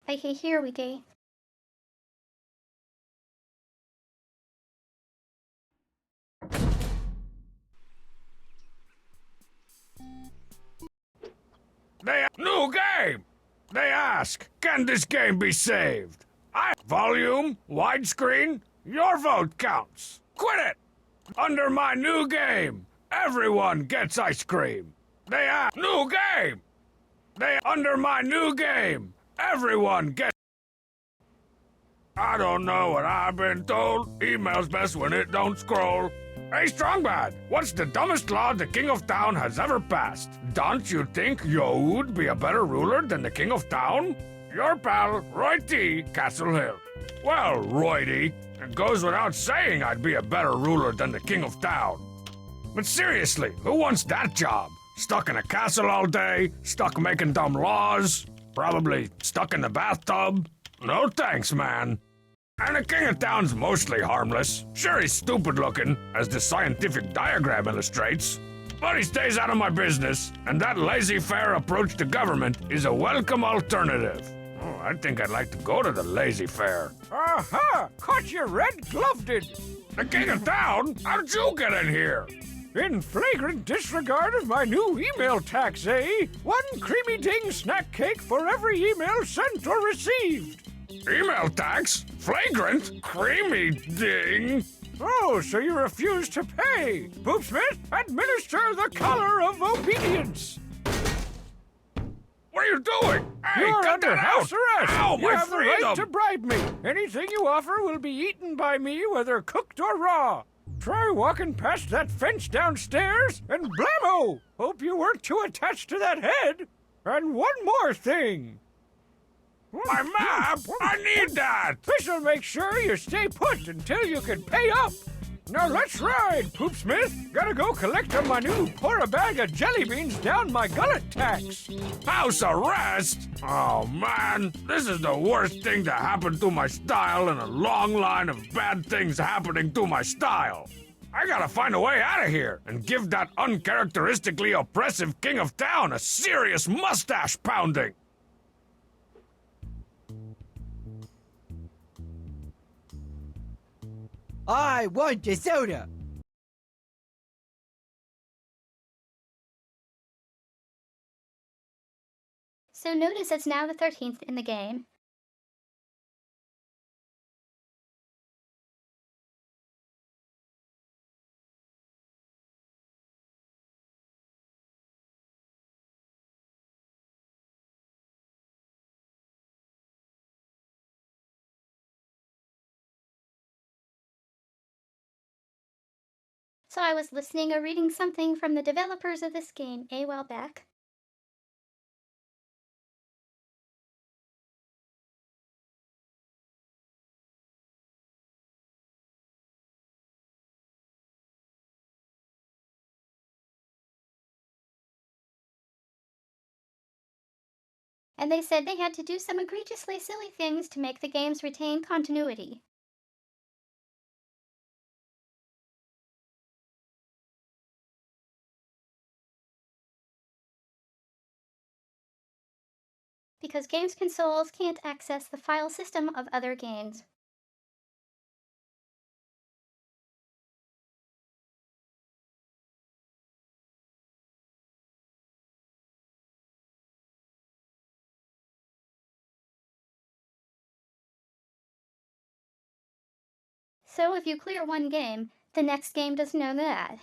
Okay, here we go. New game! They ask, can this game be saved? Volume, widescreen, your vote counts. Quit it! Under my new game, everyone gets ice cream. They ask, new game! Under my new game, everyone gets... I don't know what I've been told. Email's best when it don't scroll. Hey, Strongbad, what's the dumbest law the King of Town has ever passed? Don't you think yo would be a better ruler than the King of Town? Your pal, Roy T., Castle Hill. Well, Roy D., it goes without saying I'd be a better ruler than the King of Town. But seriously, who wants that job? Stuck in a castle all day? Stuck making dumb laws? Probably stuck in the bathtub? No thanks, man. And the King of Town's mostly harmless. Sure, he's stupid-looking, as the scientific diagram illustrates. But he stays out of my business, and that laissez-faire approach to government is a welcome alternative. Oh, I think I'd like to go to the laissez-faire. Aha! Caught you red-gloved! The King of Town? How'd you get in here? In flagrant disregard of my new email tax, eh? One creamy ding snack cake for every email sent or received. Email tax? Flagrant? Creamy ding? Oh, so you refuse to pay? Poopsmith, administer the collar of obedience. What are you doing? Hey, You're cut under that house out. arrest. Ow, You my have the freedom. right to bribe me. Anything you offer will be eaten by me, whether cooked or raw. Try walking past that fence downstairs, and blammo! Hope you weren't too attached to that head. And one more thing. My map? I need that! This'll make sure you stay put until you can pay up. Now let's ride, Poopsmith. Gotta go collect on my new pour a bag of jelly beans down my gullet tax. House arrest? Oh man, this is the worst thing to happen to my style in a long line of bad things happening to my style. I gotta find a way out of here and give that uncharacteristically oppressive King of Town a serious mustache pounding. I want a soda. So notice it's now the 13th in the game. So I was listening or reading something from the developers of this game a while back. And they said they had to do some egregiously silly things to make the games retain continuity. Because games consoles can't access the file system of other games. So if you clear one game, the next game doesn't know that.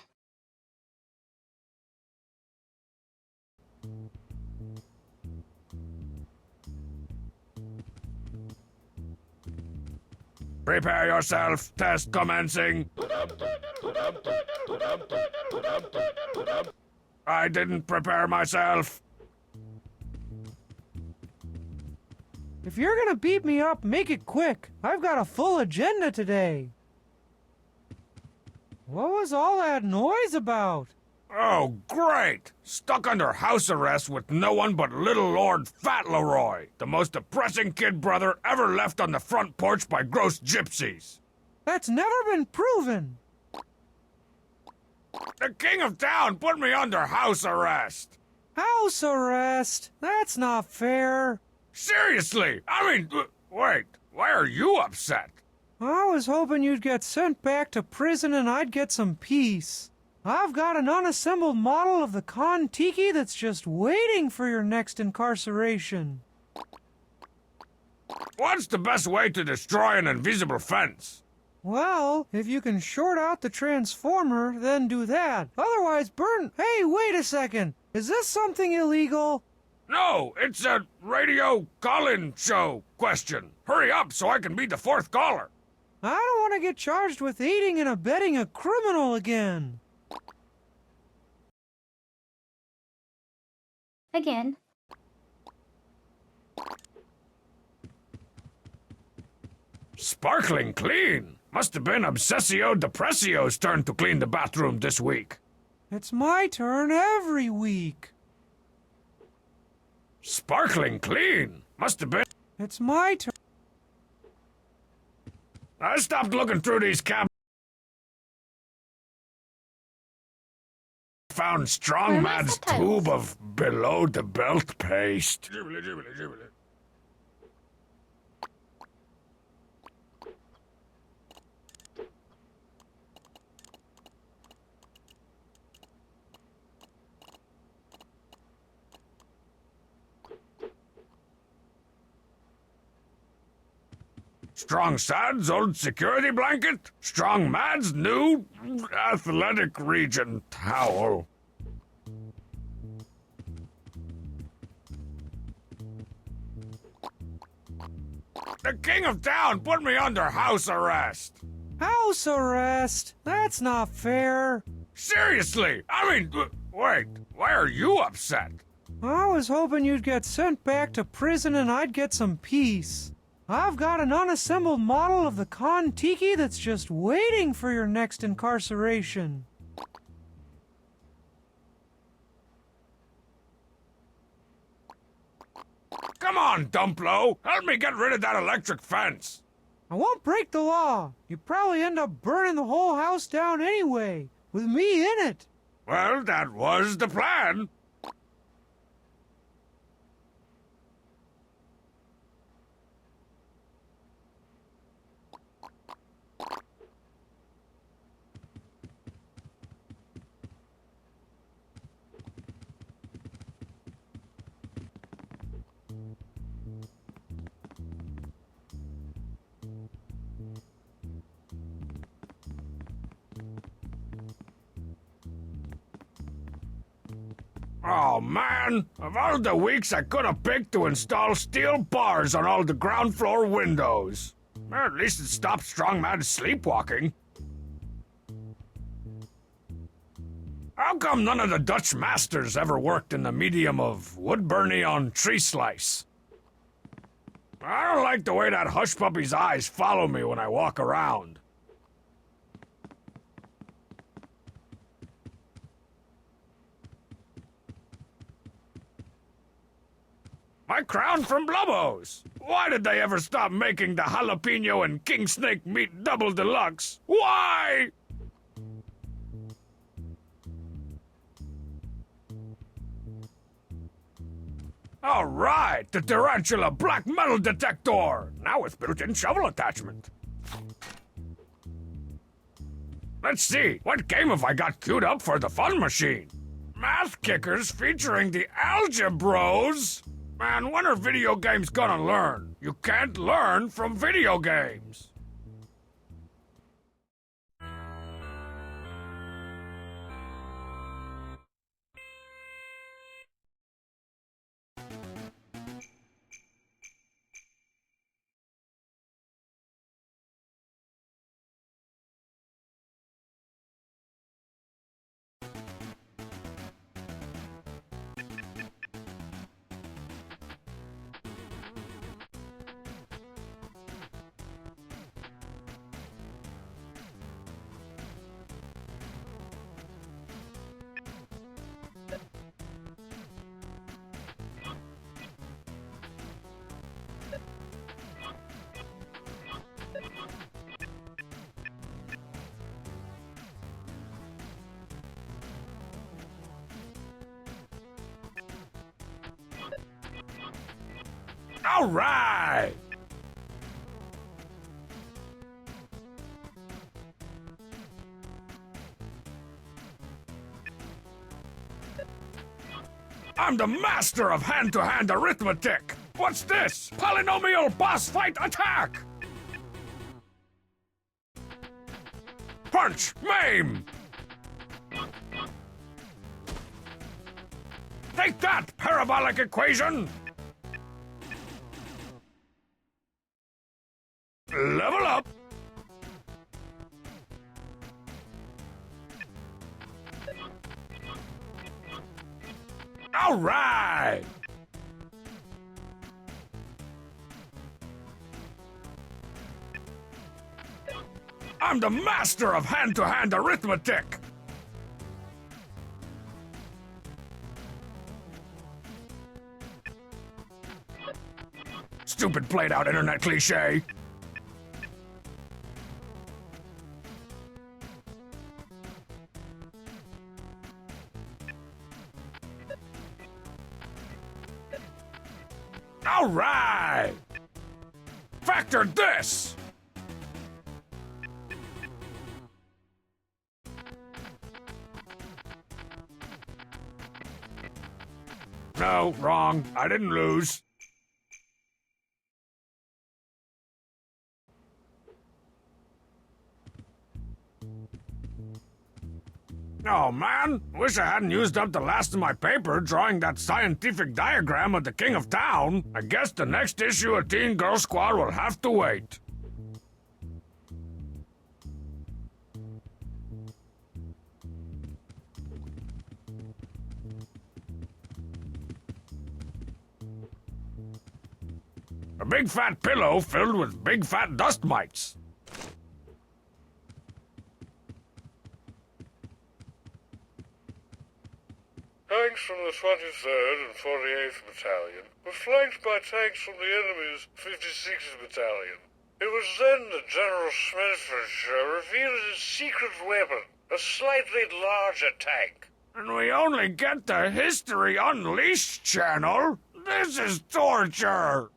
Prepare yourself, test commencing. I didn't prepare myself. If you're gonna beat me up, make it quick. I've got a full agenda today. What was all that noise about? Oh, great! Stuck under house arrest with no one but little Lord Fauntleroy, the most depressing kid brother ever left on the front porch by gross gypsies. That's never been proven. The King of Town put me under house arrest. House arrest? That's not fair. Seriously, wait, why are you upset? I was hoping you'd get sent back to prison and I'd get some peace. I've got an unassembled model of the Kon-Tiki that's just waiting for your next incarceration. What's the best way to destroy an invisible fence? Well, if you can short out the transformer, then do that. Otherwise, burn... Hey, wait a second. Is this something illegal? No, it's a radio call-in show question. Hurry up so I can be the fourth caller. I don't want to get charged with aiding and abetting a criminal again. Again. Sparkling clean. Must have been Obsessio Depressio's turn to clean the bathroom this week. It's my turn every week. Sparkling clean. Must have been... It's my turn. I stopped looking through these cabinets. Found Strong Where are my Mad's subtitles? tube of below-the-belt paste. Strong Sad's old security blanket. Strong Mad's new athletic region towel. The king of town put me under house arrest. House arrest? That's not fair. Seriously, wait, why are you upset? I was hoping you'd get sent back to prison and I'd get some peace. I've got an unassembled model of the Kon-Tiki that's just waiting for your next incarceration. Come on, Dumplo, help me get rid of that electric fence. I won't break the law. You probably end up burning the whole house down anyway, with me in it. Well, that was the plan. Oh man, of all the weeks I could have picked to install steel bars on all the ground floor windows. At least it stopped Strong Mad's sleepwalking. How come none of the Dutch masters ever worked in the medium of wood burning on tree slice? I don't like the way that hush puppy's eyes follow me when I walk around. My crown from Blubbo's! Why did they ever stop making the jalapeno and king snake meat double deluxe? Why? All right, the tarantula black metal detector! Now with built-in shovel attachment. Let's see, what game have I got queued up for the fun machine? Math kickers featuring the Algebros? Man, when are video games gonna learn? You can't learn from video games. All right! I'm the master of hand-to-hand arithmetic! What's this? Polynomial boss fight attack! Punch! Maim! Take that, parabolic equation! Level up! All right! I'm the master of hand-to-hand arithmetic! Stupid played-out internet cliche! All right! Factor this! No, wrong. I didn't lose. Oh man, wish I hadn't used up the last of my paper drawing that scientific diagram of the king of town. I guess the next issue of Teen Girl Squad will have to wait. A big fat pillow filled with big fat dust mites. Tanks from the 23rd and 48th Battalion were flanked by tanks from the enemy's 56th Battalion. It was then that General Smedford revealed his secret weapon, a slightly larger tank. And we only get the History Unleashed channel? This is torture!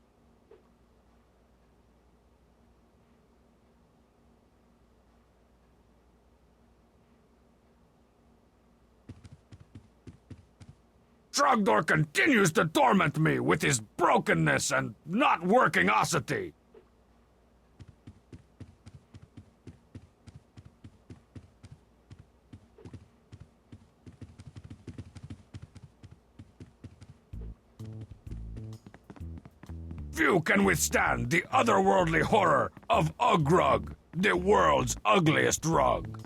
Trogdor continues to torment me with his brokenness and not workingosity. Few can withstand the otherworldly horror of Ugrug, the world's ugliest rug.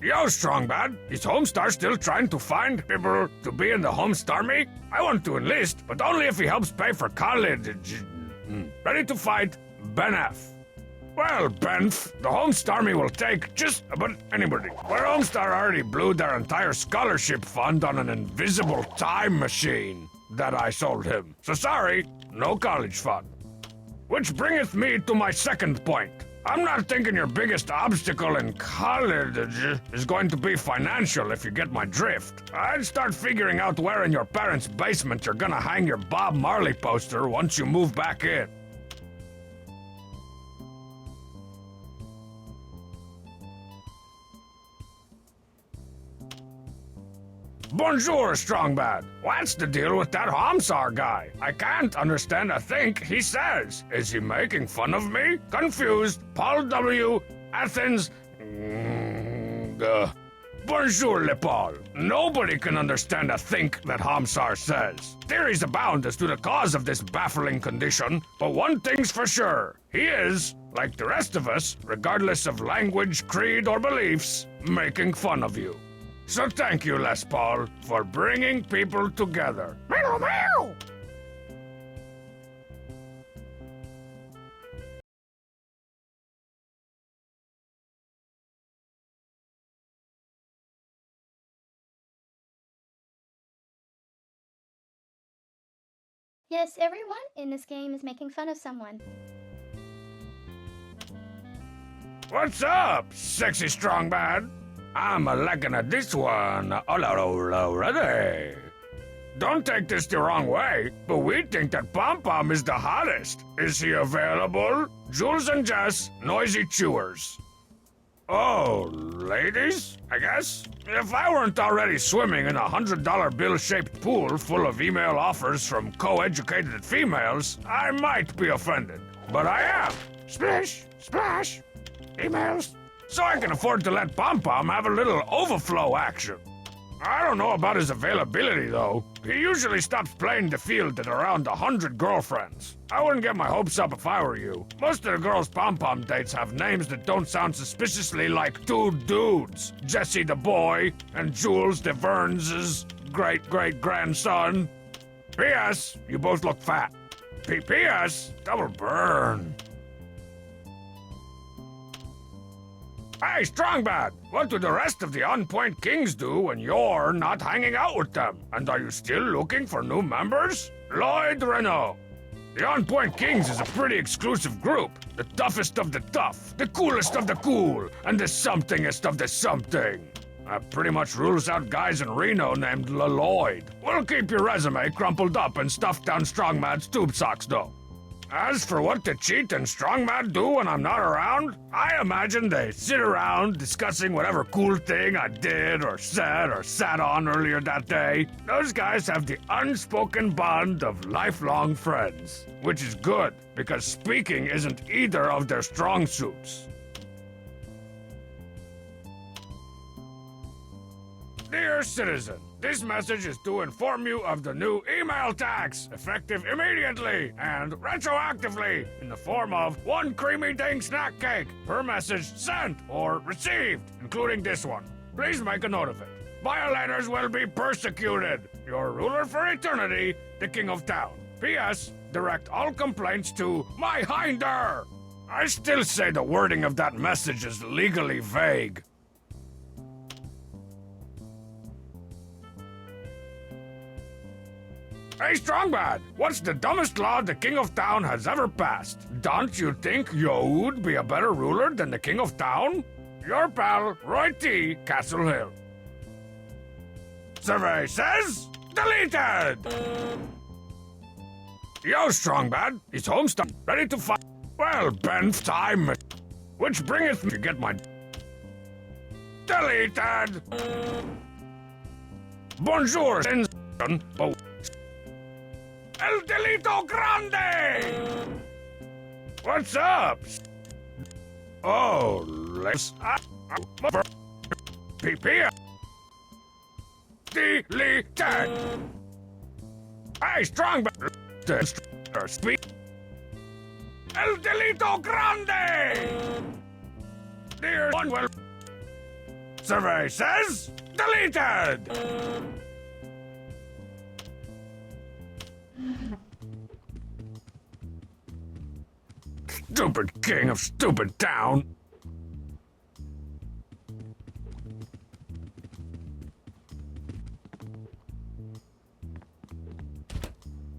Yo, Strongbad, is Homestar still trying to find people to be in the Homestarmy? I want to enlist, but only if he helps pay for college. Ready to fight, Ben F. Well, Benf, the Homestarmy will take just about anybody. Where Homestar already blew their entire scholarship fund on an invisible time machine that I sold him. So sorry, no college fund. Which bringeth me to my second point. I'm not thinking your biggest obstacle in college is going to be financial, if you get my drift. I'd start figuring out where in your parents' basement you're gonna hang your Bob Marley poster once you move back in. Bonjour, Strongbad. What's the deal with that Homsar guy? I can't understand a thing he says. Is he making fun of me? Confused. Paul W. Athens. Bonjour, Le Paul. Nobody can understand a think that Homsar says. Theories abound as to the cause of this baffling condition, but one thing's for sure. He is, like the rest of us, regardless of language, creed, or beliefs, making fun of you. So thank you, Les Paul, for bringing people together. Meow, meow! Yes, everyone in this game is making fun of someone. What's up, sexy strong man? I'm a liking at this one already. Don't take this the wrong way, but we think that Pom Pom is the hottest. Is he available? Jules and Jess, noisy chewers. Oh, ladies, I guess? If I weren't already swimming in a $100 bill-shaped pool full of email offers from co-educated females, I might be offended. But I am. Splish, splash, emails. So I can afford to let Pom Pom have a little overflow action. I don't know about his availability, though. He usually stops playing the field at around 100 girlfriends. I wouldn't get my hopes up if I were you. Most of the girls Pom Pom dates have names that don't sound suspiciously like two dudes. Jesse the boy, and Jules the Verns' great-great-grandson. P.S. You both look fat. P.S. Double burn. Hey, Strongbad! What do the rest of the On Point Kings do when you're not hanging out with them? And are you still looking for new members? Lloyd Renault. The On Point Kings is a pretty exclusive group. The toughest of the tough, the coolest of the cool, and the somethingest of the something. That pretty much rules out guys in Reno named Lloyd. We'll keep your resume crumpled up and stuffed down Strongmad's tube socks, though. As for what the Cheat and Strongman do when I'm not around, I imagine they sit around discussing whatever cool thing I did or said or sat on earlier that day. Those guys have the unspoken bond of lifelong friends, which is good because speaking isn't either of their strong suits. Dear citizen, this message is to inform you of the new email tax, effective immediately and retroactively in the form of one creamy ding snack cake per message sent or received, including this one. Please make a note of it. Violators will be persecuted. Your ruler for eternity, the King of Town. P.S. Direct all complaints to my hinder. I still say the wording of that message is legally vague. Hey, Strongbad, what's the dumbest law the King of Town has ever passed? Don't you think you'd be a better ruler than the King of Town? Your pal, Roy T. Castle Hill. Survey says deleted! Yo, Strongbad, is Homestuck ready to fight? Well, Ben, time, which bringeth me to get my deleted! Bonjour, but El Delito Grande! What's up? Oh, let's... PP... Deleted! Hey, strong... Speak... El Delito Grande! Dear one will... Survey says... Deleted! Stupid king of stupid town.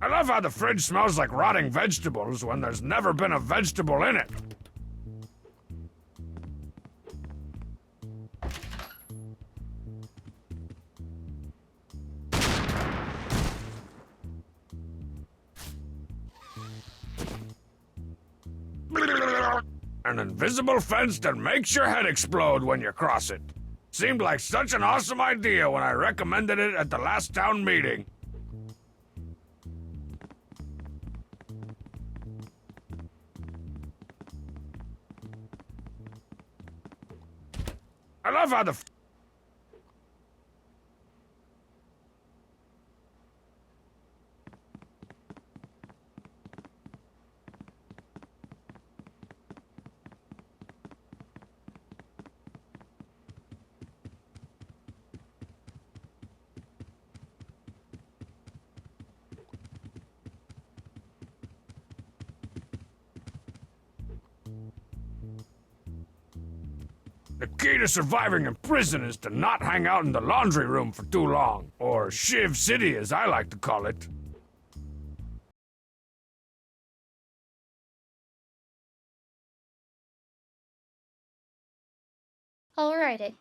I love how the fridge smells like rotting vegetables when there's never been a vegetable in it. An invisible fence that makes your head explode when you cross it. Seemed like such an awesome idea when I recommended it at the last town meeting. I love how the The key to surviving in prison is to not hang out in the laundry room for too long. Or Shiv City, as I like to call it. Alrighty.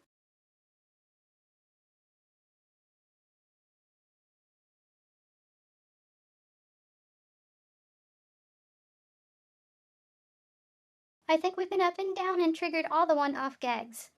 I think we've been up and down and triggered all the one-off gags.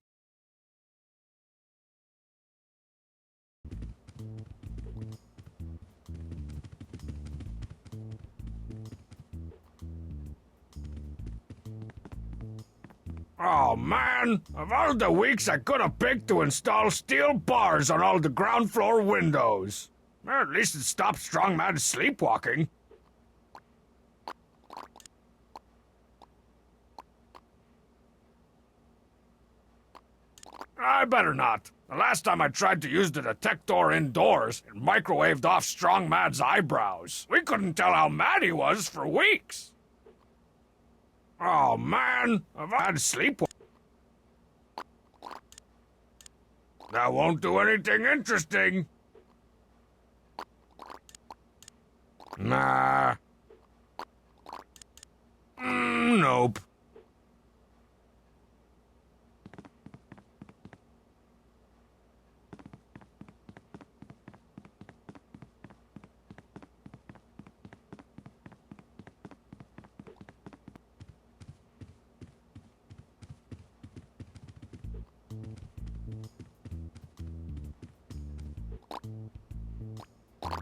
Oh man, of all the weeks I could have picked to install steel bars on all the ground floor windows. Well, at least it stops Strongman's sleepwalking. I better not. The last time I tried to use the detector indoors, it microwaved off Strongman's eyebrows. We couldn't tell how mad he was for weeks. Oh man, I've had sleep. That won't do anything interesting. Nah. Nope.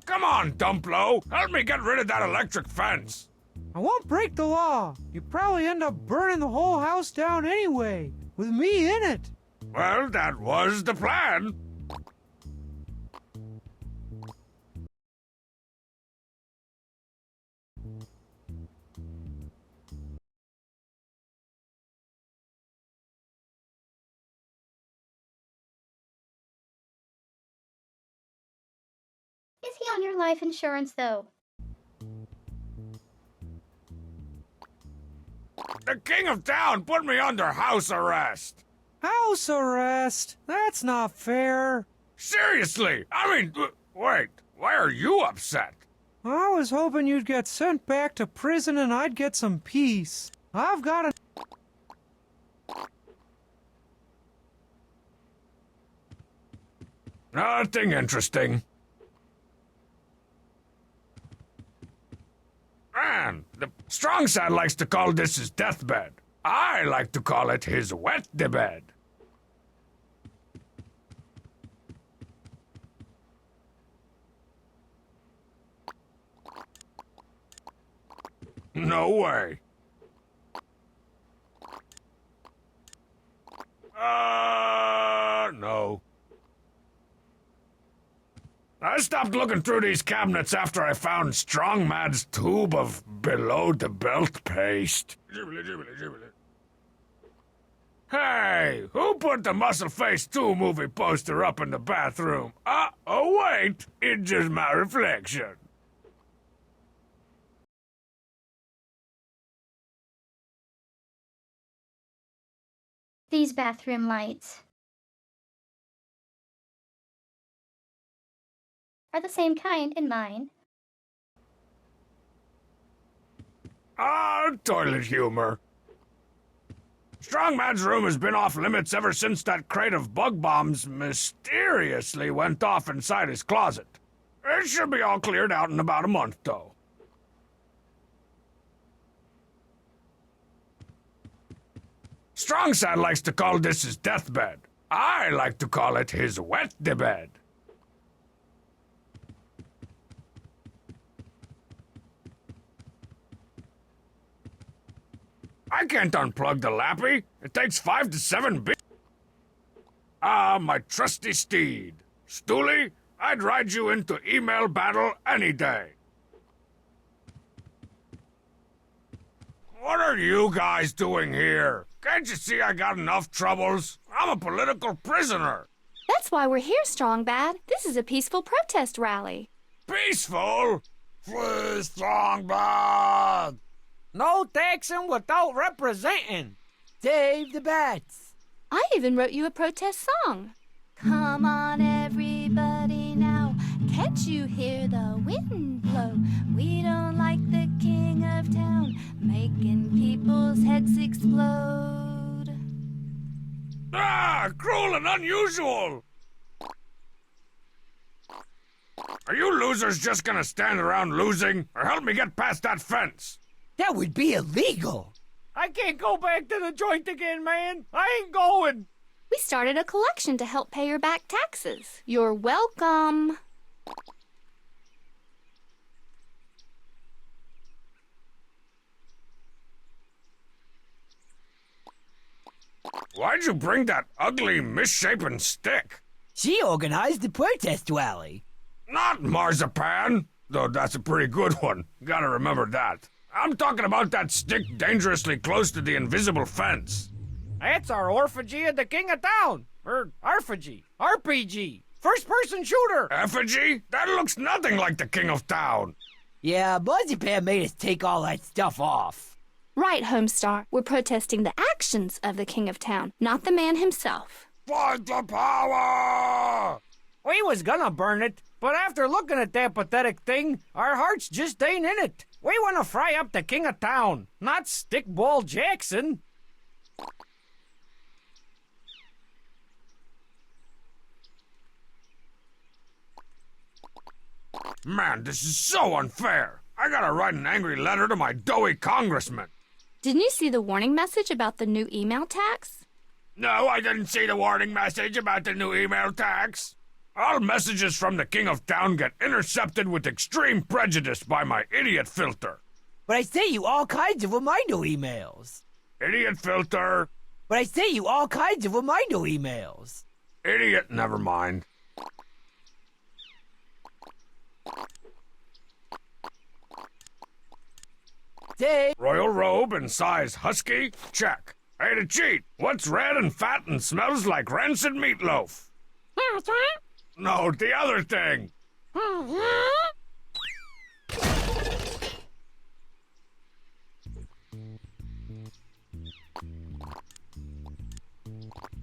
Come on, Dumplo! Help me get rid of that electric fence! I won't break the law. You probably end up burning the whole house down anyway, with me in it. Well, that was the plan. Is he on your life insurance, though? The king of town put me under house arrest. House arrest? That's not fair. Seriously, I mean, wait, why are you upset? I was hoping you'd get sent back to prison and I'd get some peace. I've got a... Nothing interesting. Man, the strong side likes to call this his deathbed. I like to call it his wet bed. No way. No. I stopped looking through these cabinets after I found Strongman's tube of below-the-belt paste. Hey, who put the Muscle Face 2 movie poster up in the bathroom? Oh wait, it's just my reflection. These bathroom lights are the same kind in mine. Toilet humor. Strongman's room has been off limits ever since that crate of bug bombs mysteriously went off inside his closet. It should be all cleared out in about a month, though. Strongside likes to call this his deathbed. I like to call it his wet bed. I can't unplug the lappy. It takes 5 to 7 beats. My trusty steed. Stoolie, I'd ride you into email battle any day. What are you guys doing here? Can't you see I got enough troubles? I'm a political prisoner. That's why we're here, Strong Bad. This is a peaceful protest rally. Peaceful? Free Strong Bad! No taxing without representing. Save the bats. I even wrote you a protest song. Come on, everybody now. Can't you hear the wind blow? We don't like the king of town making people's heads explode. Ah! Cruel and unusual! Are you losers just gonna stand around losing? Or help me get past that fence? That would be illegal. I can't go back to the joint again, man. I ain't going. We started a collection to help pay your back taxes. You're welcome. Why'd you bring that ugly, misshapen stick? She organized the protest rally. Not marzipan, though that's a pretty good one. Gotta remember that. I'm talking about that stick dangerously close to the invisible fence. That's our orphagy of the King of Town. Or Arphagy. RPG. First-person shooter. Effigy? That looks nothing like the King of Town. Yeah, Marzipan made us take all that stuff off. Right, Homestar. We're protesting the actions of the King of Town, not the man himself. Fight the power! We was gonna burn it, but after looking at that pathetic thing, our hearts just ain't in it. We want to fry up the King of Town, not Stickball Jackson. Man, this is so unfair. I gotta write an angry letter to my doughy congressman. Didn't you see the warning message about the new email tax? No, I didn't see the warning message about the new email tax. All messages from the King of Town get intercepted with extreme prejudice by my idiot filter. But I sent you all kinds of reminder emails. Idiot filter. But I sent you all kinds of reminder emails. Idiot, never mind. Say, Royal robe and size husky? Check. Hey, to cheat. What's red and fat and smells like rancid meatloaf? No, the other thing.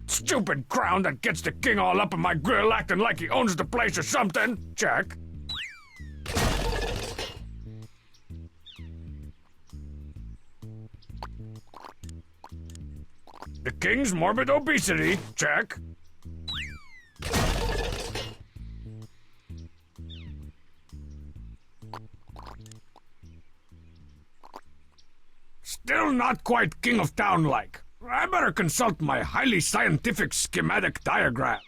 Stupid crown that gets the king all up in my grill acting like he owns the place or something. Check. The king's morbid obesity. Check. Still not quite King of Town-like. I better consult my highly scientific schematic diagram.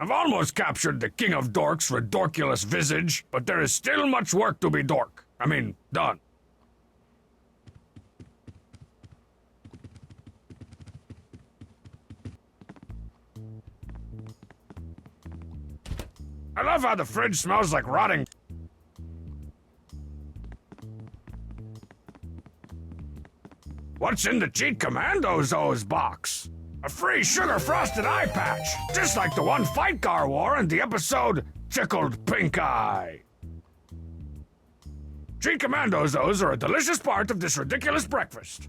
I've almost captured the King of Dork's redorkulous visage, but there is still much work to be done. I love how the fridge smells like rotting. What's in the Cheat Commando's O's box? A free sugar-frosted eye patch, just like the one Fight Car wore in the episode Tickled Pink Eye. Cheat Commando's O's are a delicious part of this ridiculous breakfast.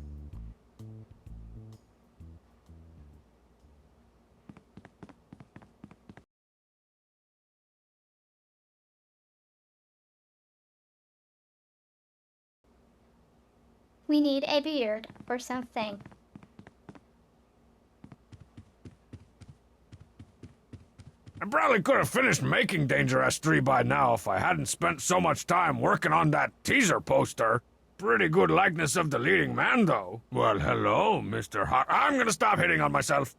We need a beard or something. I probably could have finished making Danger S3 by now if I hadn't spent so much time working on that teaser poster. Pretty good likeness of the leading man, though. Well, hello, Mr. I'm gonna stop hitting on myself.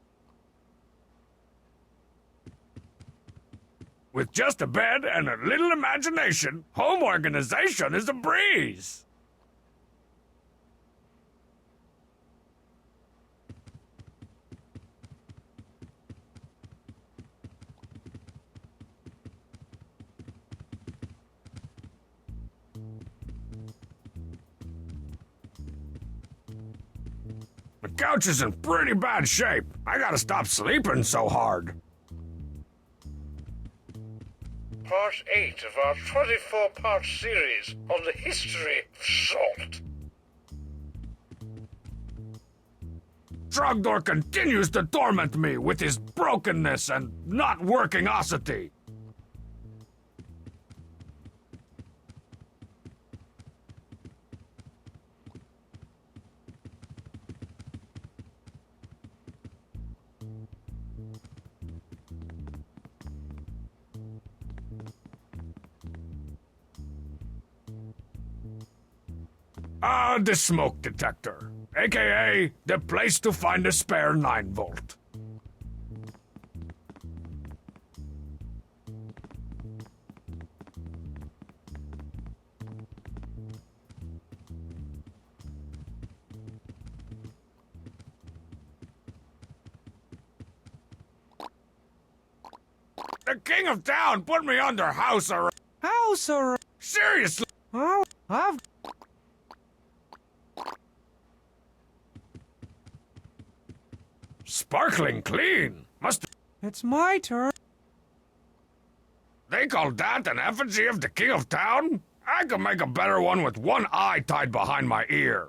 With just a bed and a little imagination, home organization is a breeze. The couch is in pretty bad shape. I gotta stop sleeping so hard. Part 8 of our 24-part series on the history of salt. Trogdor continues to torment me with his brokenness and not working osity. The smoke detector, aka the place to find a spare 9-volt. The king of town put me under house arrest. House arrest. Seriously? Oh, I've. Sparkling clean. Must It's my turn. they call that an effigy of the king of town? I could make a better one with one eye tied behind my ear.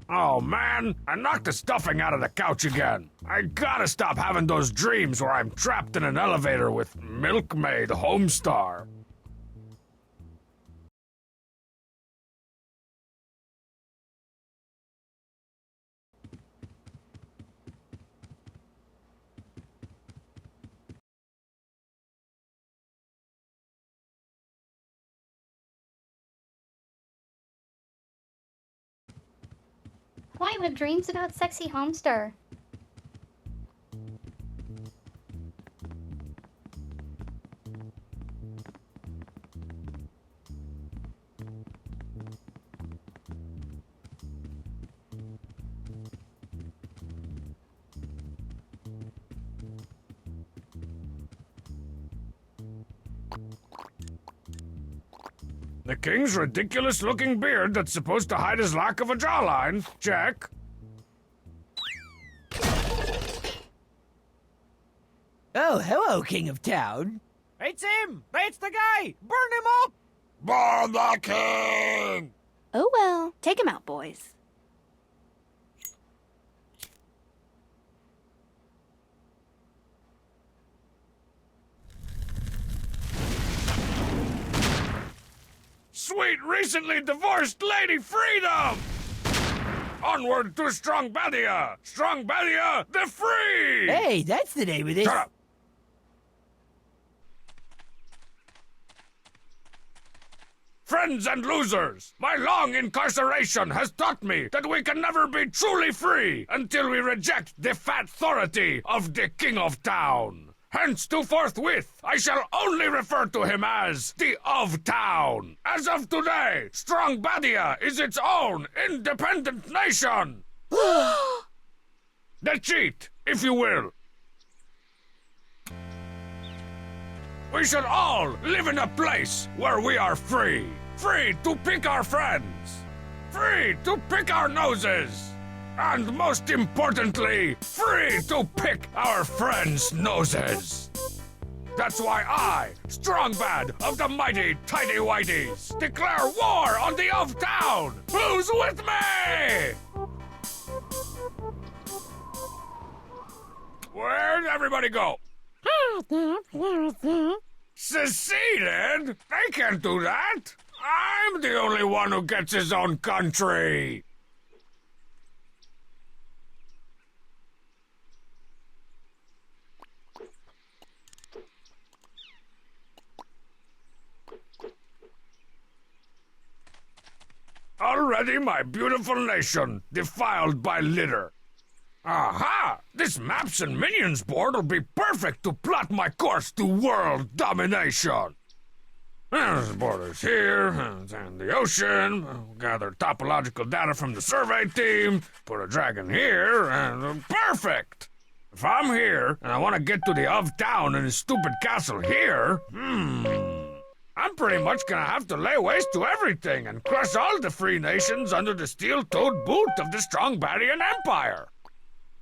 Oh man, I knocked the stuffing out of the couch again. I gotta stop having those dreams where I'm trapped in an elevator with Milkmaid Homestar. Why would dreams about sexy Homestar? The king's ridiculous-looking beard that's supposed to hide his lack of a jawline. Check. Oh, hello, King of Town. It's him! It's the guy! Burn him up! Burn the king! Oh well, take him out, boys. Sweet, recently divorced Lady Freedom! Onward to Strong Badia! Strong Badia, the free! Hey, that's the name of this. Shut up! Friends and losers, my long incarceration has taught me that we can never be truly free until we reject the fat authority of the King of Town. Hence, to forthwith, I shall only refer to him as the of Town. As of today, Strong Badia is its own independent nation. The cheat, if you will. We should all live in a place where we are free. Free to pick our friends. Free to pick our noses. And most importantly, free to pick our friends' noses. That's why I, Strong Bad of the mighty Tidy Whities, declare war on the of Town. Who's with me? Where'd everybody go? Seceded? They can't do that. I'm the only one who gets his own country. Already my beautiful nation defiled by litter. Aha! This Maps and Minions board will be perfect to plot my course to world domination. This board is here, and the ocean. Gather topological data from the survey team. Put a dragon here, and perfect! If I'm here, and I want to get to the of town and his stupid castle here, I'm pretty much gonna have to lay waste to everything and crush all the free nations under the steel-toed boot of the strong Badian Empire.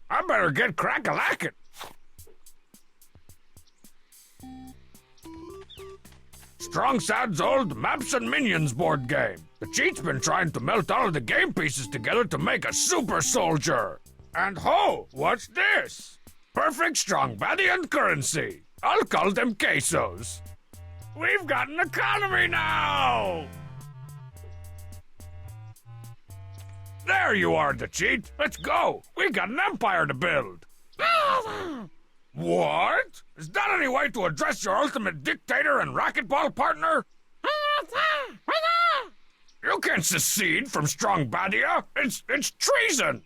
I better get crack-a-lackin'. Strong Sad's old Maps and Minions board game. The cheat's been trying to melt all of the game pieces together to make a super soldier. And ho, what's this? Perfect strong Badian currency. I'll call them quesos. We've got an economy now! There you are, the cheat. Let's go. We got an empire to build. What? Is that any way to address your ultimate dictator and racquetball partner? You can't secede from strong Badia. It's treason.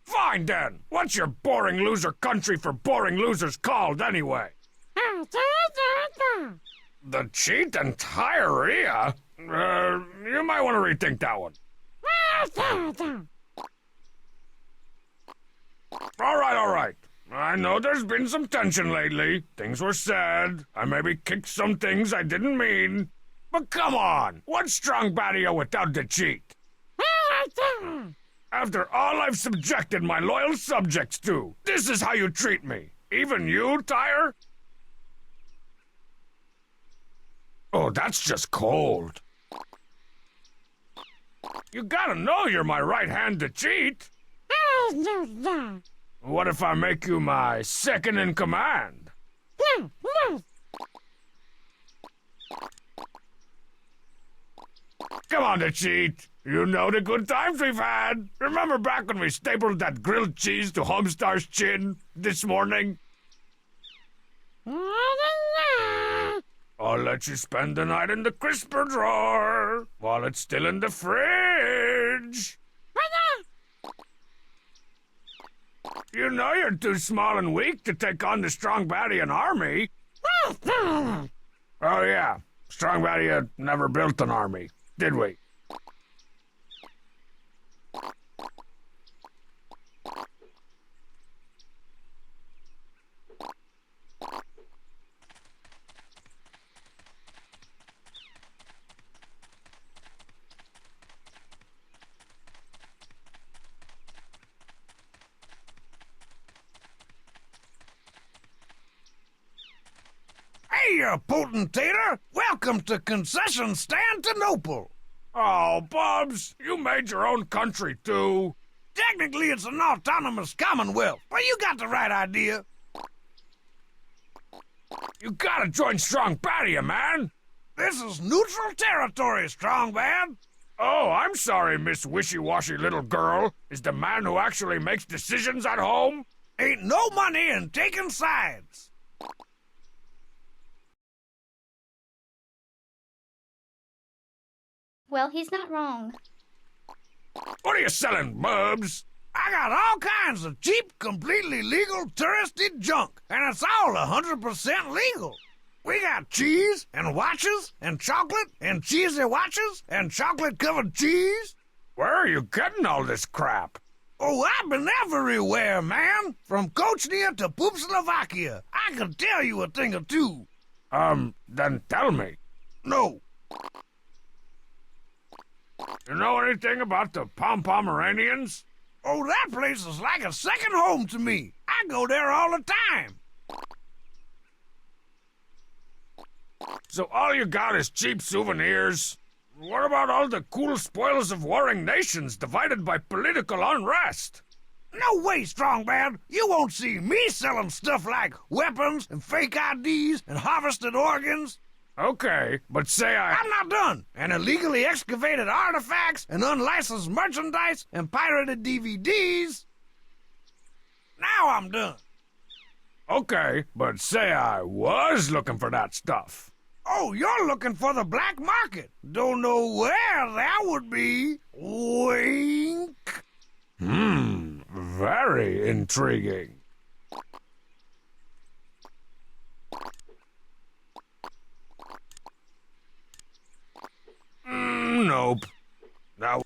Fine then. What's your boring loser country for boring losers called anyway? The cheat and Tyrea? You might want to rethink that one. All right. I know there's been some tension lately. Things were said. I maybe kicked some things I didn't mean. But come on, what's strong Badia without the cheat? After all I've subjected my loyal subjects to, this is how you treat me. Even you, Tyre? Oh, that's just cold. You gotta know you're my right hand to cheat. What if I make you my second in command? Come on, to cheat. You know the good times we've had. Remember back when we stapled that grilled cheese to Homestar's chin this morning? I'll let you spend the night in the crisper drawer while it's still in the fridge. You know you're too small and weak to take on the strong Badian army. Oh yeah, strong Badia never built an army, did we? Hey, you potentator! Welcome to Concession Stantonopol! Oh, Bubs, you made your own country, too. Technically, it's an autonomous commonwealth, but you got the right idea. You gotta join Strong Badia, man. This is neutral territory, strong man. Oh, I'm sorry, Miss Wishy-Washy Little Girl. Is the man who actually makes decisions at home? Ain't no money in taking sides. Well, he's not wrong. What are you selling, Bubs? I got all kinds of cheap, completely legal touristy junk, and it's all 100% legal. We got cheese, and watches, and chocolate, and cheesy watches, and chocolate-covered cheese. Where are you getting all this crap? Oh, I've been everywhere, man. From Kochnia to Poopslovakia. I can tell you a thing or two. Then tell me. No. You know anything about the Pomeranians? Oh, that place is like a second home to me. I go there all the time. So all you got is cheap souvenirs? What about all the cool spoils of warring nations divided by political unrest? No way, Strongman. You won't see me selling stuff like weapons and fake IDs and harvested organs. Okay, but say I'm not done. And illegally excavated artifacts and unlicensed merchandise and pirated DVDs. Now I'm done. Okay, but say I was looking for that stuff. Oh, you're looking for the black market. Don't know where that would be. Wink. Very intriguing. Nope. Now.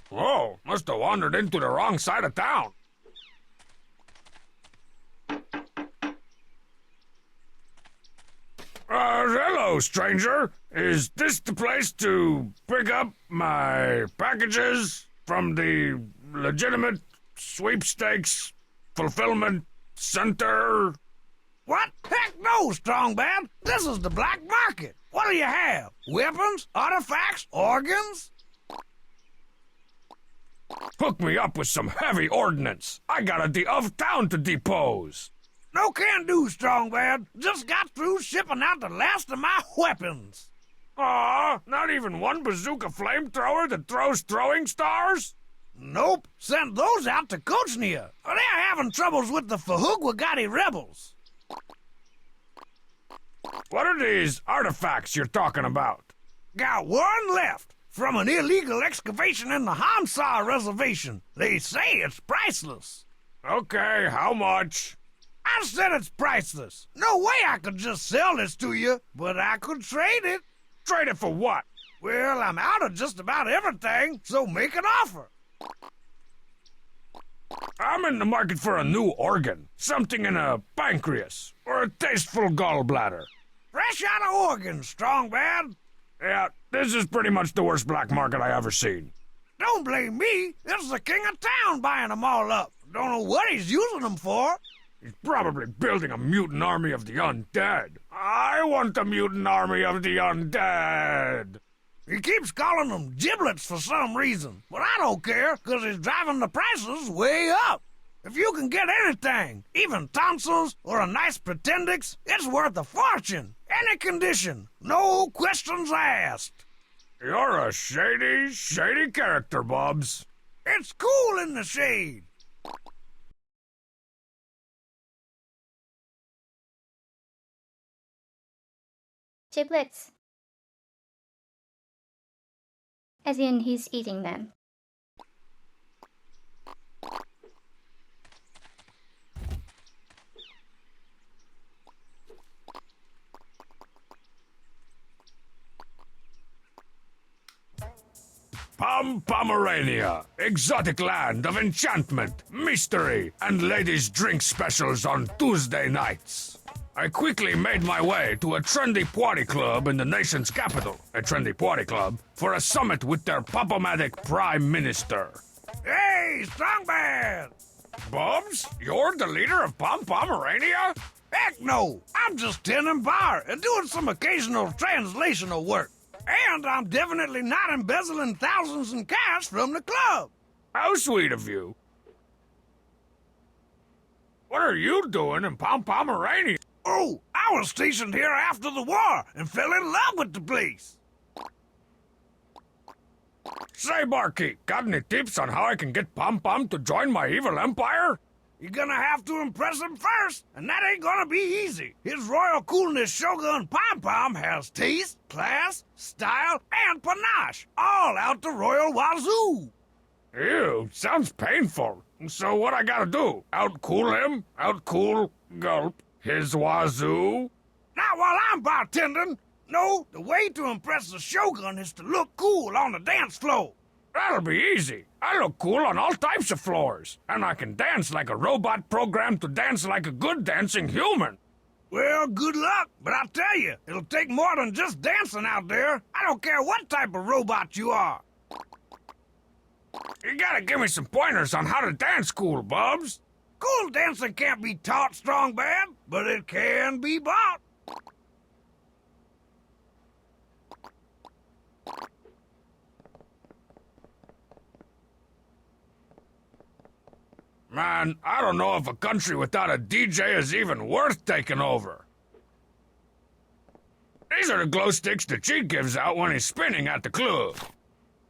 Whoa, must have wandered into the wrong side of town. Hello, stranger. Is this the place to pick up my packages from the legitimate sweepstakes fulfillment center? What? Heck no, Strongbad. This is the black market. What do you have? Weapons? Artifacts? Organs? Hook me up with some heavy ordnance. I got of town to depose. No can do, Strongbad. Just got through shipping out the last of my weapons. Aw, not even one bazooka flamethrower that throws throwing stars? Nope. Sent those out to Kochnia. They're having troubles with the Fahugwagati rebels. What are these artifacts you're talking about? Got one left. From an illegal excavation in the Hansar Reservation. They say it's priceless. Okay, how much? I said it's priceless. No way I could just sell this to you, but I could trade it. Trade it for what? Well, I'm out of just about everything, so make an offer. I'm in the market for a new organ. Something in a pancreas, or a tasteful gallbladder. Fresh out of Oregon, Strongbad. Yeah, this is pretty much the worst black market I ever seen. Don't blame me. It's the king of town buying them all up. Don't know what he's using them for. He's probably building a mutant army of the undead. I want the mutant army of the undead. He keeps calling them giblets for some reason, but I don't care, because he's driving the prices way up. If you can get anything, even tonsils or a nice pretendix, it's worth a fortune. Any condition, no questions asked. You're a shady, shady character, Bubs. It's cool in the shade. Giblets. As in, he's eating them. Pomerania, exotic land of enchantment, mystery, and ladies' drink specials on Tuesday nights. I quickly made my way to a trendy party club in the nation's capital, a trendy party club, for a summit with their pop-o-matic prime minister. Hey, Strongbad! Bubs, you're the leader of Pomerania? Heck no! I'm just tending bar and doing some occasional translational work. And I'm definitely not embezzling thousands in cash from the club. How sweet of you. What are you doing in Pomerania? Oh, I was stationed here after the war and fell in love with the place. Say, barkeep, got any tips on how I can get Pom to join my evil empire? You're gonna have to impress him first, and that ain't gonna be easy. His royal coolness Shogun Pom has taste, class, style, and panache, all out the royal wazoo. Ew, sounds painful. So what I gotta do? Outcool him? Outcool, gulp, his wazoo? Not while I'm bartending. No, the way to impress the Shogun is to look cool on the dance floor. That'll be easy. I look cool on all types of floors. And I can dance like a robot programmed to dance like a good dancing human. Well, good luck, but I'll tell you, it'll take more than just dancing out there. I don't care what type of robot you are. You gotta give me some pointers on how to dance cool, Bubs. Cool dancing can't be taught, Strongbad, but it can be bought. Man, I don't know if a country without a DJ is even worth taking over. These are the glow sticks the Cheat gives out when he's spinning at the club.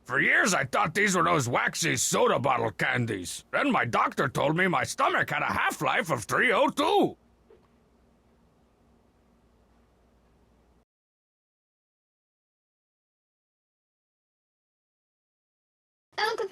For years, I thought these were those waxy soda bottle candies. Then my doctor told me my stomach had a half-life of 302. Ugh.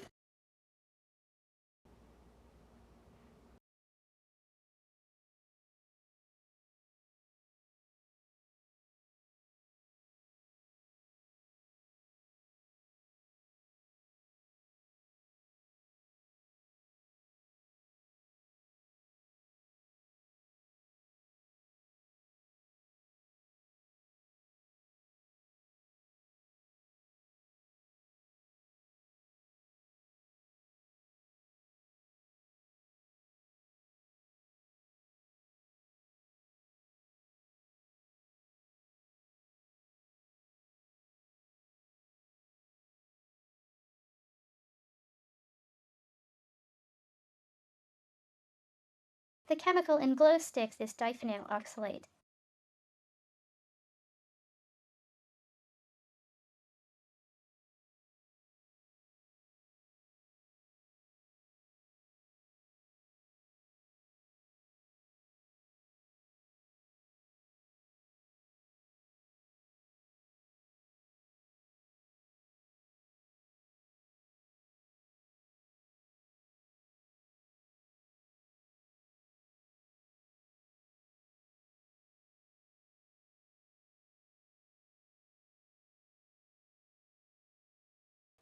The chemical in glow sticks is diphenyl oxalate.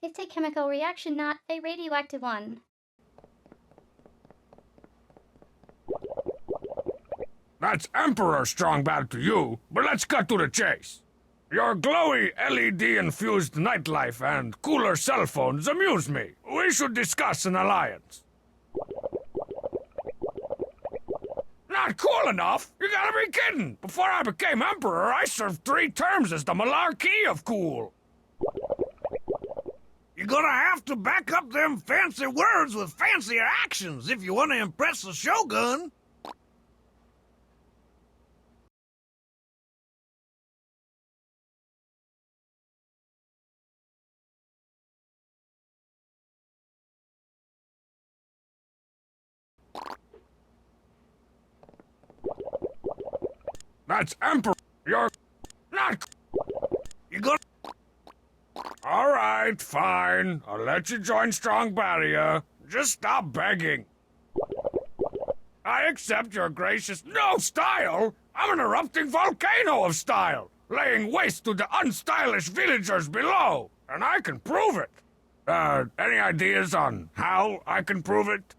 It's a chemical reaction, not a radioactive one. That's Emperor strong bad to you, but let's cut to the chase. Your glowy LED-infused nightlife and cooler cell phones amuse me. We should discuss an alliance. Not cool enough? You gotta be kidding! Before I became Emperor, I served 3 terms as the Malarkey of cool. You're gonna have to back up them fancy words with fancier actions if you want to impress the Shogun. That's Emperor. You're not. You're gonna. All right, fine. I'll let you join Strong Badia. Just stop begging. I accept your gracious no style. I'm an erupting volcano of style, laying waste to the unstylish villagers below, and I can prove it. Any ideas on how I can prove it?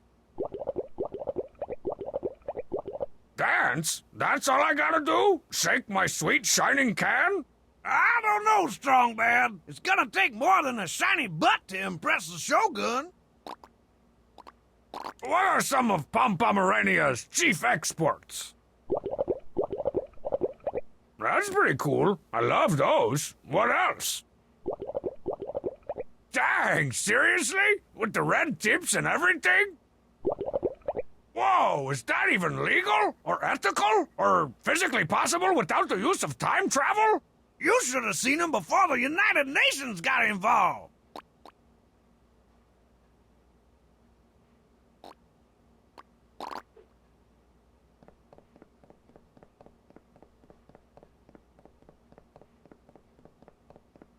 Dance? That's all I gotta do? Shake my sweet shining can? I don't know, Strong Bad. It's gonna take more than a shiny butt to impress the Shogun. What are some of Pomerania's chief exports? That's pretty cool. I love those. What else? Dang, seriously? With the red tips and everything? Whoa, is that even legal? Or ethical? Or physically possible without the use of time travel? You should have seen him before the United Nations got involved.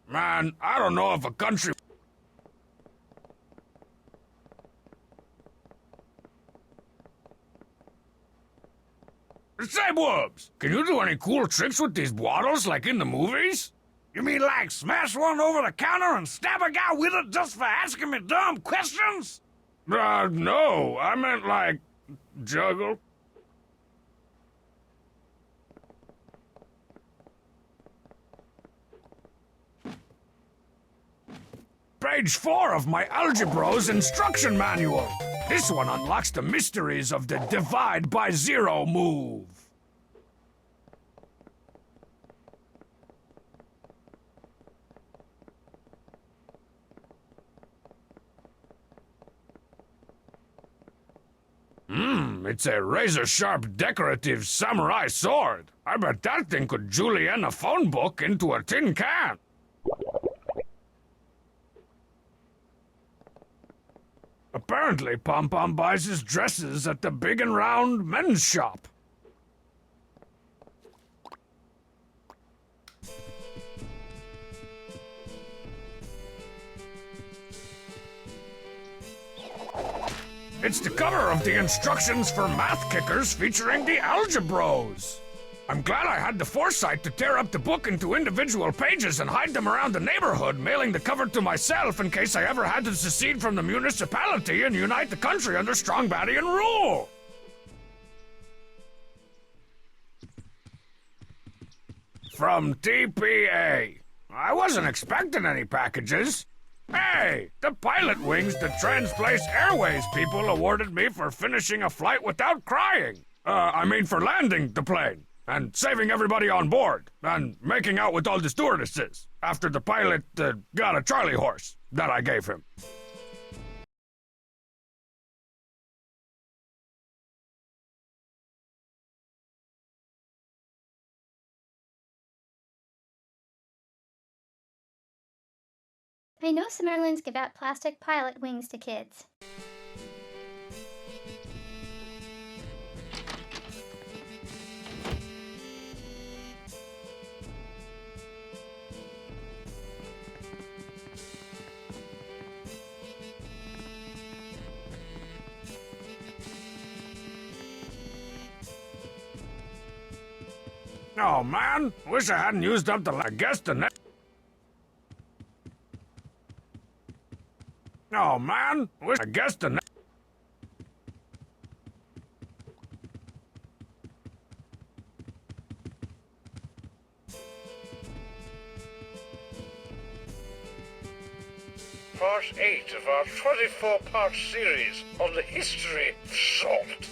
Man, I don't know if a country... Say, Wubs, can you do any cool tricks with these bottles like in the movies? You mean like smash one over the counter and stab a guy with it just for asking me dumb questions? No, I meant like... juggle. Page 4 of my Algebro's instruction manual. This one unlocks the mysteries of the divide by zero move. It's a razor-sharp decorative samurai sword. I bet that thing could julienne a phone book into a tin can. Apparently, Pom-Pom buys his dresses at the Big and Round men's shop. It's the cover of the instructions for math kickers featuring the algebros. I'm glad I had the foresight to tear up the book into individual pages and hide them around the neighborhood, mailing the cover to myself in case I ever had to secede from the municipality and unite the country under strong Badian rule. From TPA. I wasn't expecting any packages. Hey, the pilot wings the Transplace Airways people awarded me for finishing a flight without crying. For landing the plane. And saving everybody on board, and making out with all the stewardesses, after the pilot got a Charlie horse that I gave him. I know some airlines give out plastic pilot wings to kids. Oh man, wish I hadn't used up I guess the next. Oh man, I guess the next. Part 8 of our 24-part series on the history of salt.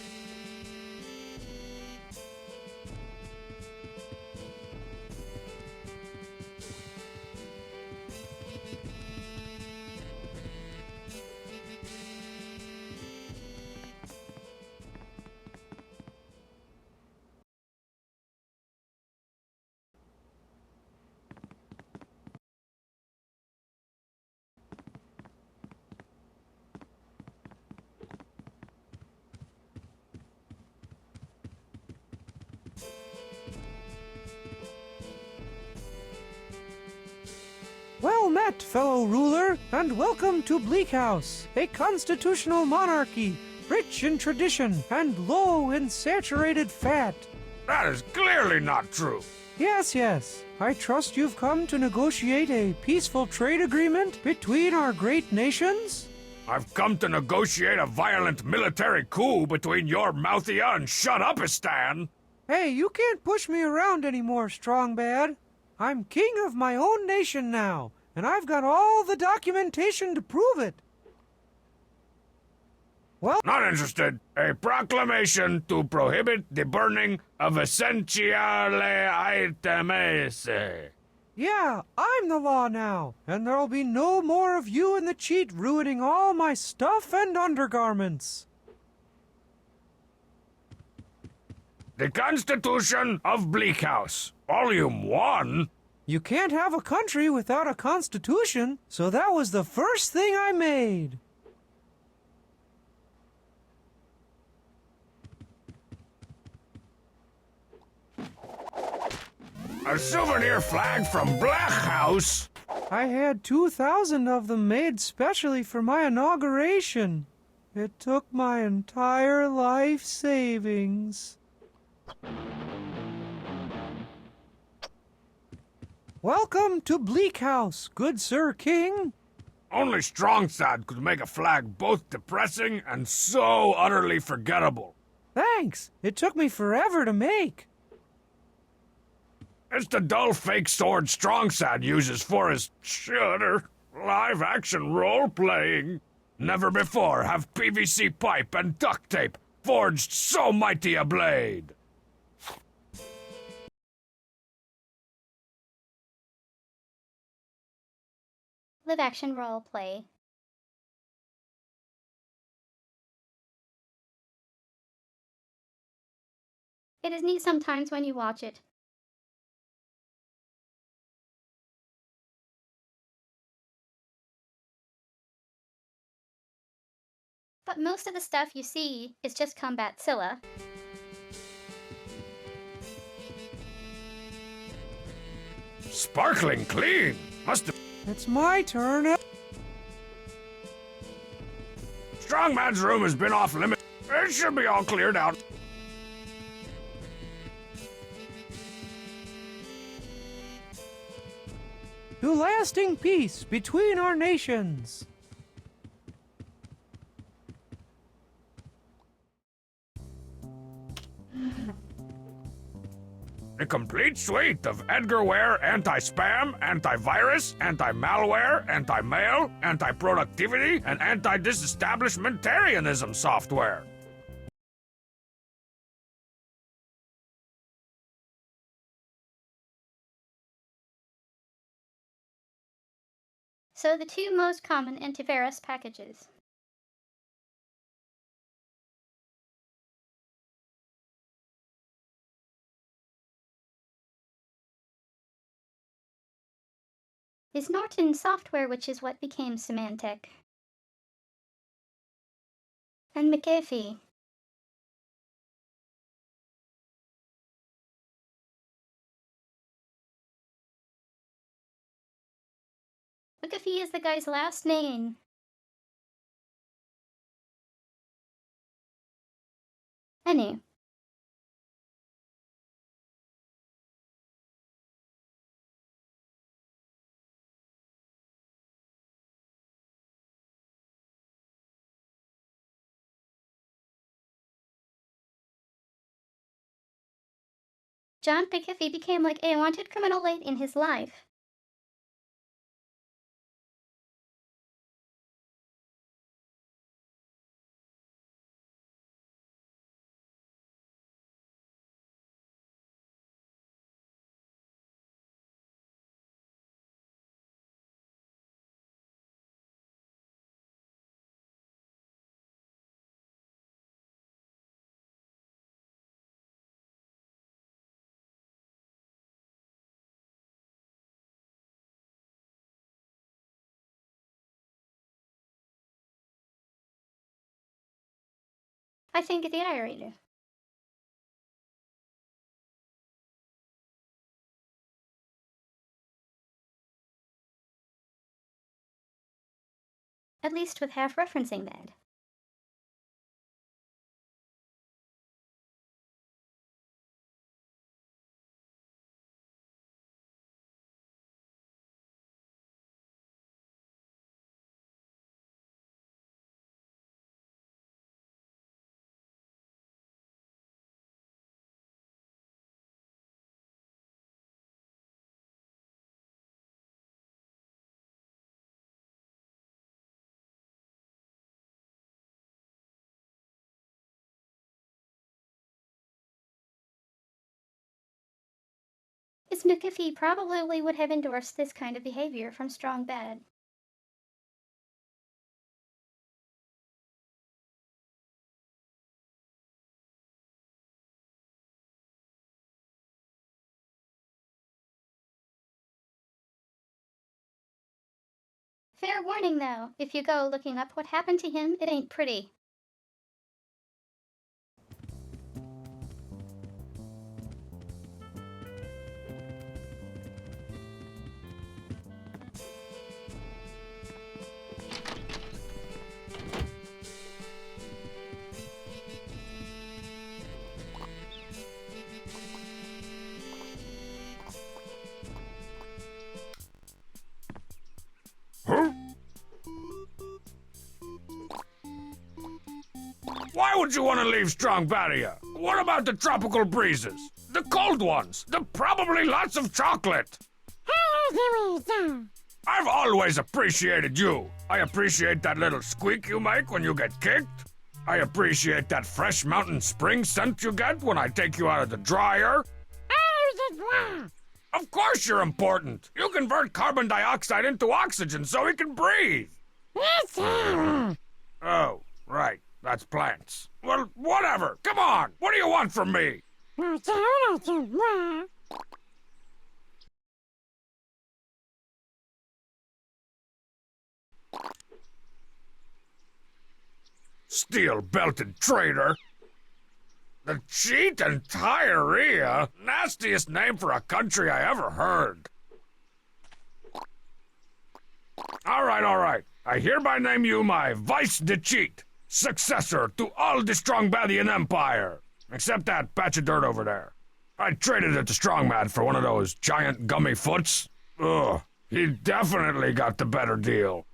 Well met, fellow ruler, and welcome to Bleak House, a constitutional monarchy, rich in tradition and low in saturated fat. That is clearly not true. Yes. I trust you've come to negotiate a peaceful trade agreement between our great nations? I've come to negotiate a violent military coup between your Mouthia and Shut-Upistan. Hey, you can't push me around anymore, Strong Bad. I'm king of my own nation now, and I've got all the documentation to prove it. Well, Not interested. A proclamation to prohibit the burning of essentiale items. yeah, I'm the law now, and there'll be no more of you and the cheat ruining all my stuff and undergarments. The Constitution of Bleak House, Volume 1. You can't have a country without a constitution, so that was the first thing I made. A souvenir flag from Black House. I had 2,000 of them made specially for my inauguration. It took my entire life savings. Welcome to Bleak House, good Sir King. Only Strongsad could make a flag both depressing and so utterly forgettable. Thanks. It took me forever to make. It's the dull fake sword Strongsad uses for his live-action role-playing. Never before have PVC pipe and duct tape forged so mighty a blade. Live action role play. It is neat sometimes when you watch it. But most of the stuff you see is just Combatzilla. Sparkling clean. Must have... It's my turn. strongman's room has been off limits. It should be all cleared out. To lasting peace between our nations. A complete suite of Edgar Ware anti-spam, antivirus, anti-malware, anti-mail, anti-productivity, and anti-disestablishmentarianism software. So the two most common antivirus packages. Is Norton Software, which is what became Symantec. And McAfee. McAfee is the guy's last name. Any. John McAfee became like a wanted criminal late in his life. I think the irony. At least with half referencing that. Is McAfee probably would have endorsed this kind of behavior from Strong Bad. Fair warning, though. If you go looking up what happened to him, it ain't pretty. Why would you want to leave strong Badia? What about the tropical breezes? The cold ones? The probably lots of chocolate? I've always appreciated you. I appreciate that little squeak you make when you get kicked. I appreciate that fresh mountain spring scent you get when I take you out of the dryer. Of course you're important. You convert carbon dioxide into oxygen so we can breathe. Oh, right. That's plants. Well, whatever. Come on. What do you want from me? Steel-belted traitor. The cheat and diarrhea? Nastiest name for a country I ever heard. All right. I hereby name you my vice de cheat. successor to all the strong Badian Empire, except that patch of dirt over there. I traded it to Strongman for one of those giant gummy foots. Ugh, he definitely got the better deal.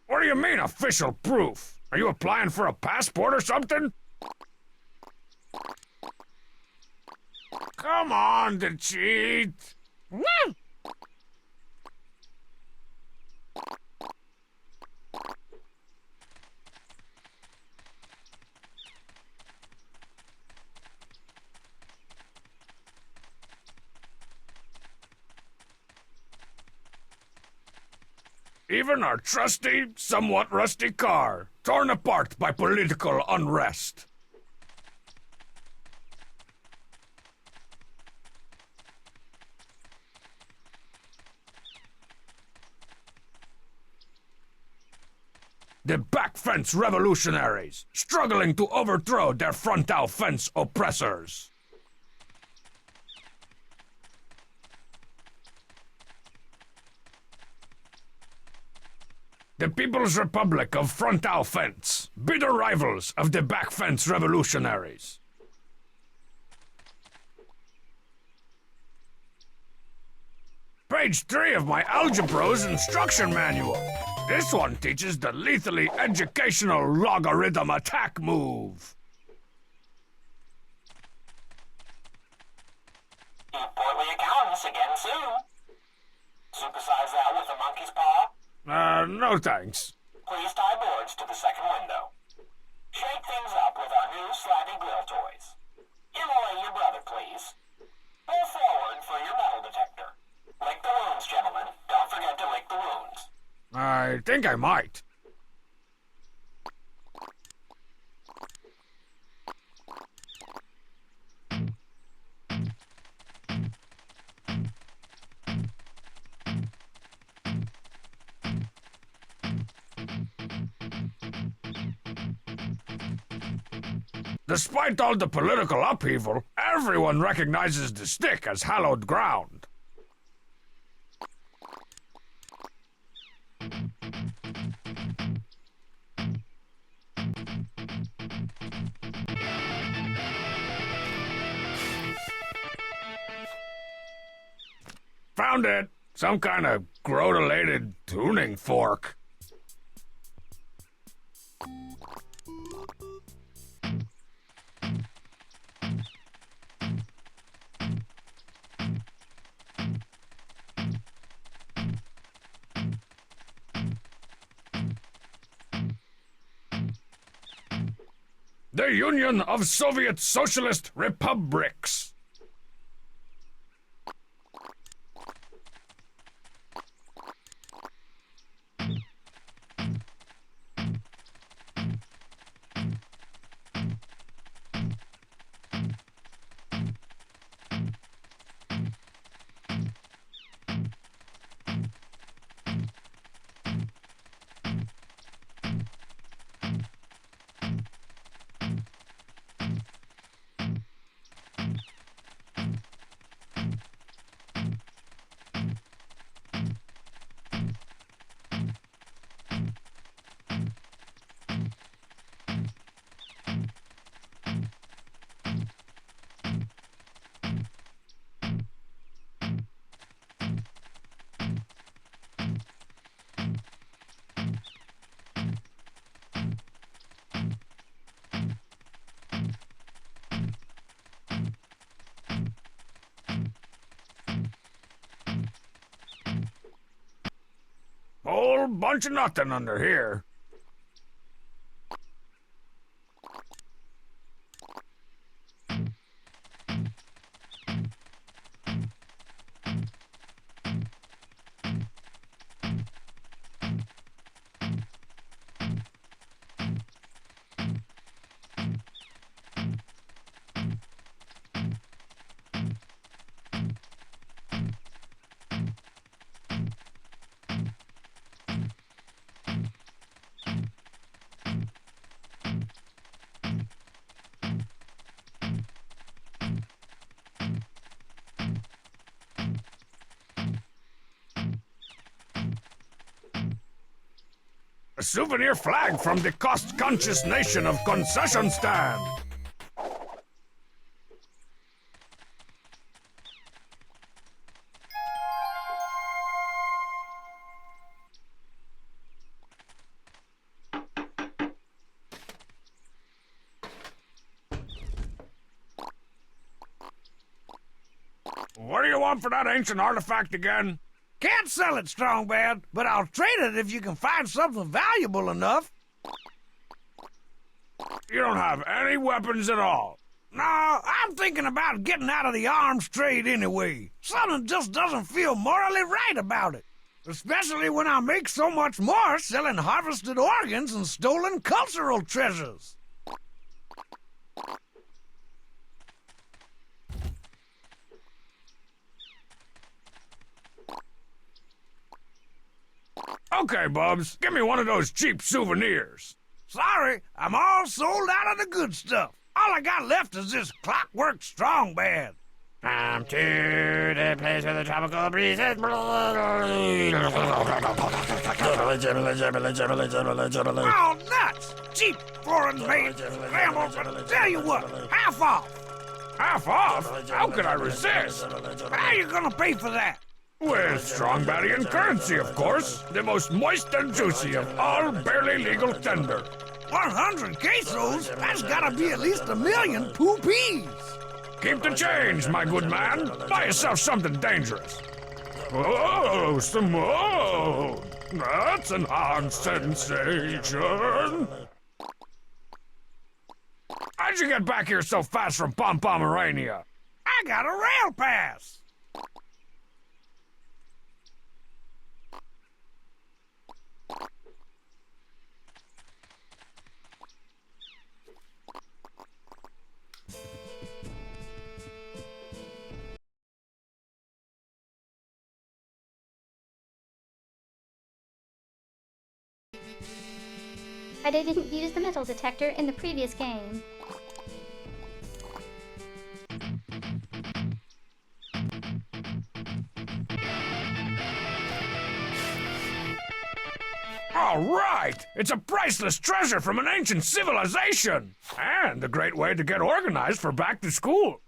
What do you mean, official proof? Are you applying for a passport or something? Come on, to cheat. Even our trusty, somewhat rusty car, torn apart by political unrest. The back fence revolutionaries, struggling to overthrow their frontal fence oppressors. The People's Republic of Frontal Fence, bitter rivals of the back fence revolutionaries. Page 3 of my Algebro's instruction manual. This one teaches the lethally educational logarithm attack move. Eat portly accountants again soon. Supersize that with a monkey's paw. No thanks. Please tie boards to the second window. Shake things up with our new slappy grill toys. Immolate your brother, please. Pull forward for your metal detector. Lick the wounds, gentlemen. Don't forget to lick the wounds. I think I might. Despite all the political upheaval, everyone recognizes the stick as hallowed ground. Found it! Some kind of growth-related tuning fork. The Union of Soviet Socialist Republics. Whole bunch of nothing under here. A souvenir flag from the cost-conscious nation of concession stand. What do you want for that ancient artifact again? Can't sell it, Strong Bad, but I'll trade it if you can find something valuable enough. You don't have any weapons at all. No, I'm thinking about getting out of the arms trade anyway. Something just doesn't feel morally right about it. Especially when I make so much more selling harvested organs and stolen cultural treasures. Okay, Bubs, give me one of those cheap souvenirs. Sorry, I'm all sold out of the good stuff. All I got left is this clockwork Strong Bad. Come to the place where the tropical breezes Oh, nuts! Cheap, foreign-made scramble, but tell you what, half off. Half off? How could I resist? How are you gonna pay for that? With strong Badian currency, of course. The most moist and juicy of all barely legal tender. 100 pesos? That's gotta be at least 1,000,000 poopies. Keep the change, my good man. Buy yourself something dangerous. Oh, Simone! That's an odd sensation. How'd you get back here so fast from Pomerania? I got a rail pass. I didn't use the metal detector in the previous game. All right! It's a priceless treasure from an ancient civilization! And a great way to get organized for back to school.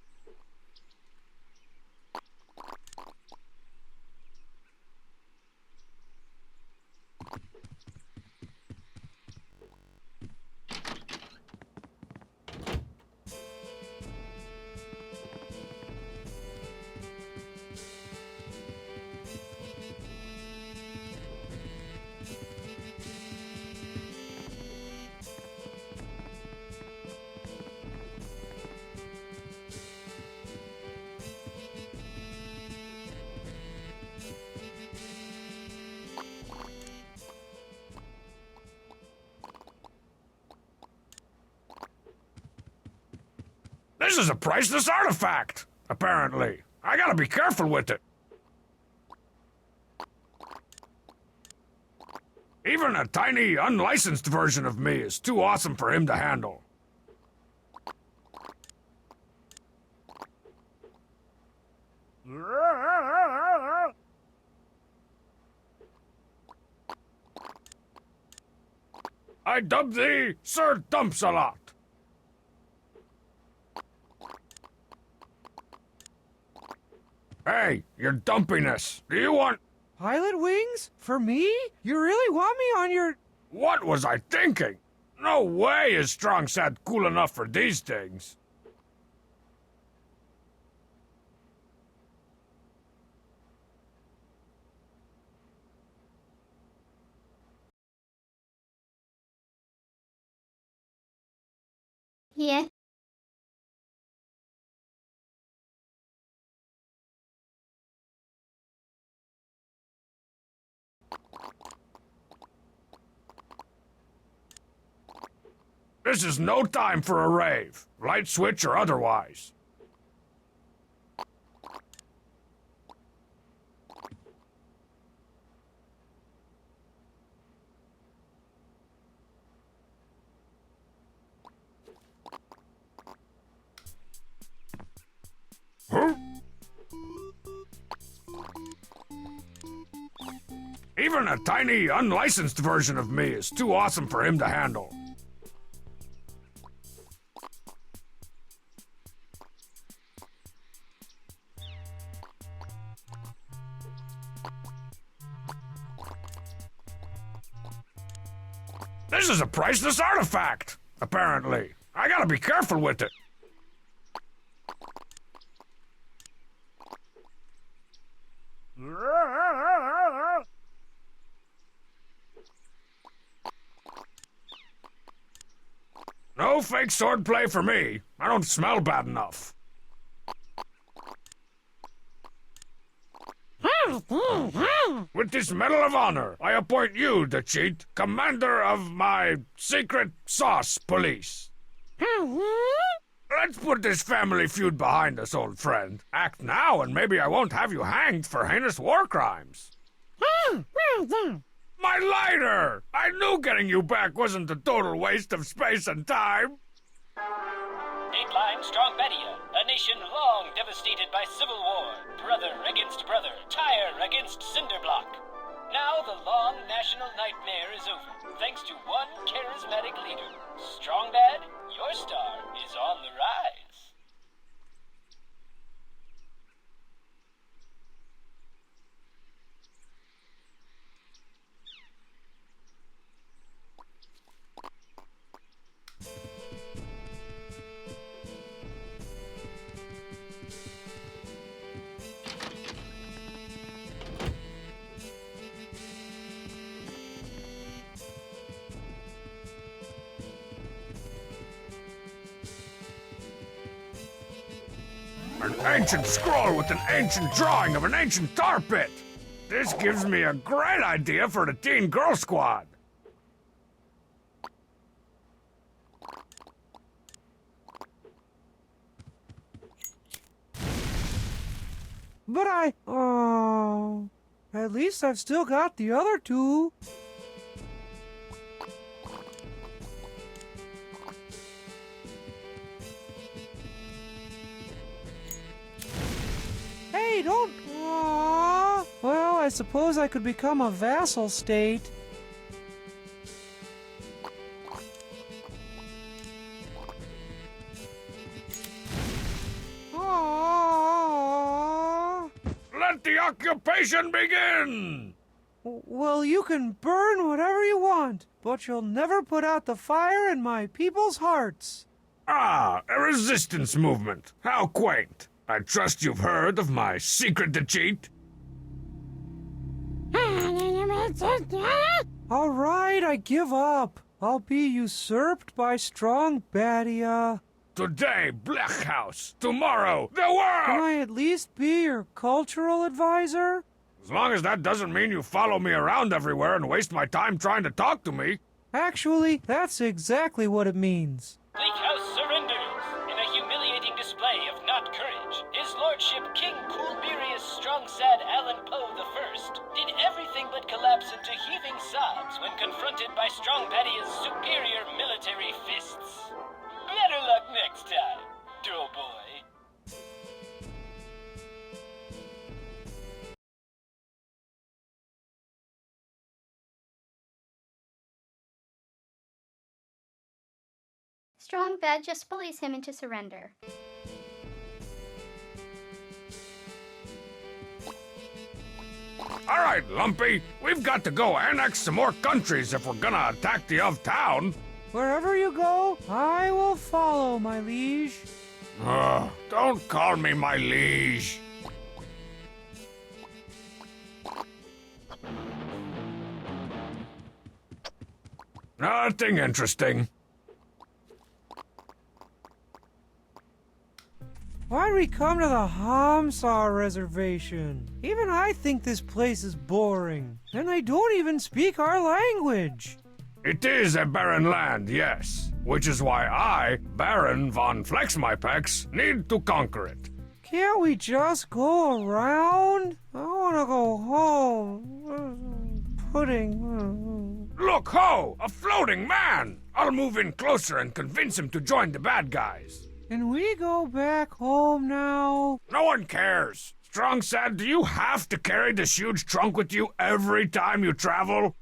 This is a priceless artifact, apparently. I gotta be careful with it. Even a tiny, unlicensed version of me is too awesome for him to handle. I dub thee Sir Dumpsalot. Hey, your dumpiness. Do you want... Pilot wings? For me? You really want me on your... What was I thinking? No way is Strong Sad cool enough for these things. Yeah. This is no time for a rave, light switch or otherwise. Huh? Even a tiny, unlicensed version of me is too awesome for him to handle. This is a priceless artifact, apparently. I gotta be careful with it. No fake swordplay for me. I don't smell bad enough. With this Medal of Honor, I appoint you, the cheat, commander of my secret sauce police. Let's put this family feud behind us, old friend. Act now, and maybe I won't have you hanged for heinous war crimes. My lighter! I knew getting you back wasn't a total waste of space and time. Dateline strong Badia, a nation long devastated by civil war. Brother against brother, tire against cinder block. Now the long national nightmare is over, thanks to one charismatic leader. Strong Bad, your star is on the rise. An ancient scroll with an ancient drawing of an ancient tar pit. This gives me a great idea for the Teen Girl Squad. But oh, at least I've still got the other two. Hey, don't... Aww. Well, I suppose I could become a vassal state. Aww. Let the occupation begin! Well, you can burn whatever you want, but you'll never put out the fire in my people's hearts. Ah, a resistance movement. How quaint. I trust you've heard of my secret to cheat. All right, I give up. I'll be usurped by strong Badia. Today, Black House. Tomorrow, the world! Can I at least be your cultural advisor? As long as that doesn't mean you follow me around everywhere and waste my time trying to talk to me. Actually, that's exactly what it means. Bleak House surrenders in a humiliating display of not courage. His lordship, King Coolberius Strong Sad Alan Poe the First, did everything but collapse into heaving sobs when confronted by Strong Badia's superior military fists. Better luck next time, doughboy. Strong Bad just bullies him into surrender. All right, Lumpy. We've got to go annex some more countries if we're gonna attack the of town. Wherever you go, I will follow, my liege. Don't call me my liege. Nothing interesting. Why'd we come to the Hamsar reservation? Even I think this place is boring. And they don't even speak our language. It is a barren land, yes. Which is why I, Baron von Flexmypex, need to conquer it. Can't we just go around? I want to go home. Pudding. Look, ho! A floating man! I'll move in closer and convince him to join the bad guys. Can we go back home now? No one cares. Strong said, do you have to carry this huge trunk with you every time you travel?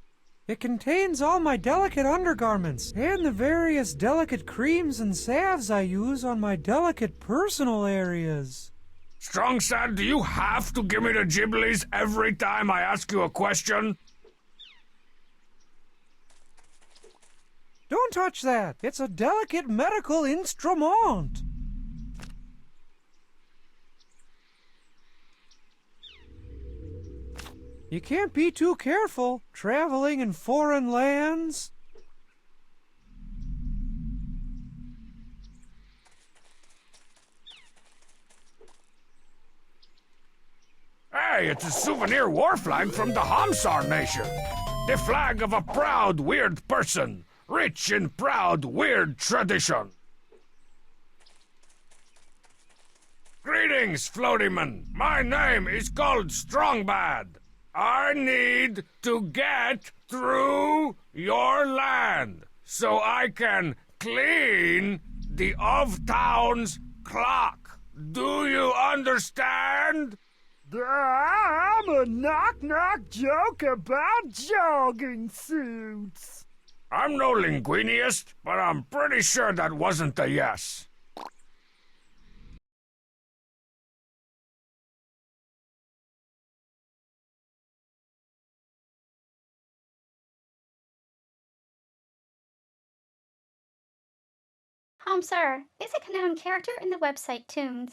It contains all my delicate undergarments and the various delicate creams and salves I use on my delicate personal areas. Strong said, do you have to give me the Ghiblies every time I ask you a question? Don't touch that. It's a delicate medical instrument. You can't be too careful traveling in foreign lands. Hey, it's a souvenir war flag from the Hamsar nation. The flag of a proud, weird person. Rich in proud, weird tradition. Greetings, floatyman. My name is called Strongbad. I need to get through your land so I can clean the of-town's clock. Do you understand? I'm a knock-knock joke about jogging suits. I'm no linguiniast, but I'm pretty sure that wasn't a yes. Hamsar is a known character in the website Tunes.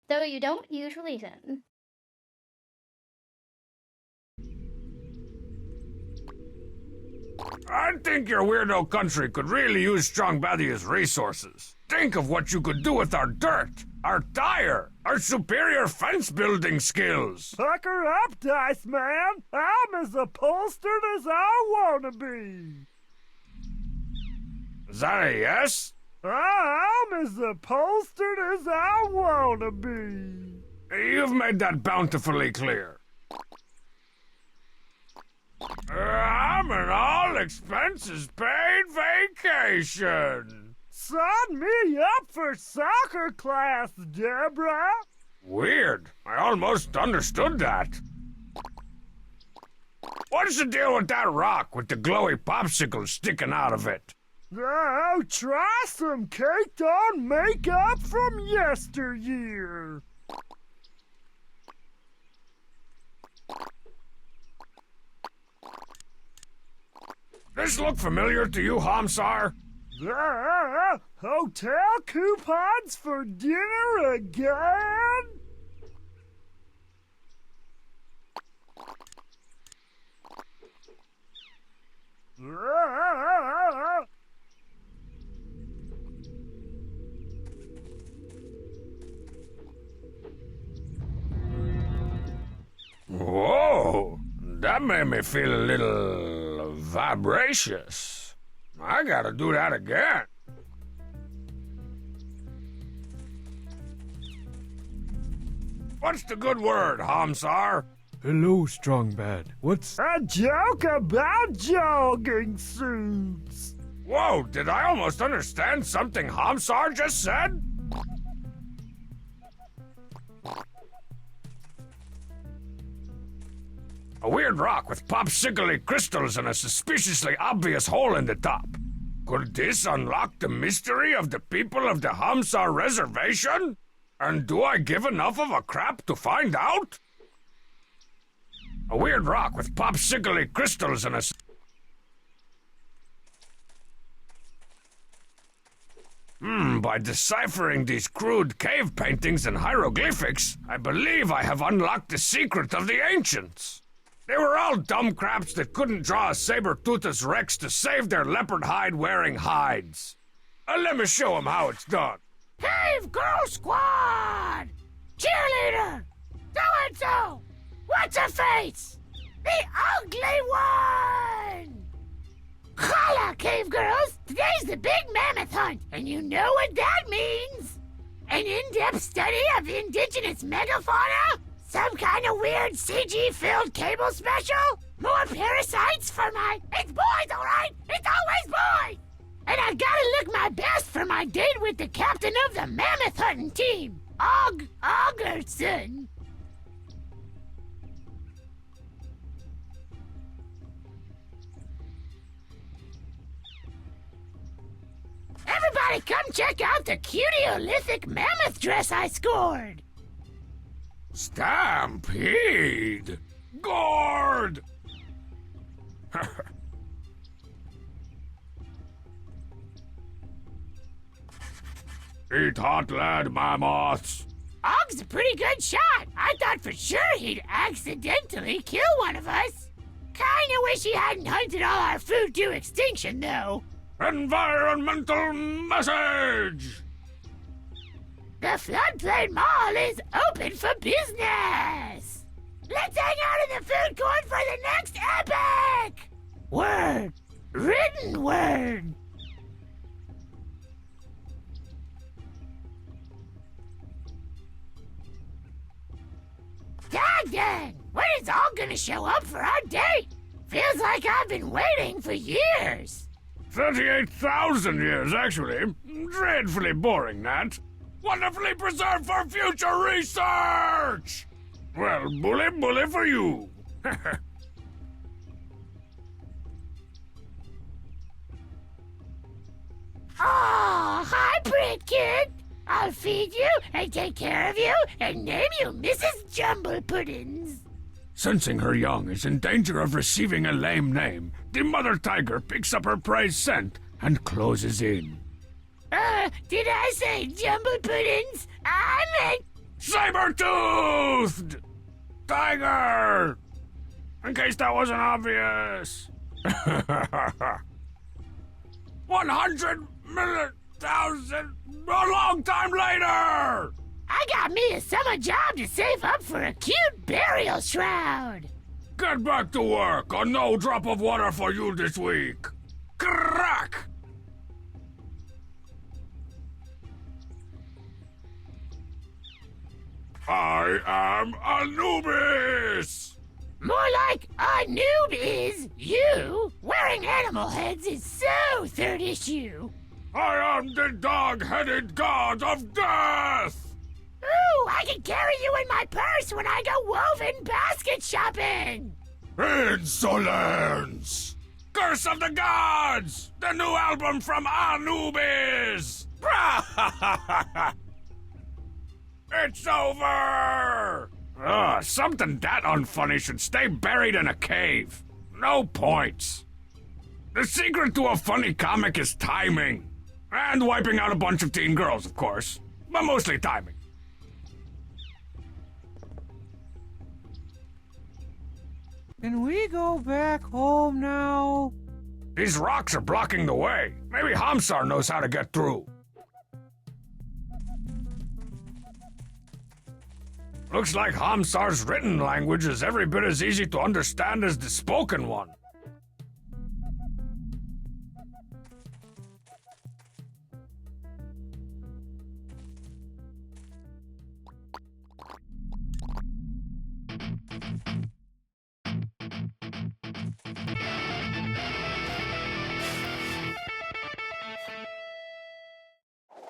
Though you don't usually listen. I think your weirdo country could really use Strong Badia's resources. Think of what you could do with our dirt, our tire, our superior fence-building skills. Pucker up, Dice Man. I'm as upholstered as I want to be. Is that a yes? I'm as upholstered as I want to be. You've made that bountifully clear. I'm an all-expenses-paid vacation. Sign me up for soccer class, Deborah. Weird. I almost understood that. What's the deal with that rock with the glowy popsicle sticking out of it? Oh, try some caked-on makeup from yesteryear. This look familiar to you, Hamsar? Hotel coupons for dinner again? Whoa, that made me feel a little vibracious. I gotta do that again. What's the good word, Hamsar? Hello, Strongbad. What's... A joke about jogging suits. Whoa, did I almost understand something Hamsar just said? A weird rock with popsicle-y crystals and a suspiciously obvious hole in the top. Could this unlock the mystery of the people of the Hamsar Reservation? And do I give enough of a crap to find out? A weird rock with popsicle-y crystals and a... By deciphering these crude cave paintings and hieroglyphics, I believe I have unlocked the secret of the ancients. They were all dumb craps that couldn't draw a saber-toothed rex to save their leopard hide-wearing hides. Let me show them how it's done. Cave Girl Squad! Cheerleader! So-and-so! What's her face? The ugly one! Holla, Cave Girls! Today's the Big Mammoth Hunt, and you know what that means! An in-depth study of indigenous megafauna? Some kind of weird CG-filled cable special? More parasites for my... It's boys, all right? It's always boys! And I gotta look my my date with the captain of the mammoth hunting team, Augerson. Everybody come check out the Cuteolithic mammoth dress I scored! Stampede! Gourd! Eat hot lead, mammoths! Og's a pretty good shot. I thought for sure he'd accidentally kill one of us. Kinda wish he hadn't hunted all our food to extinction, though. Environmental message! The Floodplain Mall is open for business! Let's hang out in the food court for the next epic! Word. Written word. Dang! When is all gonna show up for our date? Feels like I've been waiting for years. 38,000 years, actually. Dreadfully boring, Nat. Wonderfully preserved for future research! Well, bully for you. Aw, hybrid kid! I'll feed you and take care of you and name you Mrs. Jumble Puddings. Sensing her young is in danger of receiving a lame name, the mother tiger picks up her prey's scent and closes in. Did I say Jumble Puddings? I meant... Saber-toothed! Tiger! In case that wasn't obvious. 100,000,000 a long time later! I got me a summer job to save up for a cute burial shroud. Get back to work, or no drop of water for you this week. Crack! I am Anubis! More like a noob is you. Wearing animal heads is so third issue. I am the dog-headed god of death! Ooh, I can carry you in my purse when I go woven basket shopping! Insolence! Curse of the Gods! The new album from Anubis! It's over! Something that unfunny should stay buried in a cave. No points. The secret to a funny comic is timing. And wiping out a bunch of teen girls, of course. But mostly timing. Can we go back home now? These rocks are blocking the way. Maybe Hamsar knows how to get through. Looks like Hamsar's written language is every bit as easy to understand as the spoken one.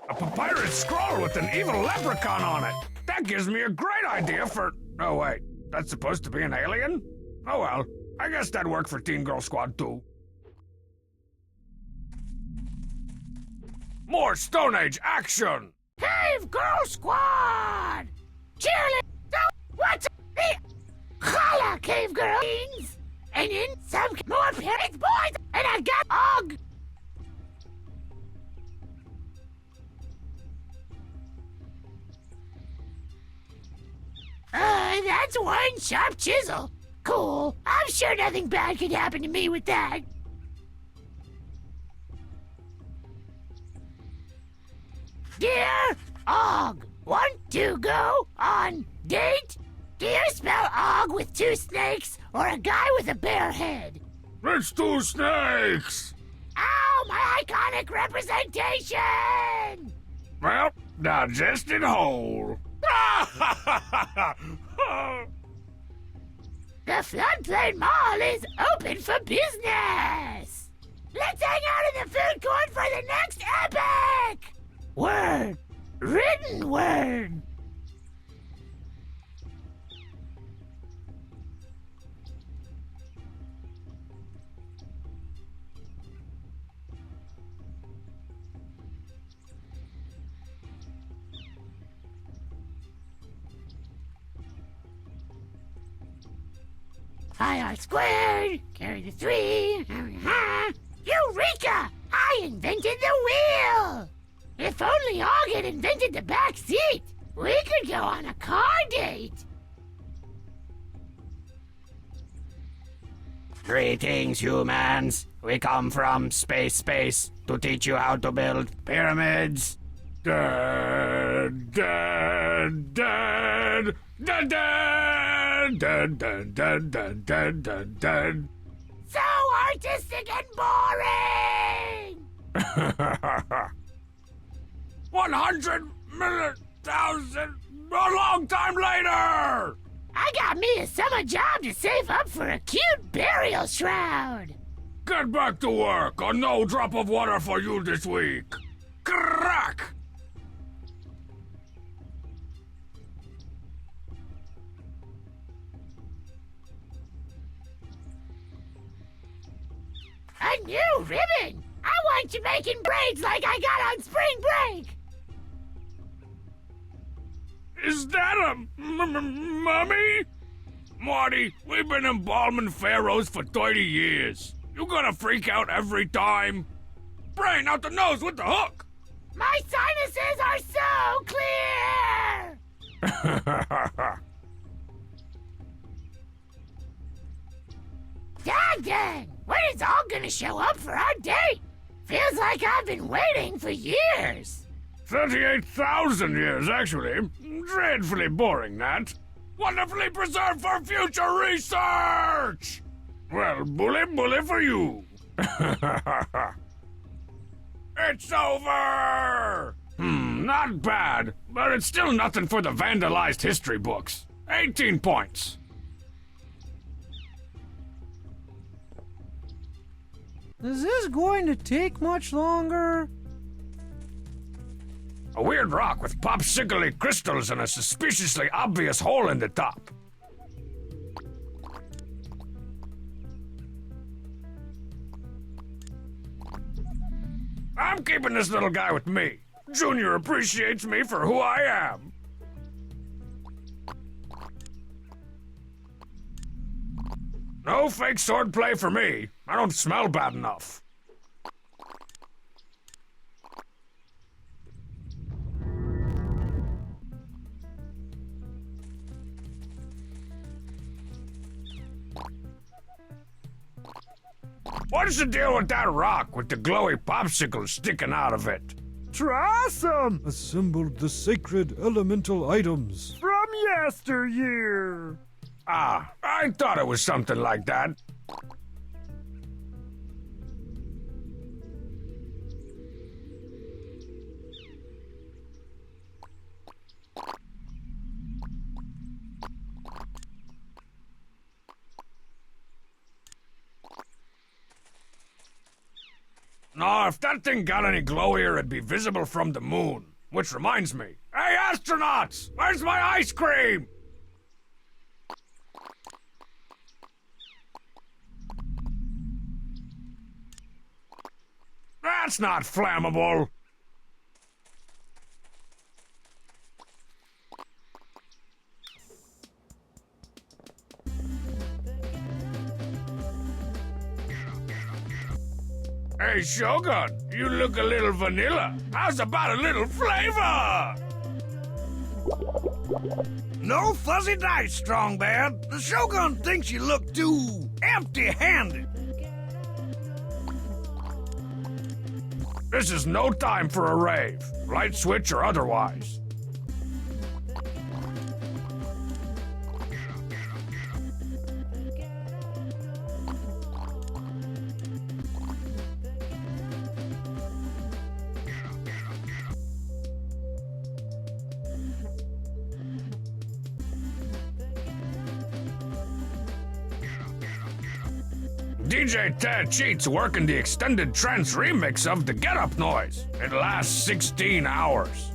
A papyrus scroll with an evil leprechaun on it. That gives me a great idea for... Oh, wait. That's supposed to be an alien? Oh, well. I guess that'd work for Teen Girl Squad, too. More Stone Age action! Cave Girl Squad! Cheerlead! What's the... Holla, Cave Girls! And in some more parents, boys! And I got Og! That's one sharp chisel. Cool. I'm sure nothing bad could happen to me with that. Dear Og, want to go on date? Do you spell Og with two snakes or a guy with a bare head? It's two snakes! Ow, my iconic representation! Well, digested whole. The Floodplain Mall is open for business! Let's hang out in the food court for the next epic! Word. Written word. Pi r squared, carry the 3. Eureka! I invented the wheel! If only Og had invented the back seat, we could go on a car date. Greetings, humans. We come from space to teach you how to build pyramids. Dead, dead, dead, dead, dead, dead, dead, dead, dead, dead, dead, dead. So artistic and boring! 100 million thousand, a long time later! I got me a summer job to save up for a cute burial shroud. Get back to work, or no drop of water for you this week. Crack! A new ribbon! I want you making braids like I got on spring break! Is that a mummy? Marty, we've been embalming pharaohs for 30 years. You gonna freak out every time? Brain out the nose with the hook! My sinuses are so clear! Dang! When is all gonna show up for our date? Feels like I've been waiting for years. 38,000 years, actually. Dreadfully boring, Nat. Wonderfully preserved for future research! Well, bully for you. It's over! Not bad, but it's still nothing for the vandalized history books. 18 points. Is this going to take much longer? A weird rock with popsicle crystals and a suspiciously obvious hole in the top. I'm keeping this little guy with me. Junior appreciates me for who I am. No fake swordplay for me. I don't smell bad enough. What's the deal with that rock with the glowy popsicle sticking out of it? Try some Assembled the sacred elemental items. from yesteryear. Ah, I thought it was something like that. No, if that thing got any glowier, it'd be visible from the moon. Which reminds me. Hey, astronauts! Where's my ice cream? That's not flammable. Hey, Shogun, you look a little vanilla. How's about a little flavor? No fuzzy dice, Strong Bad. The Shogun thinks you look too empty-handed. This is no time for a rave, light switch or otherwise. DJ Ted Cheats working the extended trance remix of the Get Up Noise. It lasts 16 hours.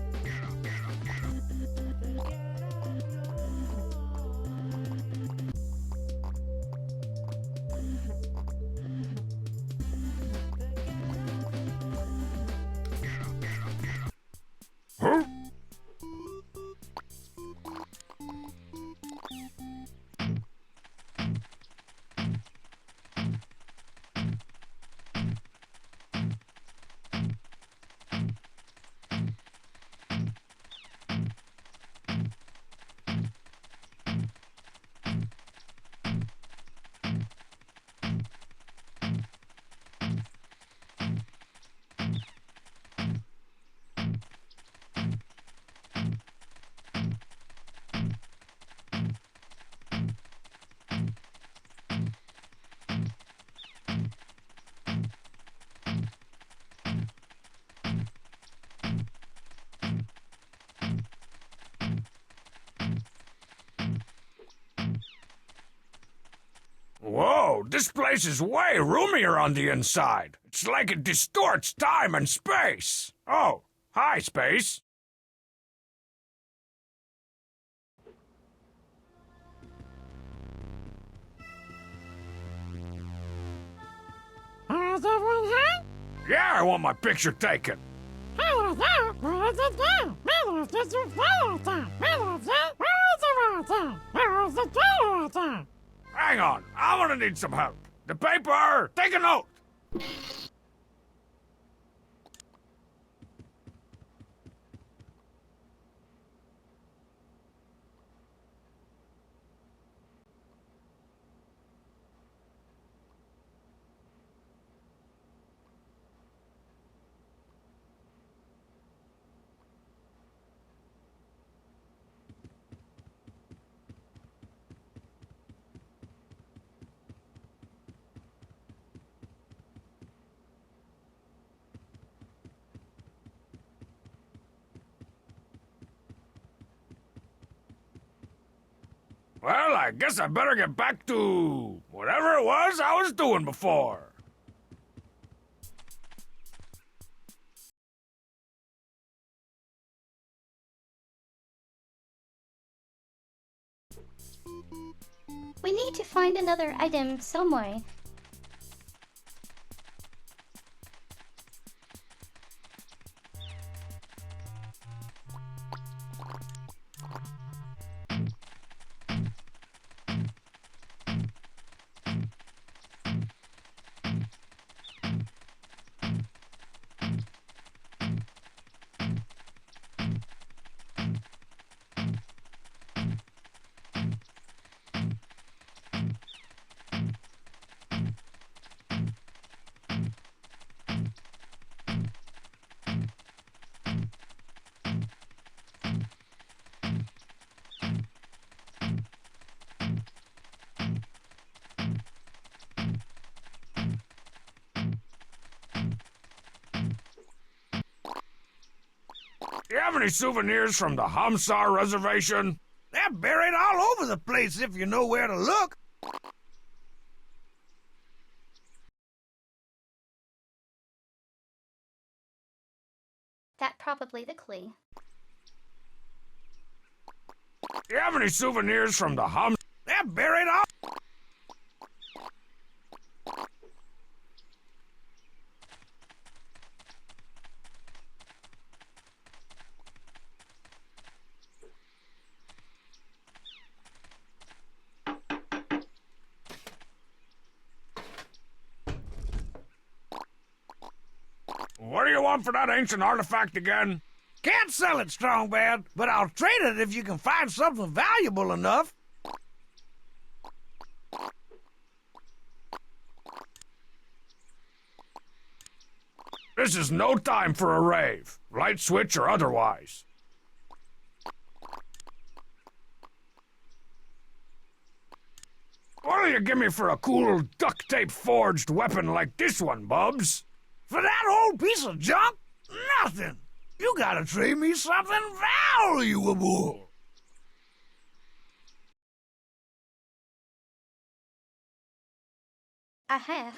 Huh? Whoa, this place is way roomier on the inside. It's like it distorts time and space. Oh, hi, space. Yeah, I want my picture taken. Hang on, I'm gonna need some help. The paper, take a note. Well, I guess I better get back to whatever it was I was doing before. We need to find another item somewhere. You have any souvenirs from the Hamsar Reservation? They're buried all over the place if you know where to look. That's probably the clue. You have any souvenirs from the They're buried all... What do you want for that ancient artifact again? Can't sell it, Strong Bad, but I'll trade it if you can find something valuable enough. This is no time for a rave, light switch or otherwise. What'll you give me for a cool duct tape forged weapon like this one, Bubs? For that old piece of junk? Nothing. You gotta trade me something valuable. Aha.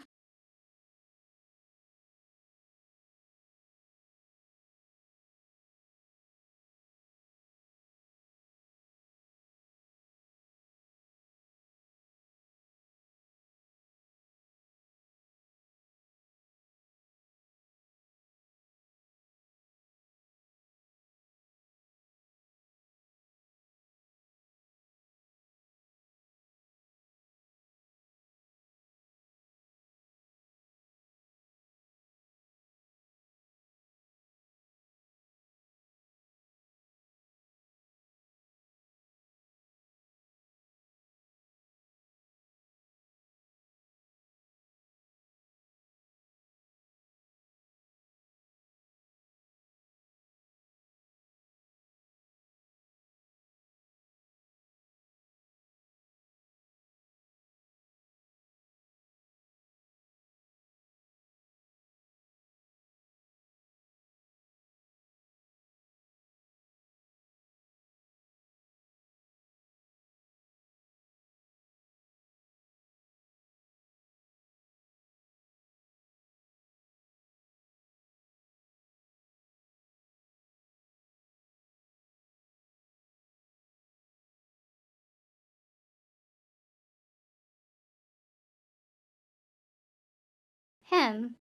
Him.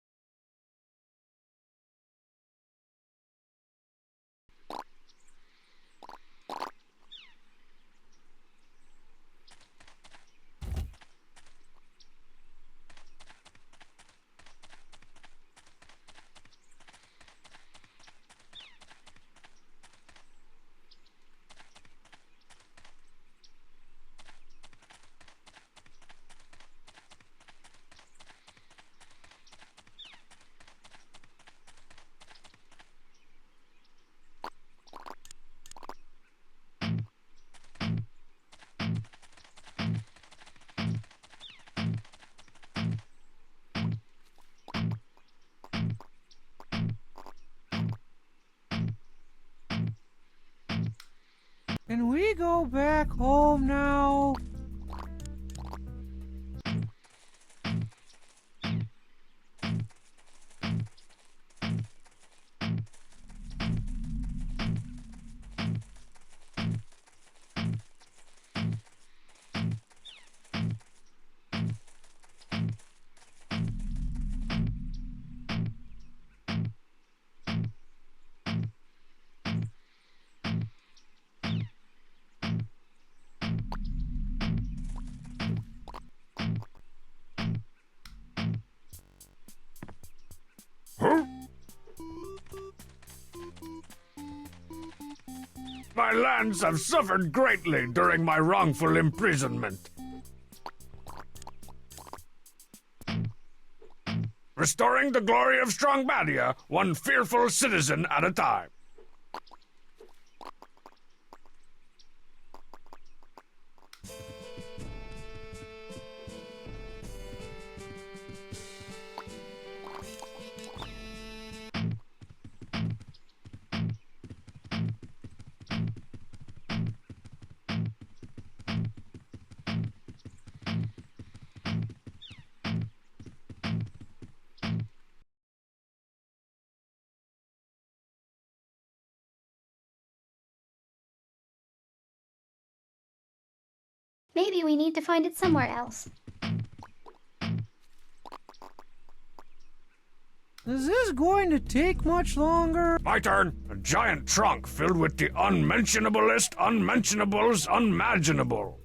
Can we go back home now? Huh? My lands have suffered greatly during my wrongful imprisonment. Restoring the glory of strong Badia, one fearful citizen at a time. Maybe we need to find it somewhere else. Is this going to take much longer? My turn. A giant trunk filled with the unmentionablest unmentionables unimaginable.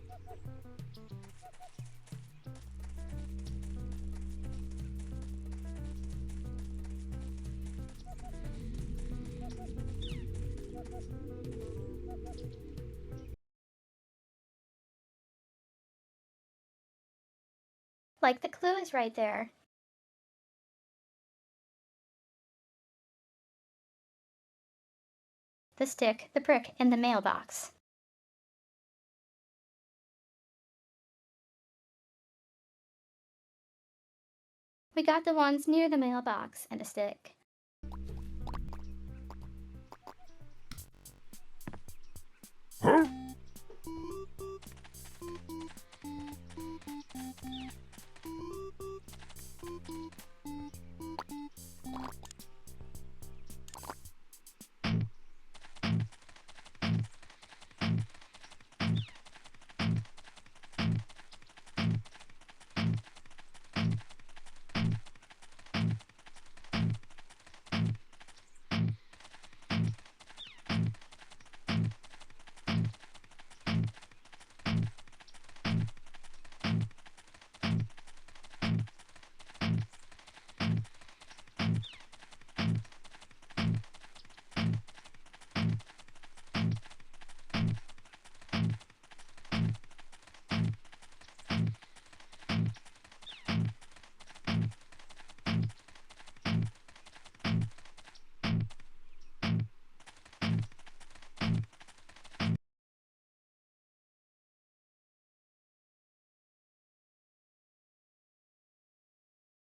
Like the clue is right there. The stick, the brick, and the mailbox. We got the ones near the mailbox and a stick. Huh?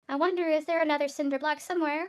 I wonder, is there another cinder block somewhere?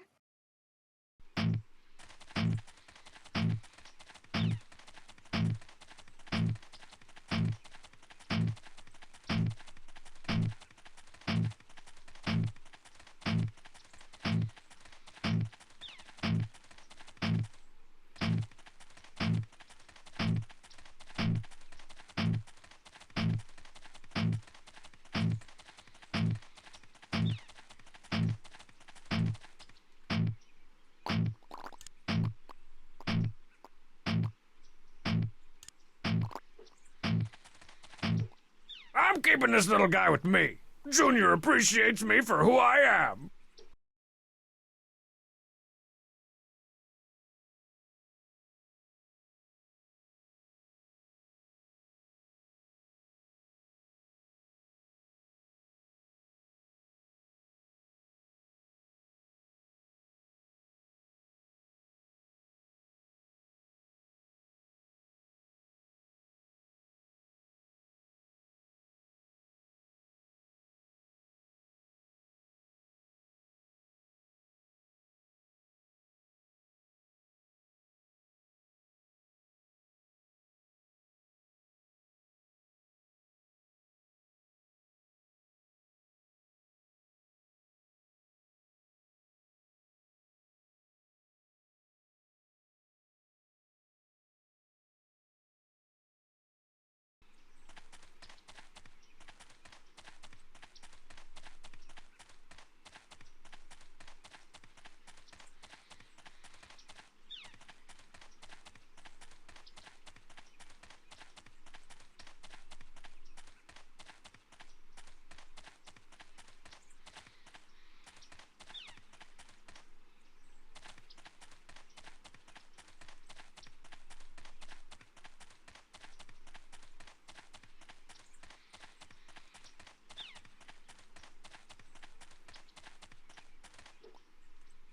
I'm keeping this little guy with me. Junior appreciates me for who I am.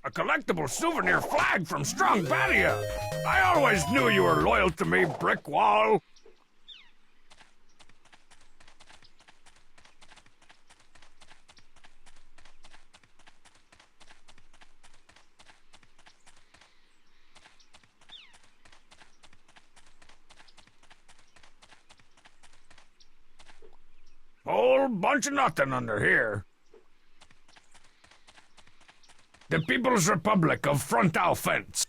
A collectible souvenir flag from strong Badia. I always knew you were loyal to me, brick wall. Whole bunch of nothing under here. The People's Republic of Frontal Fence.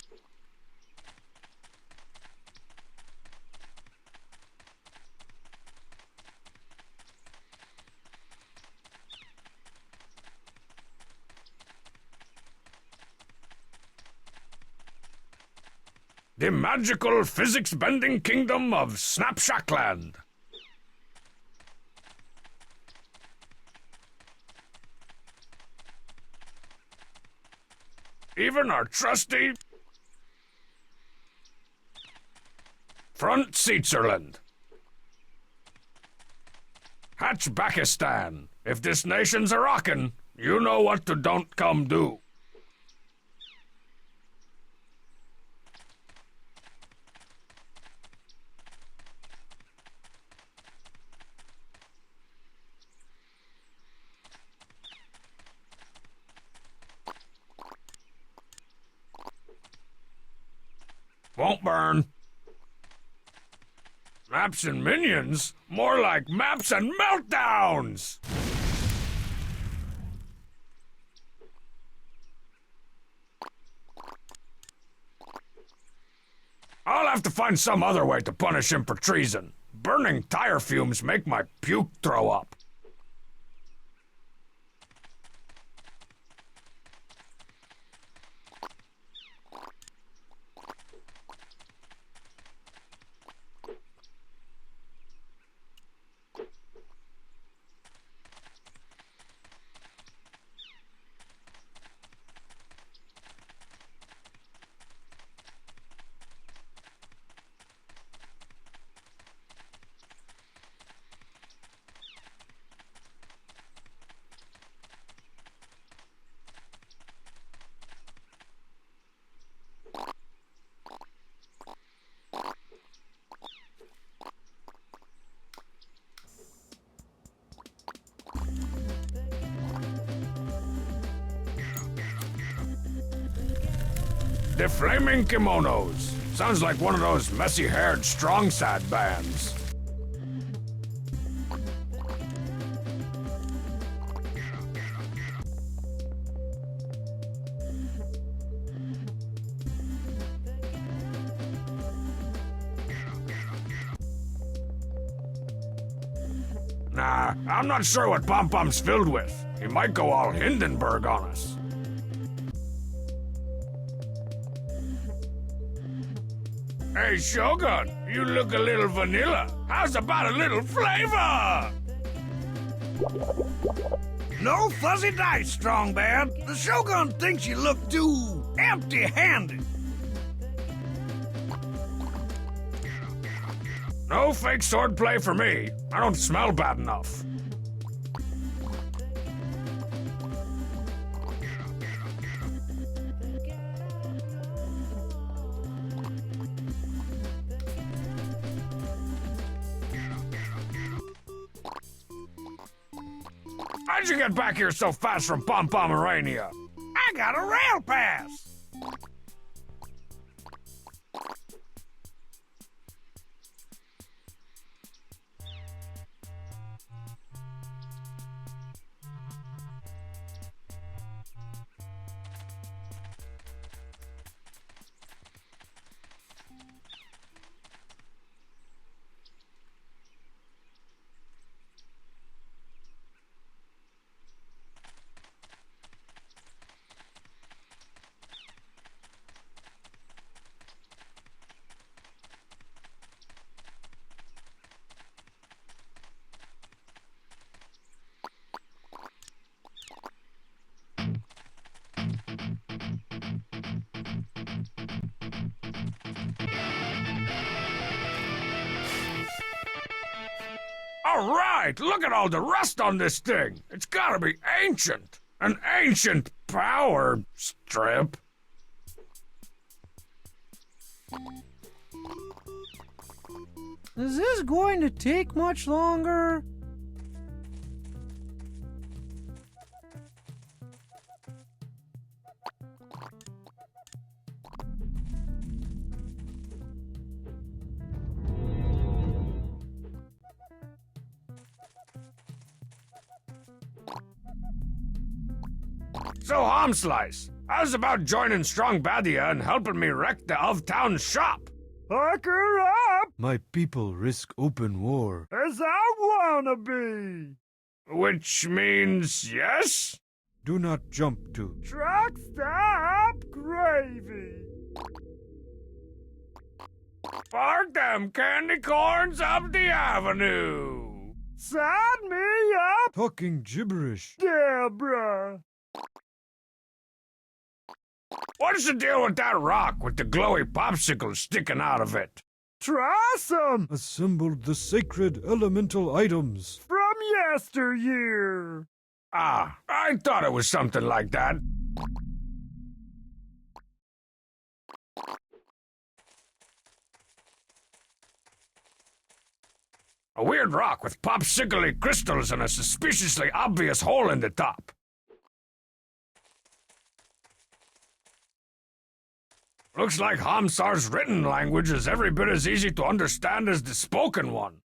The magical physics-bending kingdom of Snapshackland. Even our trusty Front Seatserland. Hatchbackistan. If this nation's a rockin', you know what to don't come do. Won't burn. Maps and minions? More like maps and meltdowns! have to find some other way to punish him for treason. Burning tire fumes make my puke throw up. The Flaming Kimonos. Sounds like one of those messy-haired strong sad bands. Nah, I'm not sure what Pom Pom's filled with. He might go all Hindenburg on us. Hey, Shogun, you look a little vanilla. How's about a little flavor? No fuzzy dice, Strong Bad. The Shogun thinks you look too empty-handed. No fake swordplay for me. I don't smell bad enough. How'd you get back here so fast from Pom Pomerania? I got a rail pass. All right, look at all the rust on this thing. It's gotta be ancient. An ancient power strip. Is this going to take much longer? So, Homslice, how's about joining Strong Badia and helping me wreck the of-town shop? Pucker up, My people risk open war. as I wanna be. Which means yes? Do not jump to. Truck stop gravy. Park them candy corns up the avenue. Sign me up, Talking gibberish. Deborah. What's the deal with that rock with the glowy popsicle sticking out of it? Try some Assembled the sacred elemental items. from yesteryear. Ah, I thought it was something like that. A weird rock with popsicle-y crystals and a suspiciously obvious hole in the top. Looks like Hamsar's written language is every bit as easy to understand as the spoken one.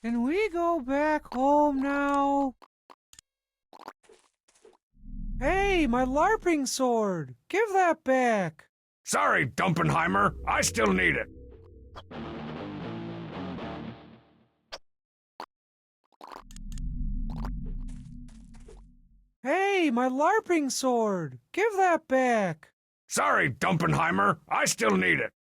Can we go back home now? Hey, my LARPing sword! Give that back! Sorry, Dumpenheimer. I still need it. Hey, my LARPing sword! Give that back! Sorry, Dumpenheimer. I still need it.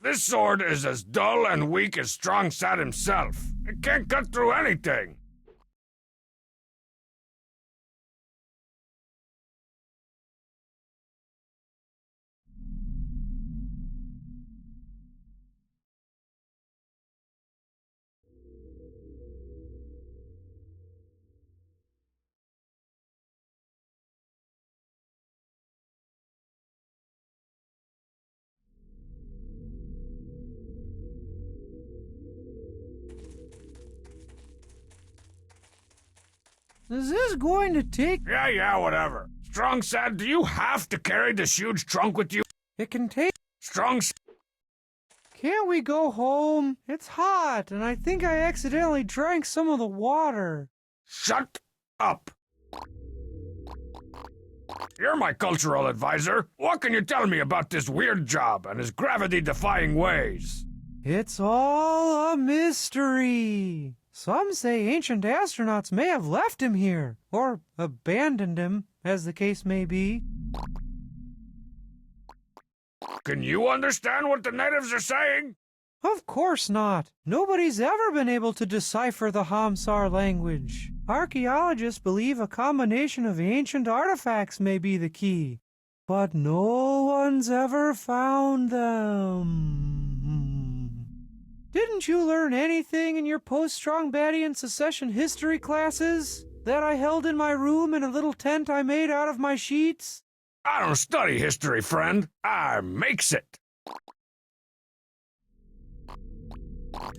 This sword is as dull and weak as Strong Sad himself. It can't cut through anything. Is this going to take... Yeah, whatever. Strong Sad, do you have to carry this huge trunk with you? It can take... Strong Can't we go home? It's hot, and I think I accidentally drank some of the water. Shut up. You're my cultural advisor. What can you tell me about this weird job and his gravity-defying ways? It's all a mystery. Some say ancient astronauts may have left him here, or abandoned him, as the case may be. Can you understand what the natives are saying? Of course not. Nobody's ever been able to decipher the Hamsar language. Archaeologists believe a combination of ancient artifacts may be the key, but no one's ever found them. Didn't you learn anything in your post-Strong Badia and secession history classes that I held in my room in a little tent I made out of my sheets? I don't study history, friend. I makes it.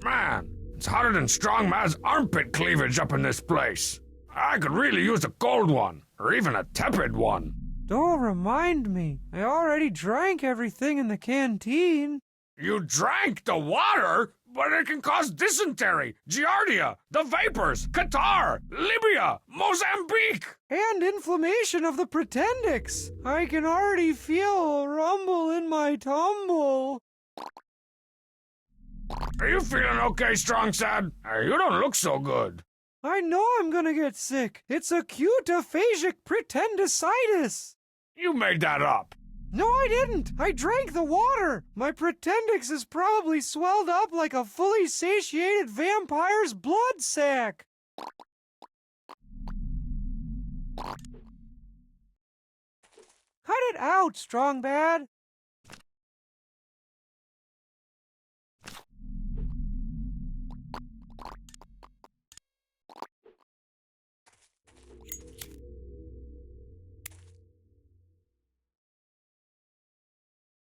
Man, it's hotter than Strong Mad's armpit cleavage up in this place. I could really use a cold one, or even a tepid one. Don't remind me. I already drank everything in the canteen. You drank the water? But it can cause dysentery, giardia, the vapors, Qatar, Libya, Mozambique! And inflammation of the pretendix. I can already feel a rumble in my tumble. Are you feeling okay, Strong Sad? You don't look so good. I know I'm gonna get sick. It's acute aphasic pretendicitis. You made that up. No, I didn't. I drank the water. My pretendix is probably swelled up like a fully satiated vampire's blood sac. Cut it out, Strong Bad.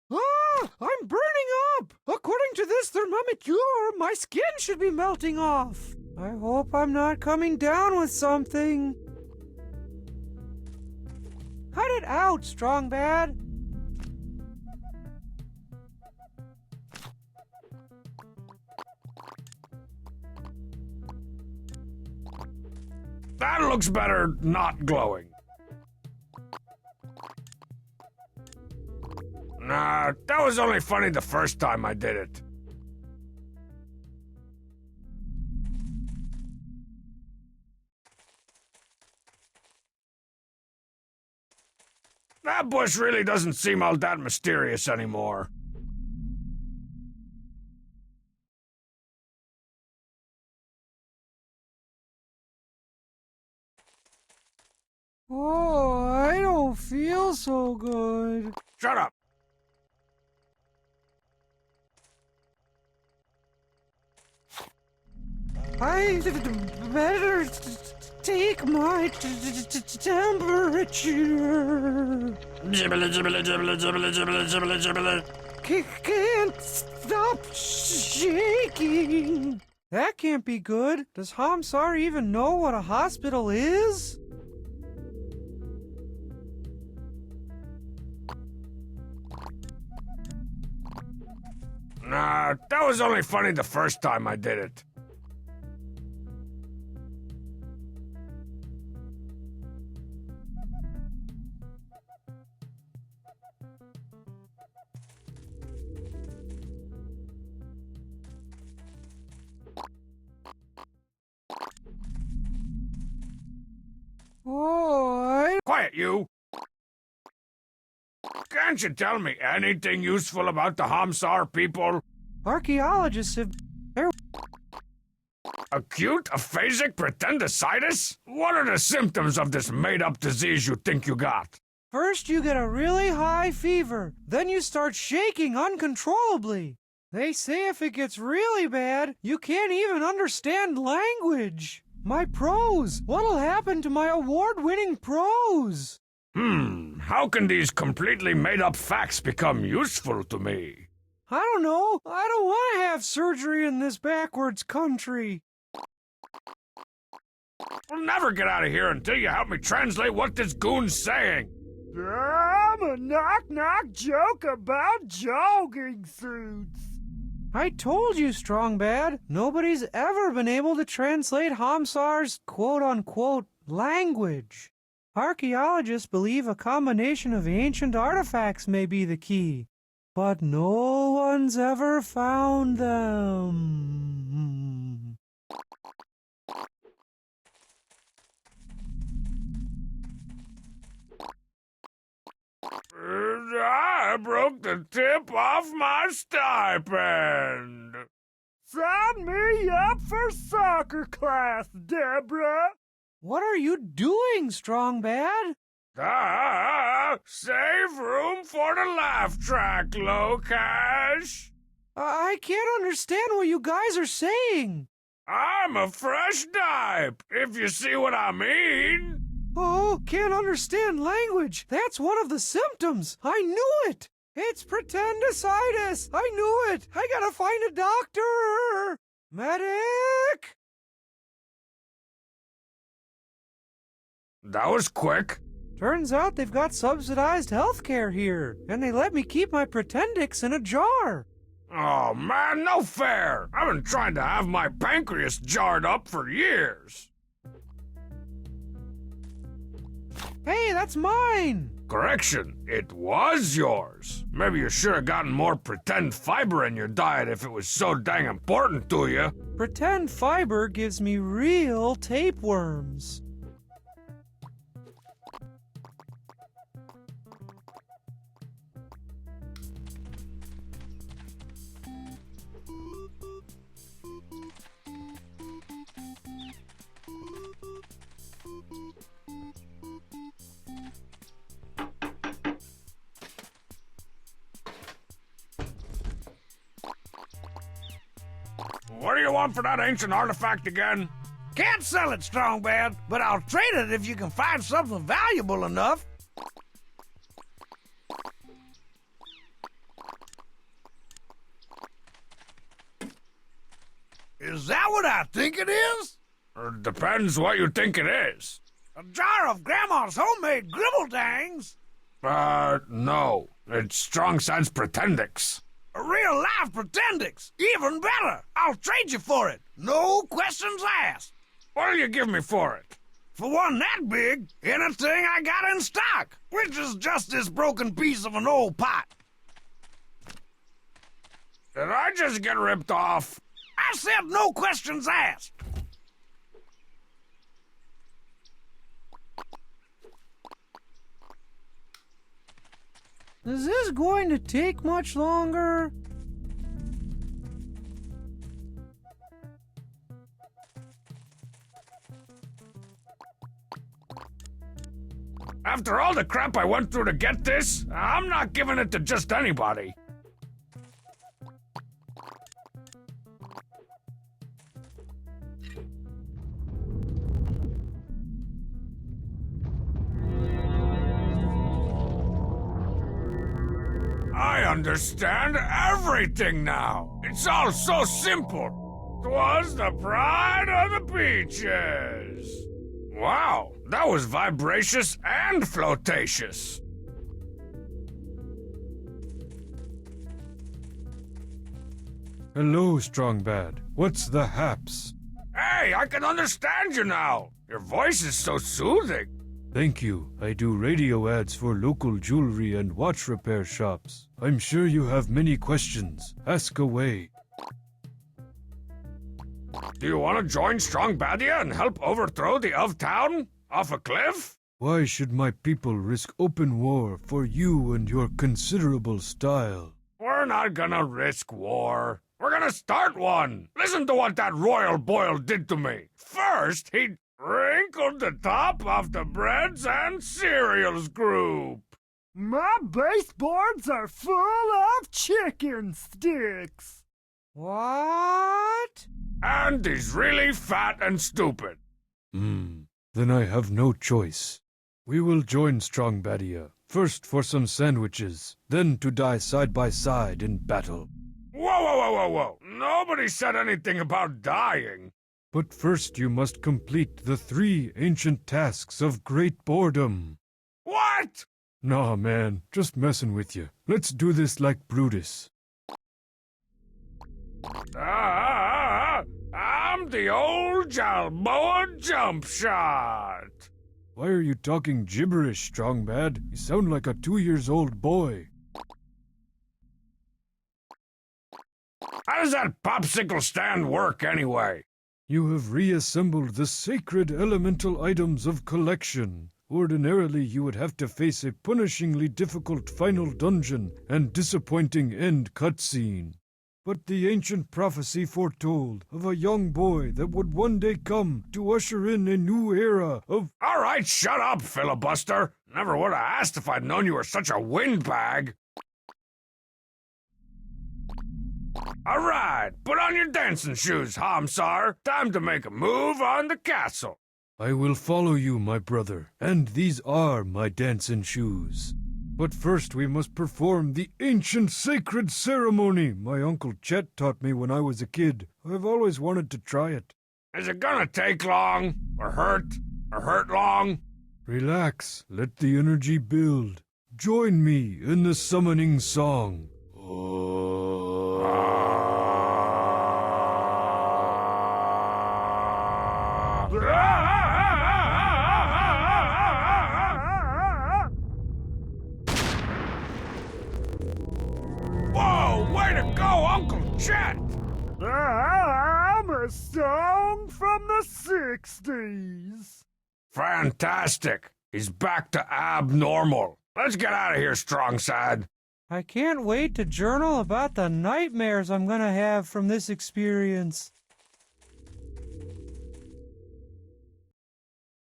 Ah! I'm burning up! According to this thermometer, my skin should be melting off. I hope I'm not coming down with something. Cut it out, Strong Bad. That looks better not glowing. Nah, that was only funny the first time I did it. That bush really doesn't seem all that mysterious anymore. Oh, I don't feel so good. Shut up. I better take my temperature. Jibbly, jibbly, jibbly, jibbly, jibbly, jibbly, jibbly. Can't stop shaking. That can't be good. Does Hamsar even know what a hospital is? Nah, that was only funny the first time I did it. What? Quiet, you! Can't you tell me anything useful about the Hamsar people? Archaeologists have... Acute aphasic pretendicitis? What are the symptoms of this made-up disease you think you got? First you get a really high fever, then you start shaking uncontrollably. They say if it gets really bad, you can't even understand language. My prose! What'll happen to my award-winning prose? How can these completely made-up facts become useful to me? I don't know. I don't want to have surgery in this backwards country. I'll never get out of here until you help me translate what this goon's saying. I'm a knock-knock joke about jogging suits. I told you, Strong Bad, nobody's ever been able to translate Hamsar's quote-unquote language. Archaeologists believe a combination of ancient artifacts may be the key, but no one's ever found them. I broke the tip off my stipend. Sign me up for soccer class, Deborah. What are you doing, Strong Bad? Save room for the laugh track, Locash. I can't understand what you guys are saying. I'm a fresh dipe, if you see what I mean. Oh, can't understand language. That's one of the symptoms. I knew it. It's pretendicitis. I knew it. I gotta find a doctor. Medic! That was quick. Turns out they've got subsidized health care here, and they let me keep my pretendix in a jar. Oh man, no fair. I've been trying to have my pancreas jarred up for years. Hey, that's mine! Correction, it was yours. Maybe you should have gotten more pretend fiber in your diet if it was so dang important to you. Pretend fiber gives me real tapeworms. What do you want for that ancient artifact again? Can't sell it, Strong Bad, but I'll trade it if you can find something valuable enough. Is that what I think it is? Depends what you think it is. A jar of Grandma's homemade gribbledangs? No. It's Strong Side's Pretendix. A real-life Pretendix. Even better. I'll trade you for it. No questions asked. What'll you give me for it? For one that big, anything I got in stock, which is just this broken piece of an old pot. Did I just get ripped off? I said no questions asked. Is this going to take much longer? After all the crap I went through to get this, I'm not giving it to just anybody. I understand everything now. It's all so simple. 'Twas the pride of the beaches. Wow, that was vibracious and flotatious. Hello, Strong Bad. What's the haps? Hey, I can understand you now. Your voice is so soothing. Thank you. I do radio ads for local jewelry and watch repair shops. I'm sure you have many questions. Ask away. Do you want to join Strong Badia and help overthrow the of town off a cliff? Why should my people risk open war for you and your considerable style? We're not gonna risk war. We're gonna start one. Listen to what that royal boil did to me. First, he wrinkled the top off the breads and cereals group. My baseboards are full of chicken sticks. What? And he's really fat and stupid. Then I have no choice. We will join Strong Badia. First for some sandwiches, then to die side by side in battle. Whoa, whoa, whoa, whoa, whoa. Nobody said anything about dying. But first you must complete the 3 ancient tasks of great boredom. What? Nah, man, just messing with you. Let's do this like Brutus. I'm the old Jalboa jump shot. Why are you talking gibberish, Strong Bad? You sound like a 2-year-old boy. How does that popsicle stand work anyway? You have reassembled the sacred elemental items of collection. Ordinarily, you would have to face a punishingly difficult final dungeon and disappointing end cutscene. But the ancient prophecy foretold of a young boy that would one day come to usher in a new era of... All right, shut up, filibuster. Never would have asked if I'd known you were such a windbag. All right, put on your dancing shoes, Hamsar. Time to make a move on the castle. I will follow you, my brother, and these are my dancing shoes. But first we must perform the ancient sacred ceremony my Uncle Chet taught me when I was a kid. I've always wanted to try it. Is it gonna take long? Or hurt long? Relax, let the energy build. Join me in the summoning song. Whoa, way to go, Uncle Chet! I'm a song from the 60s. Fantastic. He's back to abnormal. Let's get out of here, Strong Sad. I can't wait to journal about the nightmares I'm gonna have from this experience.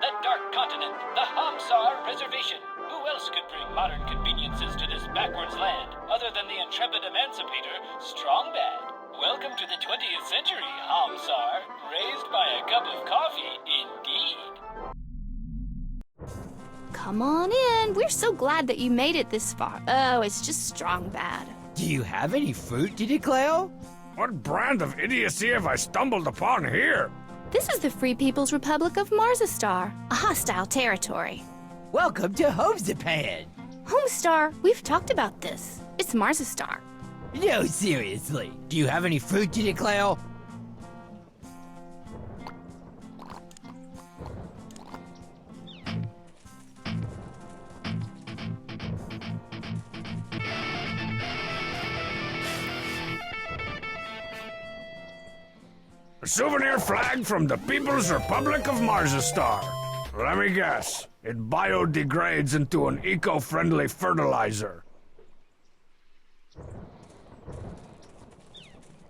The Dark Continent, the Hamsar Reservation. Who else could bring modern conveniences to this backwards land other than the intrepid emancipator, Strong Bad? Welcome to the 20th century, Hamsar. Raised by a cup of coffee, indeed. Come on in. We're so glad that you made it this far. Oh, it's just Strong Bad. Do you have any fruit to declare? What brand of idiocy have I stumbled upon here? This is the Free People's Republic of Marzastar, a hostile territory. Welcome to Home Japan. Homestar, we've talked about this. It's Marzastar. No, seriously. Do you have any fruit to declare? A souvenir flag from the People's Republic of Marzastar. Let me guess. It biodegrades into an eco-friendly fertilizer.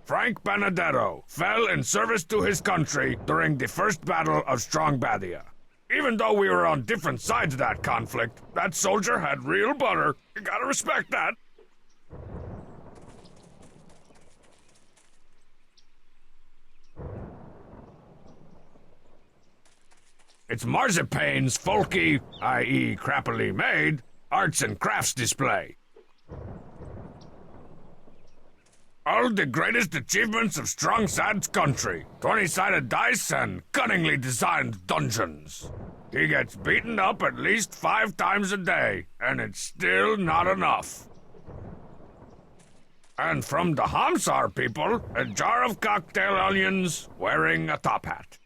Frank Benedetto fell in service to his country during the First Battle of Strong Badia. Even though we were on different sides of that conflict, that soldier had real butter. You gotta respect that. It's Marzipane's folky, i.e. crappily made, arts and crafts display. All the greatest achievements of Strong Sad's country. 20-sided dice and cunningly designed dungeons. He gets beaten up at least 5 times a day, and it's still not enough. And from the Hamsar people, a jar of cocktail onions wearing a top hat.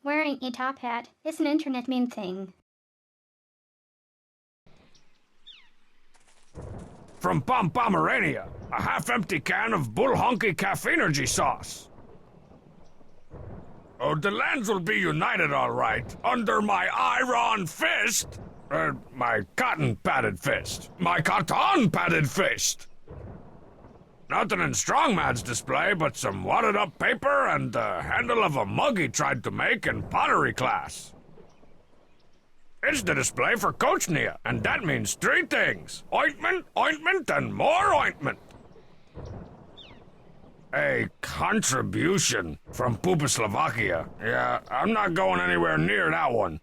Wearing a top hat is an internet meme thing. From Pomerania, a half-empty can of Bull Honky Caffeinergy sauce. Oh, the lands will be united, all right, under my iron fist. My cotton-padded fist. My cotton-padded fist. Nothing in Strongman's display but some wadded-up paper and the handle of a mug he tried to make in pottery class. It's the display for Kochnia, and that means three things. Ointment, ointment, and more ointment. A contribution from Slovakia. Yeah, I'm not going anywhere near that one.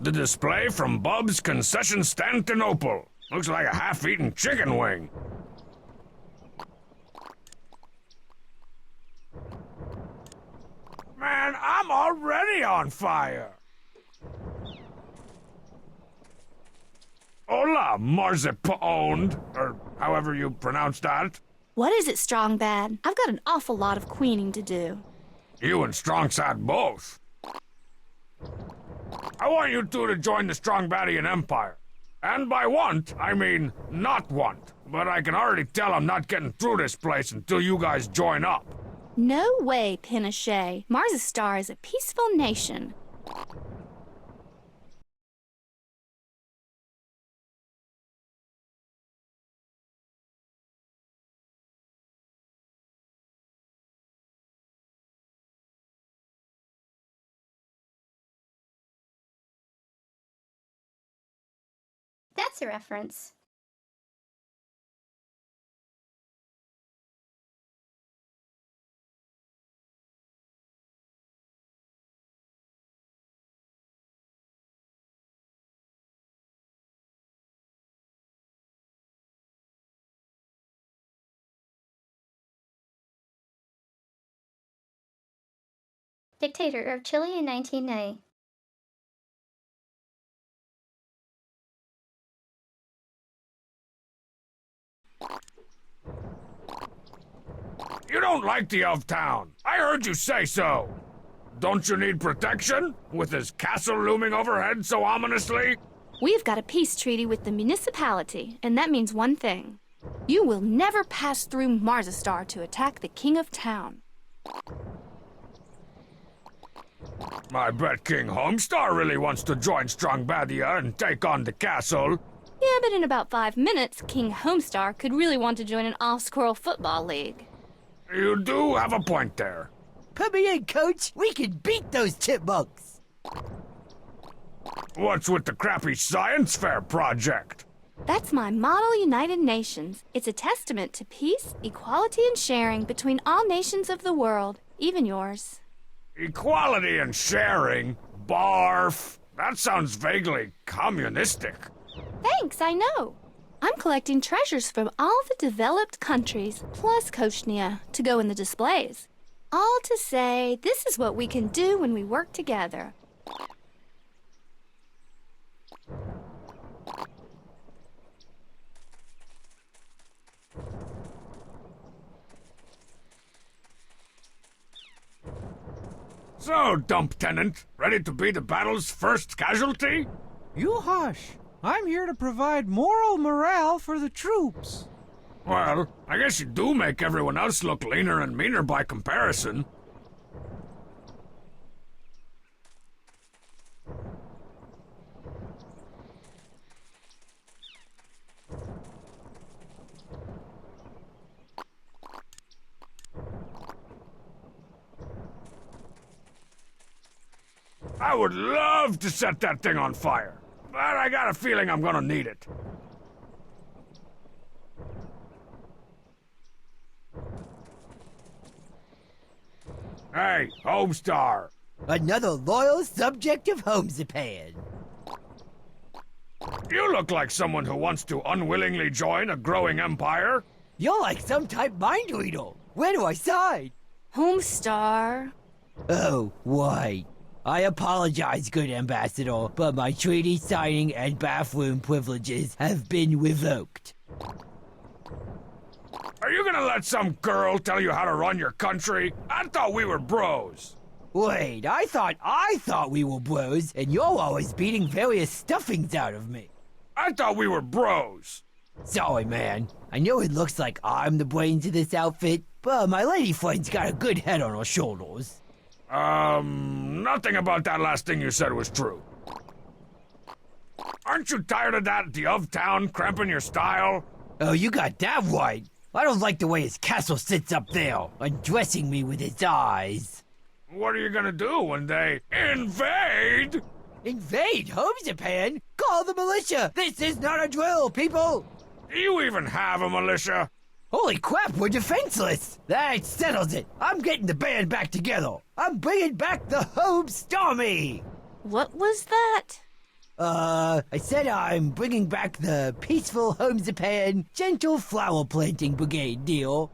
The display from Bub's concession stand Tinople. Looks like a half-eaten chicken wing. Man, I'm already on fire. Hola, marziponed, or however you pronounce that. What is it, Strong Bad? I've got an awful lot of queening to do. You and Strong Sad both. I want you two to join the Strong Badian Empire. And by want, I mean not want. But I can already tell I'm not getting through this place until you guys join up. No way, Pinochet. Marzastar is a peaceful nation. That's a reference. Dictator of Chile in 1990. You don't like the of town. I heard you say so. Don't you need protection? With his castle looming overhead so ominously? We've got a peace treaty with the municipality, and that means one thing. You will never pass through Marzastar to attack the king of town. I bet King Homestar really wants to join Strong Badia and take on the castle. Yeah, but in about 5 minutes, King Homestar could really want to join an off-squirrel football league. You do have a point there. Put me in, coach. We can beat those chipmunks. What's with the crappy science fair project? That's my Model United Nations. It's a testament to peace, equality, and sharing between all nations of the world, even yours. Equality and sharing? Barf. That sounds vaguely communistic. Thanks, I know. I'm collecting treasures from all the developed countries, plus Kochnia, to go in the displays. All to say, this is what we can do when we work together. So, Dump Tenant, ready to be the battle's first casualty? You hush. I'm here to provide moral morale for the troops. Well, I guess you do make everyone else look leaner and meaner by comparison. I would love to set that thing on fire, but I got a feeling I'm gonna need it. Hey, Homestar. Another loyal subject of Homezapan. You look like someone who wants to unwillingly join a growing empire. You're like some type mind reader. Where do I sign? Homestar. Oh, right. I apologize, good ambassador, but my treaty signing and bathroom privileges have been revoked. Are you gonna let some girl tell you how to run your country? I thought we were bros. Wait, I thought we were bros, and you're always beating various stuffings out of me. I thought we were bros. Sorry, man. I know it looks like I'm the brains of this outfit, but my lady friend's got a good head on her shoulders. Nothing about that last thing you said was true. Aren't you tired of that the of town cramping your style? Oh, you got that right. I don't like the way his castle sits up there, undressing me with his eyes. What are you gonna do when they invade? Invade home Japan? Call the militia! This is not a drill, people! Do you even have a militia? Holy crap, we're defenseless! That settles it. I'm getting the band back together. I'm bringing back the Home Stormy! What was that? I said I'm bringing back the peaceful Home Japan gentle flower planting brigade deal.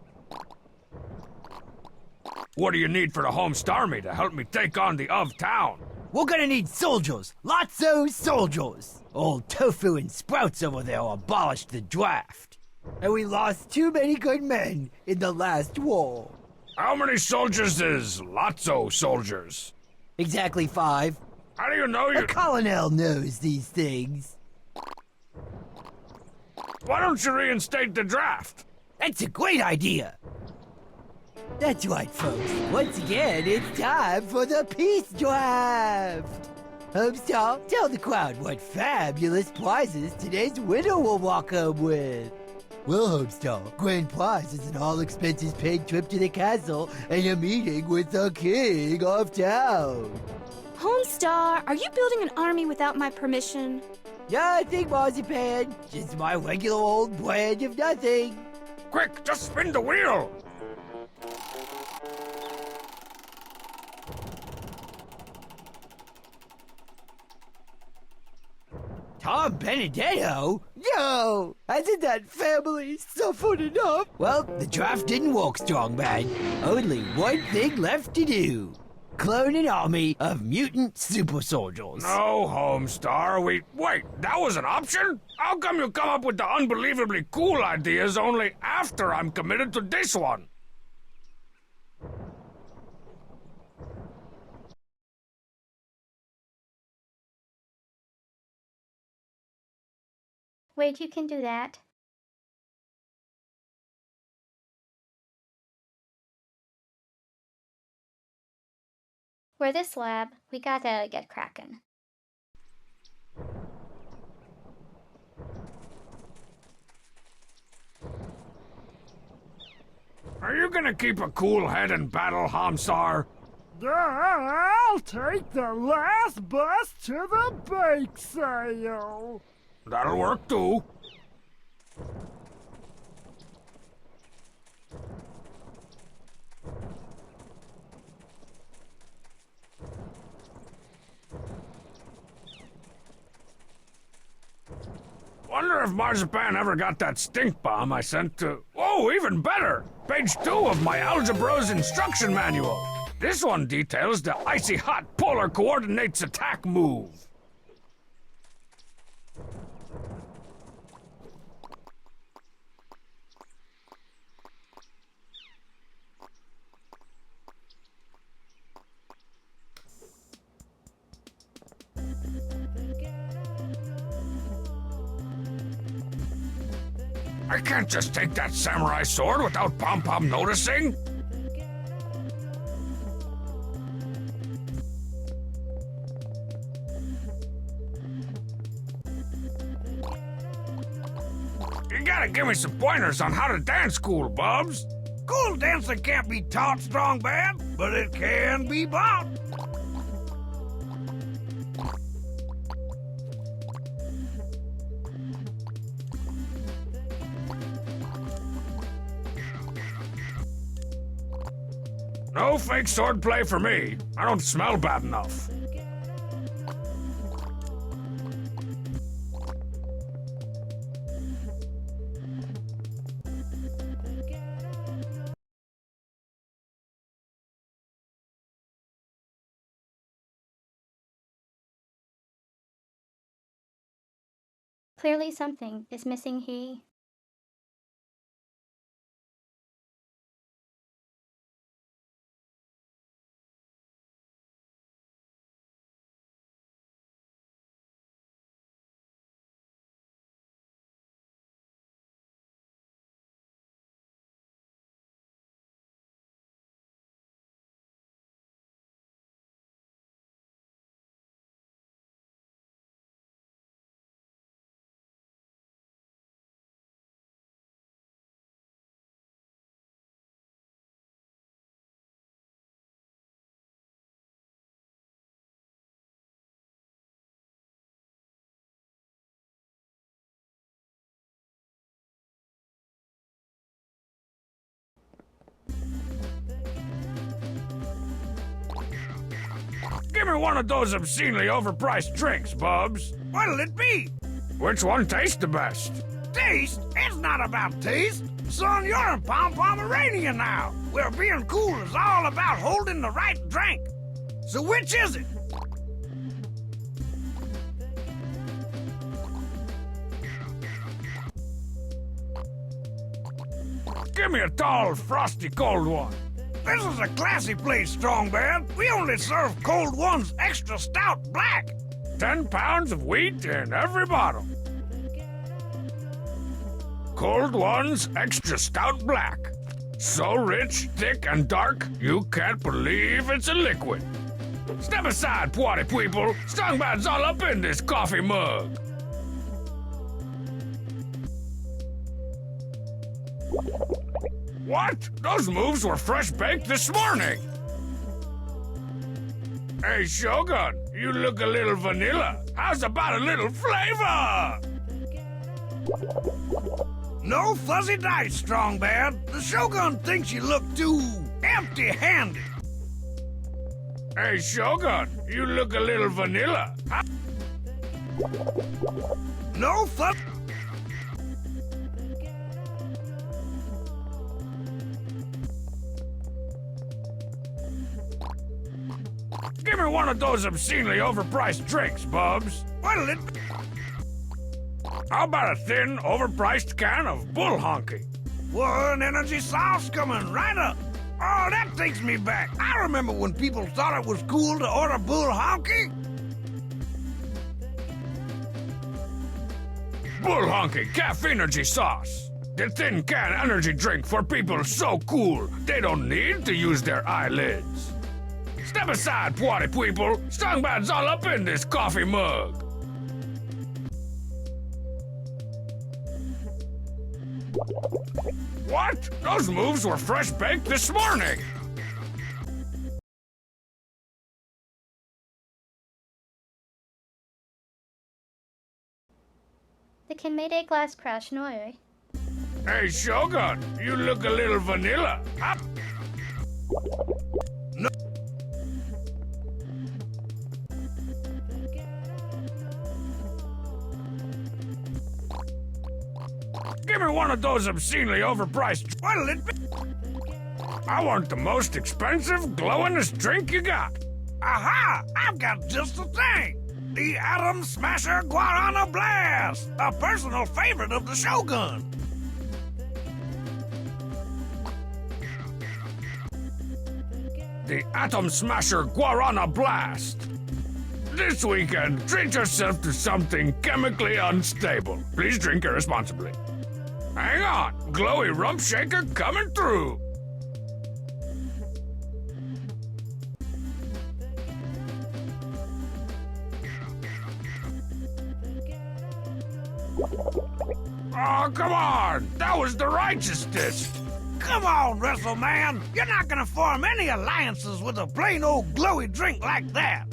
What do you need for the Home Starmy to help me take on the of town? We're gonna need soldiers. Lots of soldiers. Old Tofu and Sprouts over there abolished the draft. And we lost too many good men in the last war. How many soldiers is Lotso soldiers? Exactly 5. How do you know A colonel knows these things. Why don't you reinstate the draft? That's a great idea. That's right, folks. Once again, it's time for the peace draft. Homestar, tell the crowd what fabulous prizes today's winner will walk home with. Well, Homestar, grand prize is an all-expenses-paid trip to the castle and a meeting with the king of town. Homestar, are you building an army without my permission? Nothing, Marzipan. Just my regular old brand of nothing. Quick, just spin the wheel! Tom Benedetto? Yo! Hasn't that family suffered enough? Well, the draft didn't work, strong man. Only one thing left to do. Clone an army of mutant super soldiers. No, Homestar, wait, that was an option? How come you come up with the unbelievably cool ideas only after I'm committed to this one? Wait, you can do that. For this lab, we gotta get cracking. Are you gonna keep a cool head in battle, Hamsar? I'll take the last bus to the bake sale. That'll work too. Wonder if Marzipan ever got that stink bomb I sent to... Oh, even better! Page 2 of my Algebro's instruction manual. This one details the icy hot polar coordinates attack move. I can't just take that samurai sword without Pom-Pom noticing. You gotta give me some pointers on how to dance cool, Bubs. Cool dancing can't be taught, strong man, but it can be bought. No fake swordplay for me. I don't smell bad enough. Clearly something is missing here. Give me one of those obscenely overpriced drinks, Bubs. What'll it be? Which one tastes the best? Taste? It's not about taste. Son, you're a Pomeranian now, where being cool is all about holding the right drink. So which is it? Give me a tall, frosty, cold one. This is a classy place, Strong Bear. We only serve cold ones extra stout black. 10 pounds of wheat in every bottle. Cold ones, extra stout black. So rich, thick, and dark, you can't believe it's a liquid. Step aside, party people. Strong Bad's all up in this coffee mug. What? Those moves were fresh baked this morning. Hey, Shogun, you look a little vanilla. How's about a little flavor? No fuzzy dice, Strong Bear. The Shogun thinks you look too empty-handed. Hey, Shogun, you look a little vanilla. No fuzz... Give me one of those obscenely overpriced drinks, Bubs. What'll it... How about a thin, overpriced can of bull honky? One energy sauce coming right up. Oh, that takes me back. I remember when people thought it was cool to order bull honky. Bull honky caffeinergy sauce. The thin can energy drink for people so cool they don't need to use their eyelids. Step aside, party people. Strong Bad's all up in this coffee mug. What? Those moves were fresh baked this morning. The Kinmade glass crash noy. Hey, Shogun, you look a little vanilla. No. Give me one of those obscenely overpriced... What'll it be? I want the most expensive, glowingest drink you got. Aha! I've got just the thing! The Atom Smasher Guarana Blast! A personal favorite of the Shogun! The Atom Smasher Guarana Blast. This weekend, treat yourself to something chemically unstable. Please drink irresponsibly. Hang on, glowy rump shaker coming through. Oh, come on! That was the righteousest! Come on, WrestleMan! You're not gonna form any alliances with a plain old glowy drink like that!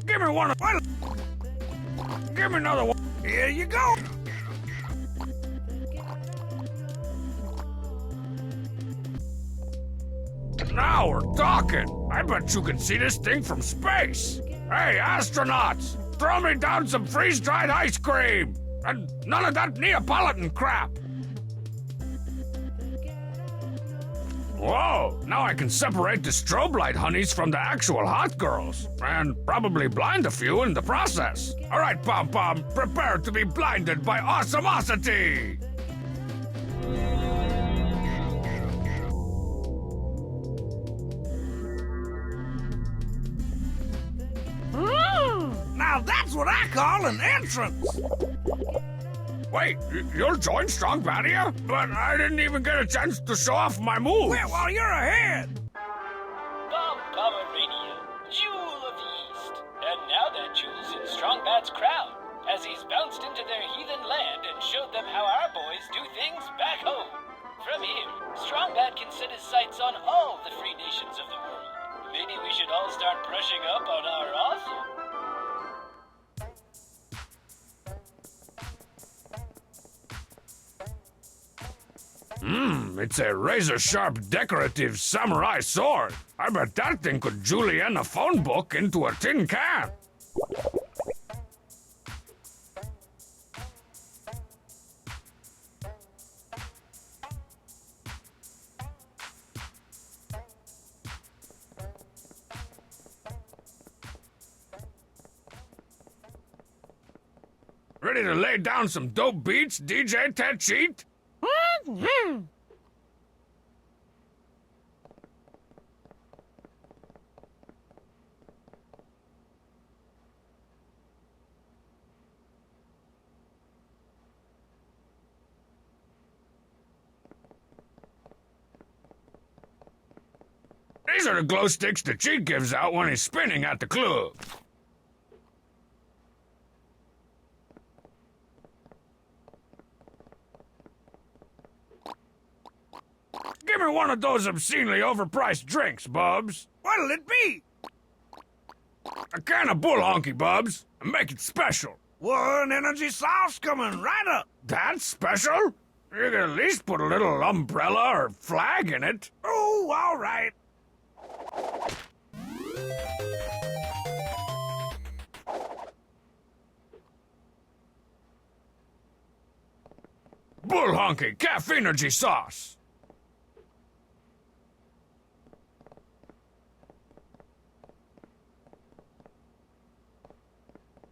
Give me one of... Give me another one. Here you go! Now we're talking. I bet you can see this thing from space. Hey, astronauts, throw me down some freeze-dried ice cream. And none of that Neapolitan crap. Whoa, now I can separate the strobe light honeys from the actual hot girls, and probably blind a few in the process. All right, Pom Pom, prepare to be blinded by awesomosity! Now that's what I call an entrance. Wait, you'll join Strong Badia? But I didn't even get a chance to show off my moves. Well, you're ahead. Bomb Pomerania, Jewel of the East. And now that jewel's in Strong Bad's crown, as he's bounced into their heathen land and showed them how our boys do things back home. From here, Strong Bad can set his sights on all the free nations of the world. Maybe we should all start brushing up on our awesome. It's a razor-sharp decorative samurai sword. I bet that thing could julienne a phone book into a tin can. Ready to lay down some dope beats, DJ Tenshi? These are the glow sticks the Cheat gives out when he's spinning at the club. Give me one of those obscenely overpriced drinks, Bubs. What'll it be? A can of bull honky, Bubs, and make it special. One energy sauce coming right up. That's special? You could at least put a little umbrella or flag in it. Oh, all right. Bull honky caffeinergy sauce.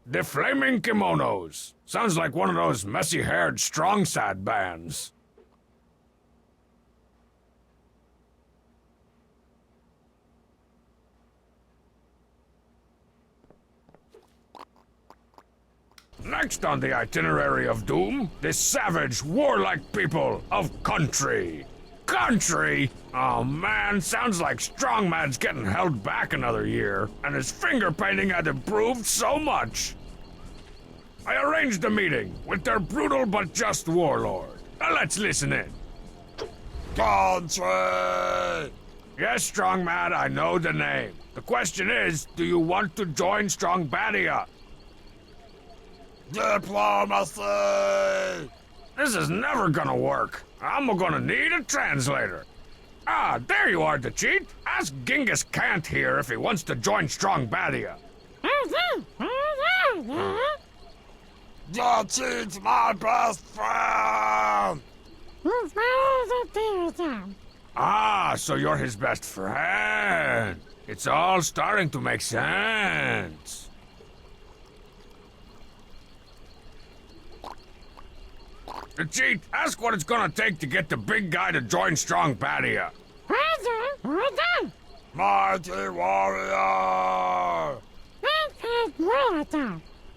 The Flaming Kimonos. Sounds like one of those messy-haired strong side bands. Next on the itinerary of doom, the savage, warlike people of Country. Country? Oh man, sounds like Strongman's getting held back another year, and his finger painting had improved so much. I arranged a meeting with their brutal but just warlord. Now let's listen in. Country! Yes, Strongman, I know the name. The question is, do you want to join Strong Badia? Diplomacy! This is never gonna work. I'm gonna need a translator. Ah, there you are, the cheat. Ask Genghis Kant here if he wants to join Strong Badia. The cheat's my best friend! Ah, so you're his best friend. It's all starting to make sense. The cheat, ask what it's gonna take to get the big guy to join Strong Badia. Mighty warrior!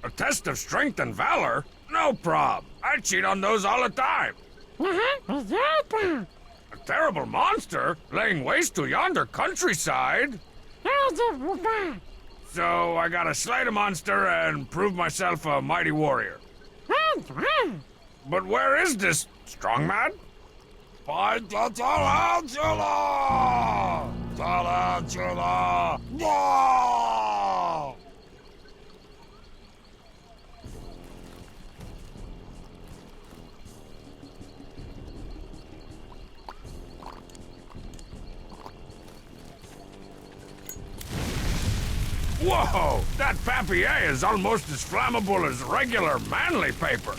A test of strength and valor? No prob. I cheat on those all the time. A terrible monster laying waste to yonder countryside? So I gotta slay the monster and prove myself a mighty warrior. But where is this strongman? Fight the tarantula! Tarantula! No! Whoa! That papier is almost as flammable as regular manly paper.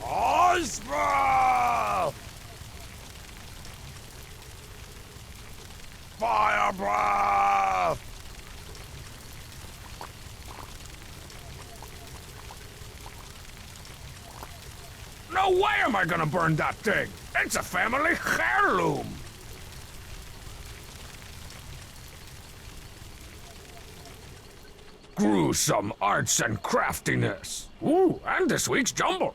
I Baseball! Fire breath! No way am I gonna burn that thing! It's a family heirloom! Gruesome arts and craftiness. Ooh, and this week's jumble.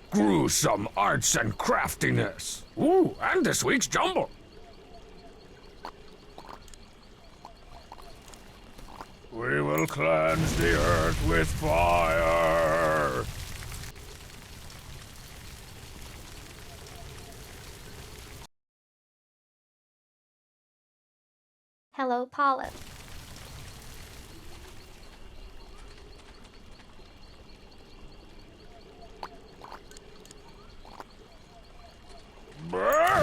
Gruesome arts and craftiness. Ooh, and this week's jumble. We will cleanse the earth with fire. Hello, Paula. Burn!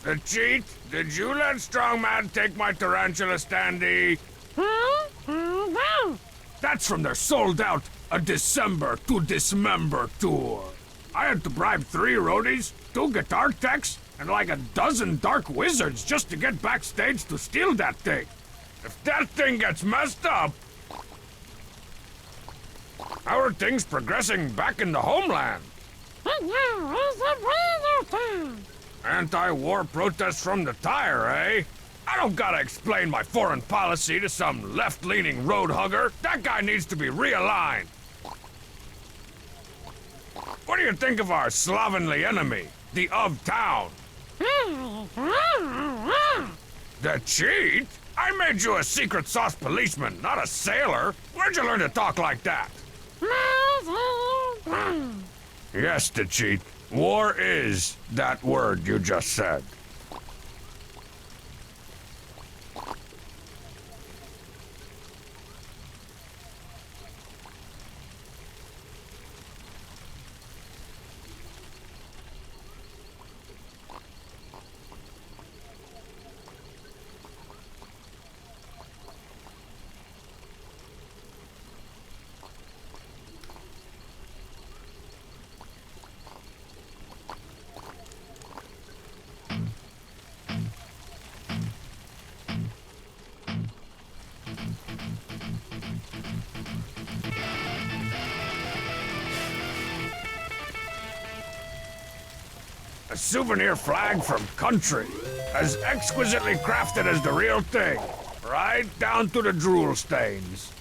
The cheat? Did you let Strongman take my tarantula standee? No. That's from their sold-out A December to Dismember tour. I had to bribe 3 roadies, 2 guitar techs, and like a dozen dark wizards just to get backstage to steal that thing. If that thing gets messed up... How are things progressing back in the homeland? Anti-war protests from the tire, eh? I don't gotta explain my foreign policy to some left-leaning road hugger. That guy needs to be realigned. What do you think of our slovenly enemy, the of town? The cheat? I made you a secret sauce policeman, not a sailor. Where'd you learn to talk like that? Yes, the cheat. War is that word you just said. A souvenir flag from country, as exquisitely crafted as the real thing, right down to the drool stains.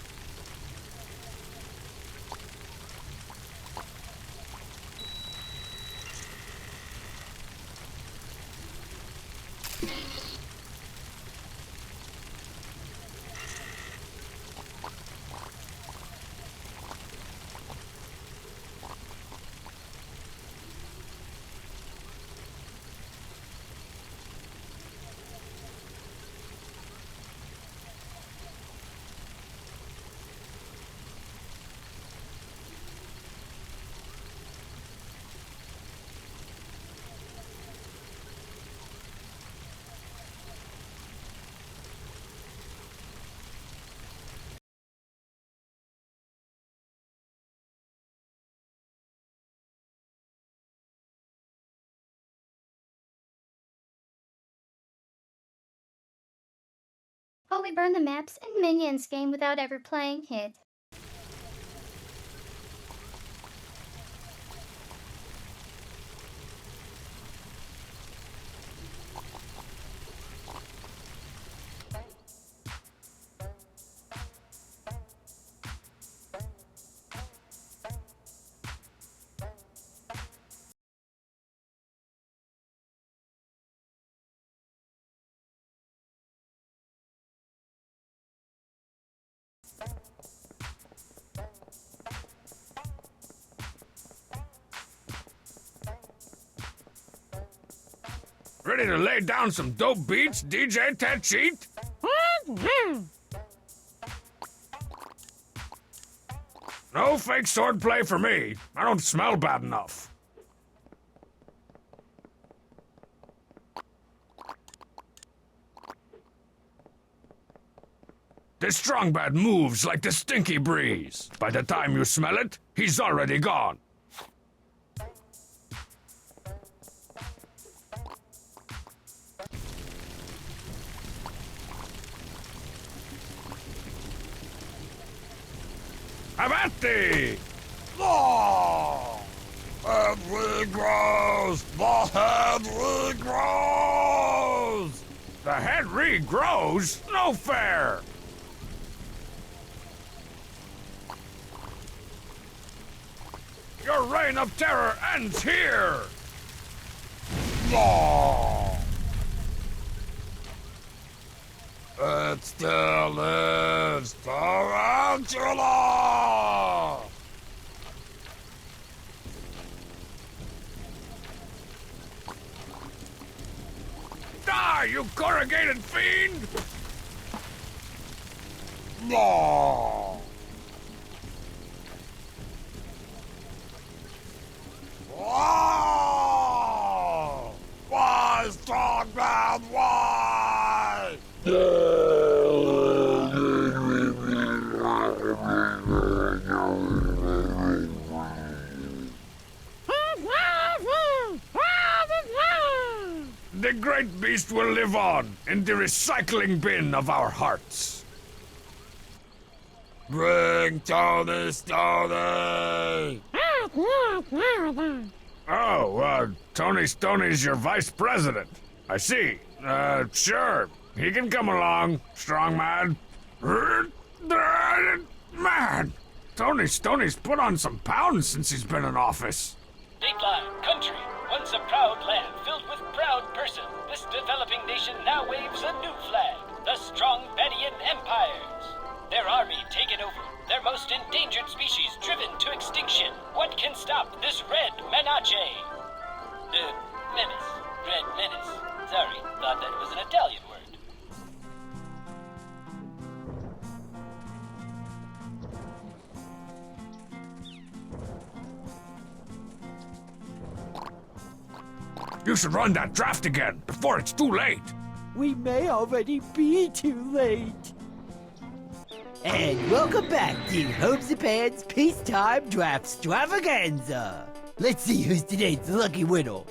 Oh, we burned the maps and Minions game without ever playing it. Ready to lay down some dope beats, DJ Tenshi? No fake swordplay for me. I don't smell bad enough. This strongbad moves like the stinky breeze. By the time you smell it, he's already gone. Avanti! Oh! Head regrows! The head regrows! The head regrows? No fair! Your reign of terror ends here! Oh! It still lives! Tarantula! Die, you corrugated fiend! No! Oh! Why, Strongman, why? The great beast will live on in the recycling bin of our hearts. Bring Tony Stoney! Oh, Tony Stoney's your vice president. I see. Sure. He can come along, strong man. Man, Tony Stoney's put on some pounds since he's been in office. Dateline, country, once a proud land filled with proud person, this developing nation now waves a new flag, the strong Badian empires. Their army taken over, their most endangered species driven to extinction. What can stop this red menace? Menace. Red menace. Sorry, thought that was an Italian word. You should run that draft again before it's too late. We may already be too late. And welcome back to Hopes and Pans Peacetime Draft Stravaganza. Let's see who's today's lucky winner.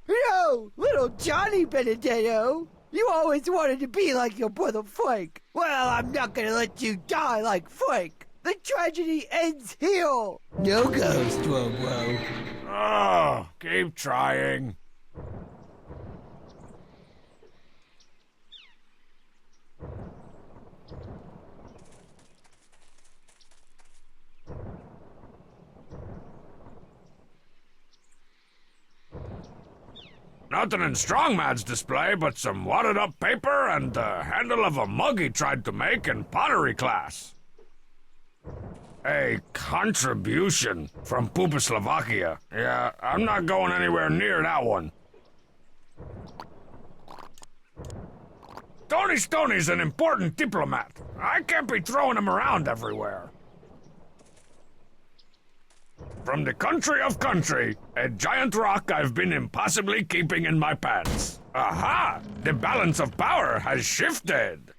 Yo, little Johnny Benedetto. You always wanted to be like your brother Frank. Well, I'm not gonna let you die like Frank. The tragedy ends here. No ghost, Robo. Oh, keep trying. Nothing in Strongman's display but some wadded-up paper and the handle of a mug he tried to make in pottery class. A contribution from Slovakia. Yeah, I'm not going anywhere near that one. Tony Stoney's an important diplomat. I can't be throwing him around everywhere. From the country of country, a giant rock I've been impossibly keeping in my pants. Aha! The balance of power has shifted.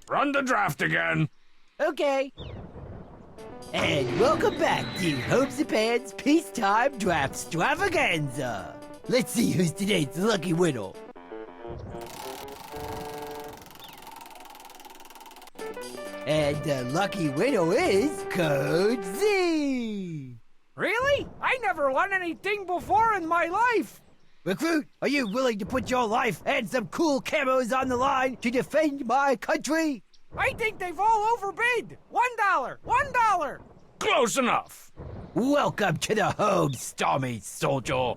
Run the draft again. Okay. And welcome back to Hopes and Pans Peacetime Draft Stravaganza. Let's see who's today's lucky winner. And the lucky winner is Code Z. Really? I never won anything before in my life. Recruit, are you willing to put your life and some cool camos on the line to defend my country? I think they've all overbid. $1. $1. Close enough. Welcome to the home, Stormy Soldier.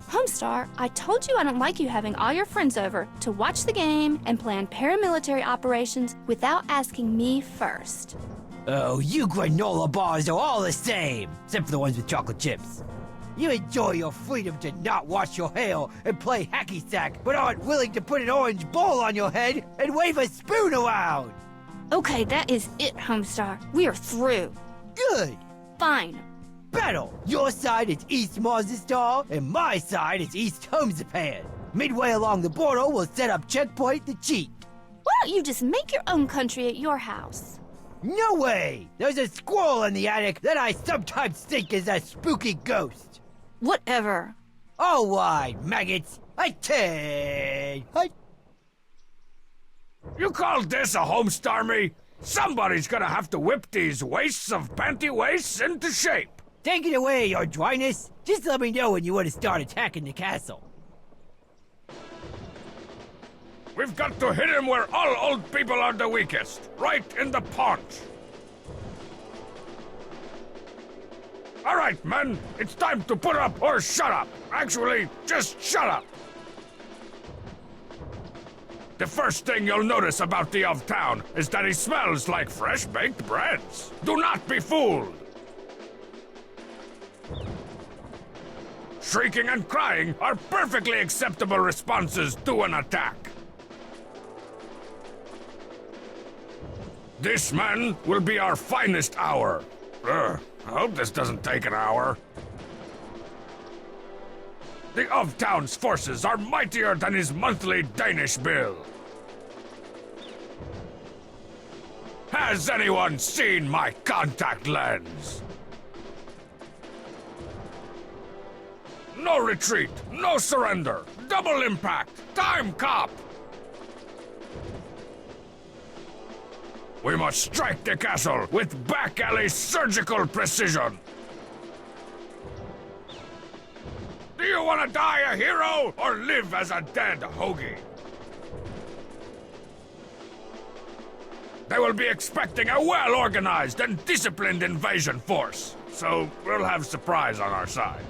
Homestar, I told you I don't like you having all your friends over to watch the game and plan paramilitary operations without asking me first. Oh, you granola bars are all the same, except for the ones with chocolate chips. You enjoy your freedom to not wash your hair and play hacky sack, but aren't willing to put an orange bowl on your head and wave a spoon around. Okay, that is it, Homestar. We are through. Good. Fine. Battle! Your side is East Marzistar, and my side is East Homezapan. Midway along the border, we'll set up Checkpoint the Cheat. Why don't you just make your own country at your house? No way! There's a squirrel in the attic that I sometimes think is a spooky ghost. Whatever. All right, maggots. You call this a homestar me? Somebody's gonna have to whip these wastes of panty waists into shape. Take it away, your dryness. Just let me know when you want to start attacking the castle. We've got to hit him where all old people are the weakest, right in the paunch. All right, men, it's time to put up or shut up. Actually, just shut up. The first thing you'll notice about the of town is that he smells like fresh-baked breads. Do not be fooled. Shrieking and crying are perfectly acceptable responses to an attack. This man will be our finest hour. I hope this doesn't take an hour. The of town's forces are mightier than his monthly Danish bill. Has anyone seen my contact lens? No retreat, no surrender, double impact, time cop! We must strike the castle with back-alley surgical precision! Do you want to die a hero or live as a dead hoagie? They will be expecting a well-organized and disciplined invasion force, so we'll have surprise on our side.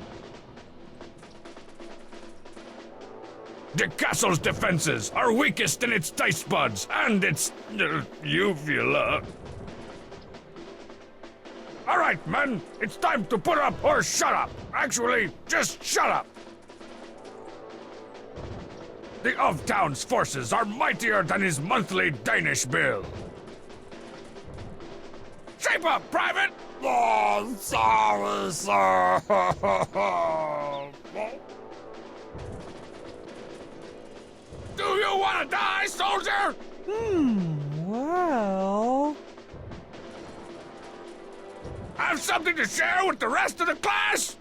The castle's defenses are weakest in its taste buds and its uvula. All right, men, it's time to put up or shut up. Actually, just shut up. The of town's forces are mightier than his monthly Danish bill. Shape up, Private! Oh, sorry, sir. Do you want to die, soldier? Well... Have something to share with the rest of the class?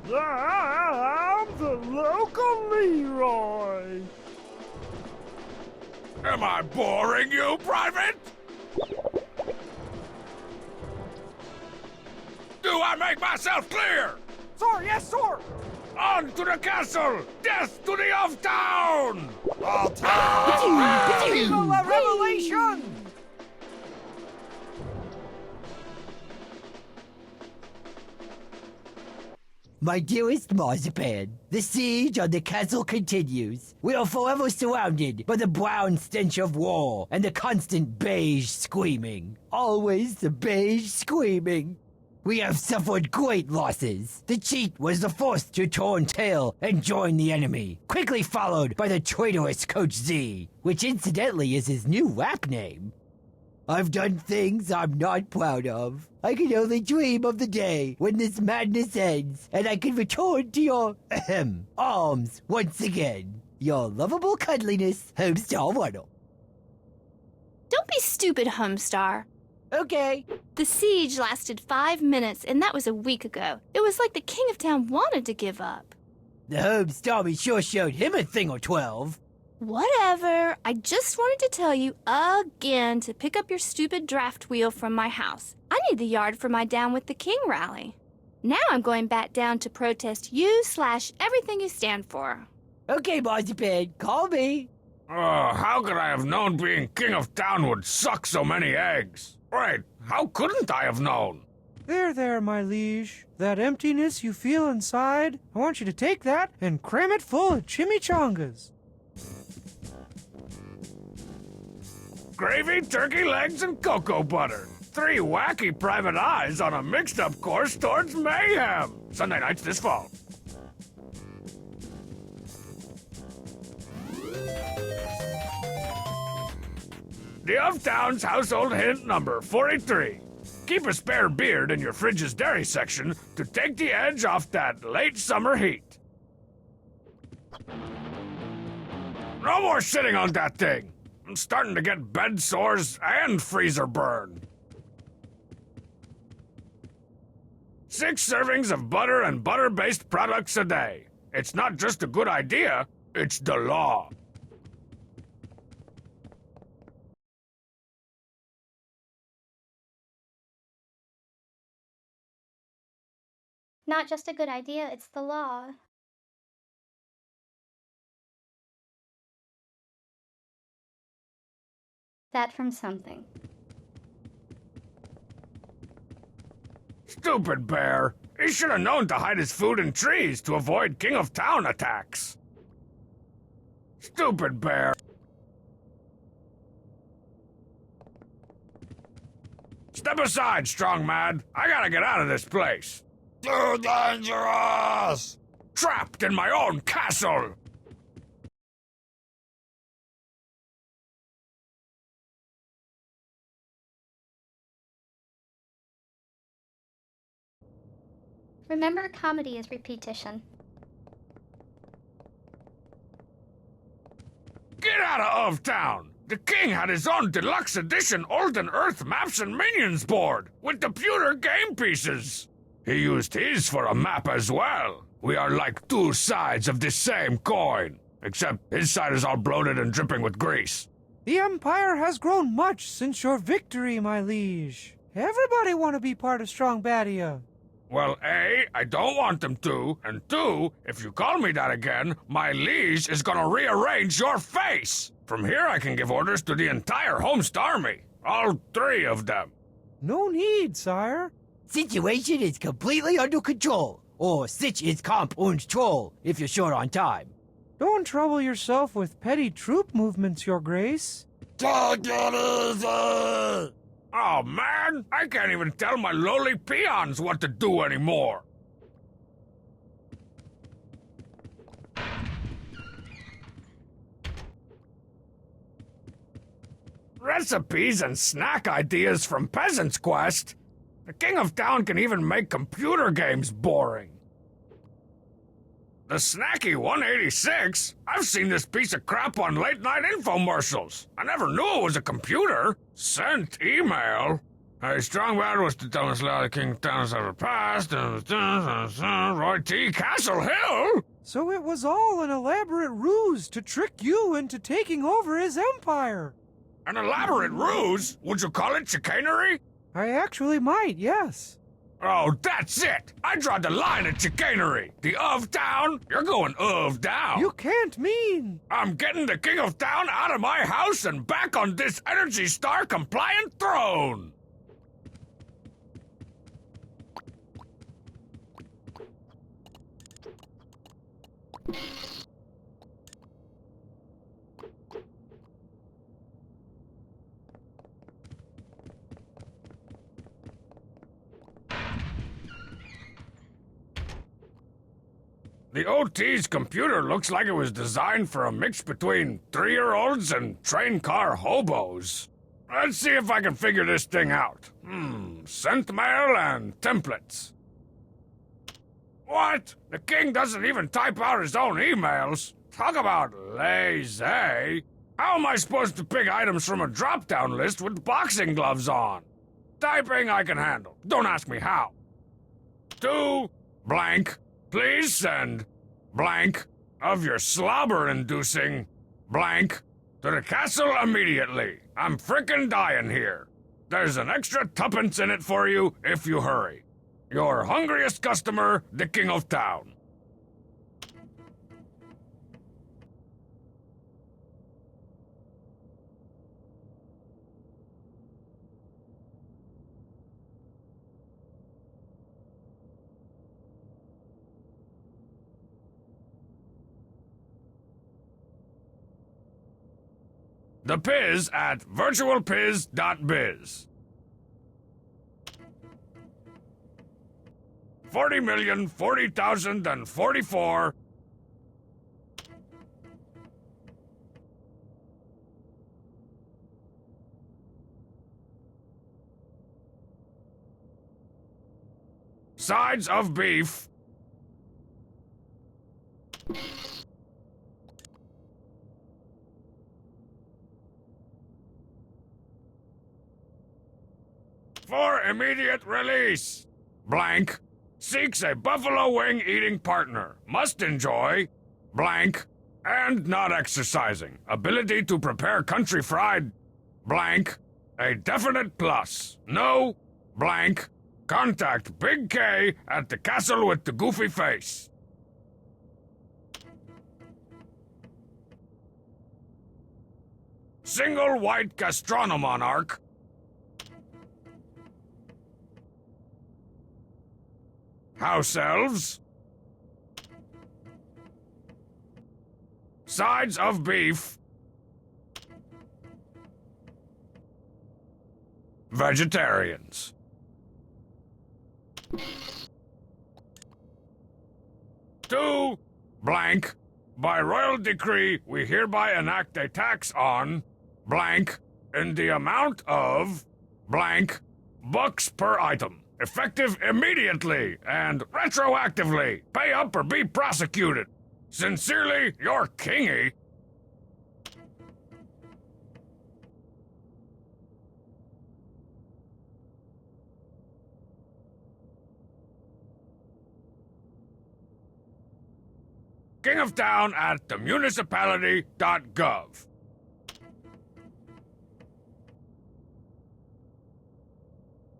I'm the local Leroy. Am I boring you, Private? Do I make myself clear? Sir, yes, sir. On to the castle! Death to the of town! Viva la revelation! My dearest Marzipan, the siege on the castle continues. We are forever surrounded by the brown stench of war and the constant beige screaming. Always the beige screaming. We have suffered great losses. The cheat was the first to turn tail and join the enemy, quickly followed by the traitorous Coach Z, which incidentally is his new rap name. I've done things I'm not proud of. I can only dream of the day when this madness ends and I can return to your arms once again. Your lovable cuddliness, Homestar Waddle. Don't be stupid, Homestar. Okay. The siege lasted 5 minutes, and that was a week ago. It was like the king of town wanted to give up. The Homestar sure showed him a thing or 12. Whatever. I just wanted to tell you again to pick up your stupid draft wheel from my house. I need the yard for my Down with the King rally. Now I'm going back down to protest you/everything you stand for. Okay, Marzipan, call me. Oh, how could I have known being king of town would suck so many eggs? Right, how couldn't I have known? There, my liege. That emptiness you feel inside, I want you to take that and cram it full of chimichangas. Gravy, turkey legs, and cocoa butter. 3 wacky private eyes on a mixed-up course towards mayhem. Sunday nights this fall. The Uptown's household hint number 43. Keep a spare beard in your fridge's dairy section to take the edge off that late summer heat. No more sitting on that thing. I'm starting to get bed sores and freezer burn. 6 servings of butter and butter-based products a day. It's not just a good idea, it's the law. Not just a good idea, it's the law. That from something. Stupid bear. He should have known to hide his food in trees to avoid King of Town attacks. Stupid bear. Step aside, strong man. I gotta get out of this place. Too dangerous! Trapped in my own castle! Remember, comedy is repetition. Get out of Town! The king had his own deluxe edition Olden Earth maps and minions board with the pewter game pieces. He used his for a map as well. We are like 2 sides of the same coin, except his side is all bloated and dripping with grease. The Empire has grown much since your victory, my liege. Everybody want to be part of Strong Badia. Well, A, I don't want them to, and 2, if you call me that again, my liege is gonna rearrange your face! From here I can give orders to the entire Home's army, all 3 of them. No need, sire. Situation is completely under control. Or Sich is comp und troll, if you're short on time. Don't trouble yourself with petty troop movements, your grace. Take it easy! Oh, man! I can't even tell my lowly peons what to do anymore! Recipes and snack ideas from Peasant's Quest? The King of Town can even make computer games boring. The Snacky 186? I've seen this piece of crap on late-night infomercials. I never knew it was a computer. Sent email. Hey, Strong Bad was to tell us how the King of Town has ever passed, and Roy T. Castle Hill? So it was all an elaborate ruse to trick you into taking over his empire. An elaborate ruse? Would you call it chicanery? I actually might, yes. Oh, that's it! I draw the line at chicanery. The of town, you're going of down. You can't mean. I'm getting the King of Town out of my house and back on this Energy Star compliant throne. The OT's computer looks like it was designed for a mix between 3-year-olds and train car hobos. Let's see if I can figure this thing out. Sent mail and templates. What? The king doesn't even type out his own emails? Talk about lazy. How am I supposed to pick items from a drop-down list with boxing gloves on? Typing I can handle. Don't ask me how. To blank. Please send blank of your slobber-inducing blank to the castle immediately. I'm frickin' dying here. There's an extra 2pence in it for you if you hurry. Your hungriest customer, the King of Town. the Piz at virtualpiz.biz. 40,040,044. Sides of beef. For immediate release. Blank. Seeks a buffalo wing eating partner. Must enjoy. Blank. And not exercising. Ability to prepare country fried. Blank. A definite plus. No. Blank. Contact Big K at the castle with the goofy face. Single white gastronomonarch. House elves. Sides of beef. Vegetarians. Two, blank. By royal decree, we hereby enact a tax on blank in the amount of blank bucks per item. Effective immediately and retroactively. Pay up or be prosecuted. Sincerely, your kingy. King of Town at themunicipality.gov.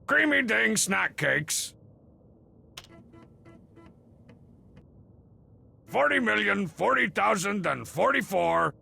Creamy Ding snack cakes. 40,040,044.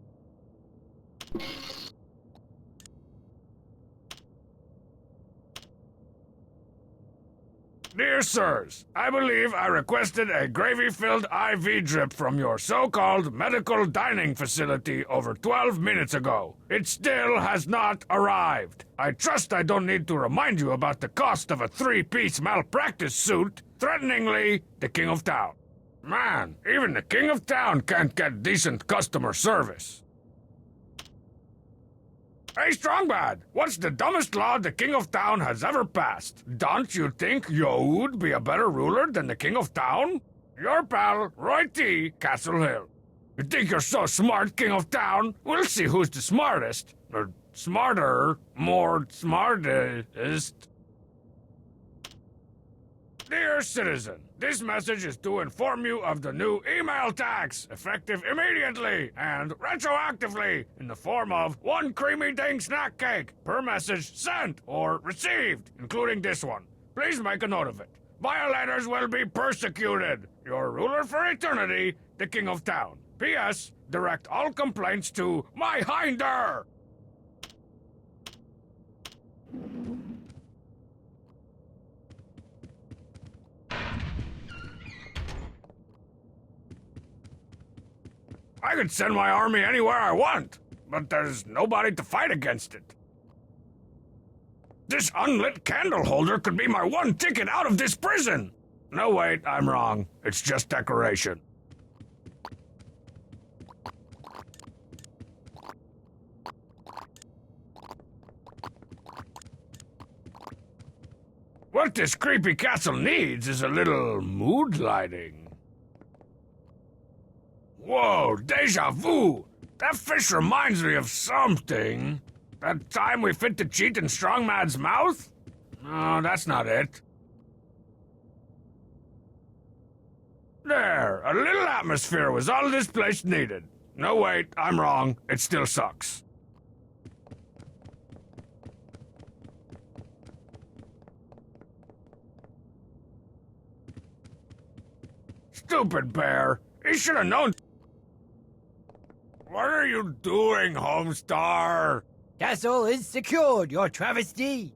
Dear sirs, I believe I requested a gravy-filled IV drip from your so-called medical dining facility over 12 minutes ago. It still has not arrived. I trust I don't need to remind you about the cost of a 3-piece malpractice suit. Threateningly, the King of Town. Man, even the King of Town can't get decent customer service. Hey, Strongbad, what's the dumbest law the King of Town has ever passed? Don't you think you would be a better ruler than the King of Town? Your pal, Roy T., Castle Hill. You think you're so smart, King of Town? We'll see who's the smartest. Or smarter, more smartest. Dear citizen, this message is to inform you of the new email tax, effective immediately and retroactively in the form of 1 creamy ding snack cake per message sent or received, including this one. Please make a note of it. Violators will be persecuted. Your ruler for eternity, the King of Town. P.S. Direct all complaints to my hinder. I could send my army anywhere I want, but there's nobody to fight against it. This unlit candle holder could be my one ticket out of this prison. No, wait, I'm wrong. It's just decoration. What this creepy castle needs is a little mood lighting. Whoa, deja vu! That fish reminds me of something. That time we fit the cheat in Strongmad's mouth? No, that's not it. There, a little atmosphere was all this place needed. No, wait, I'm wrong. It still sucks. Stupid bear. He should have known. What are you doing, Homestar? Castle is secured, your travesty.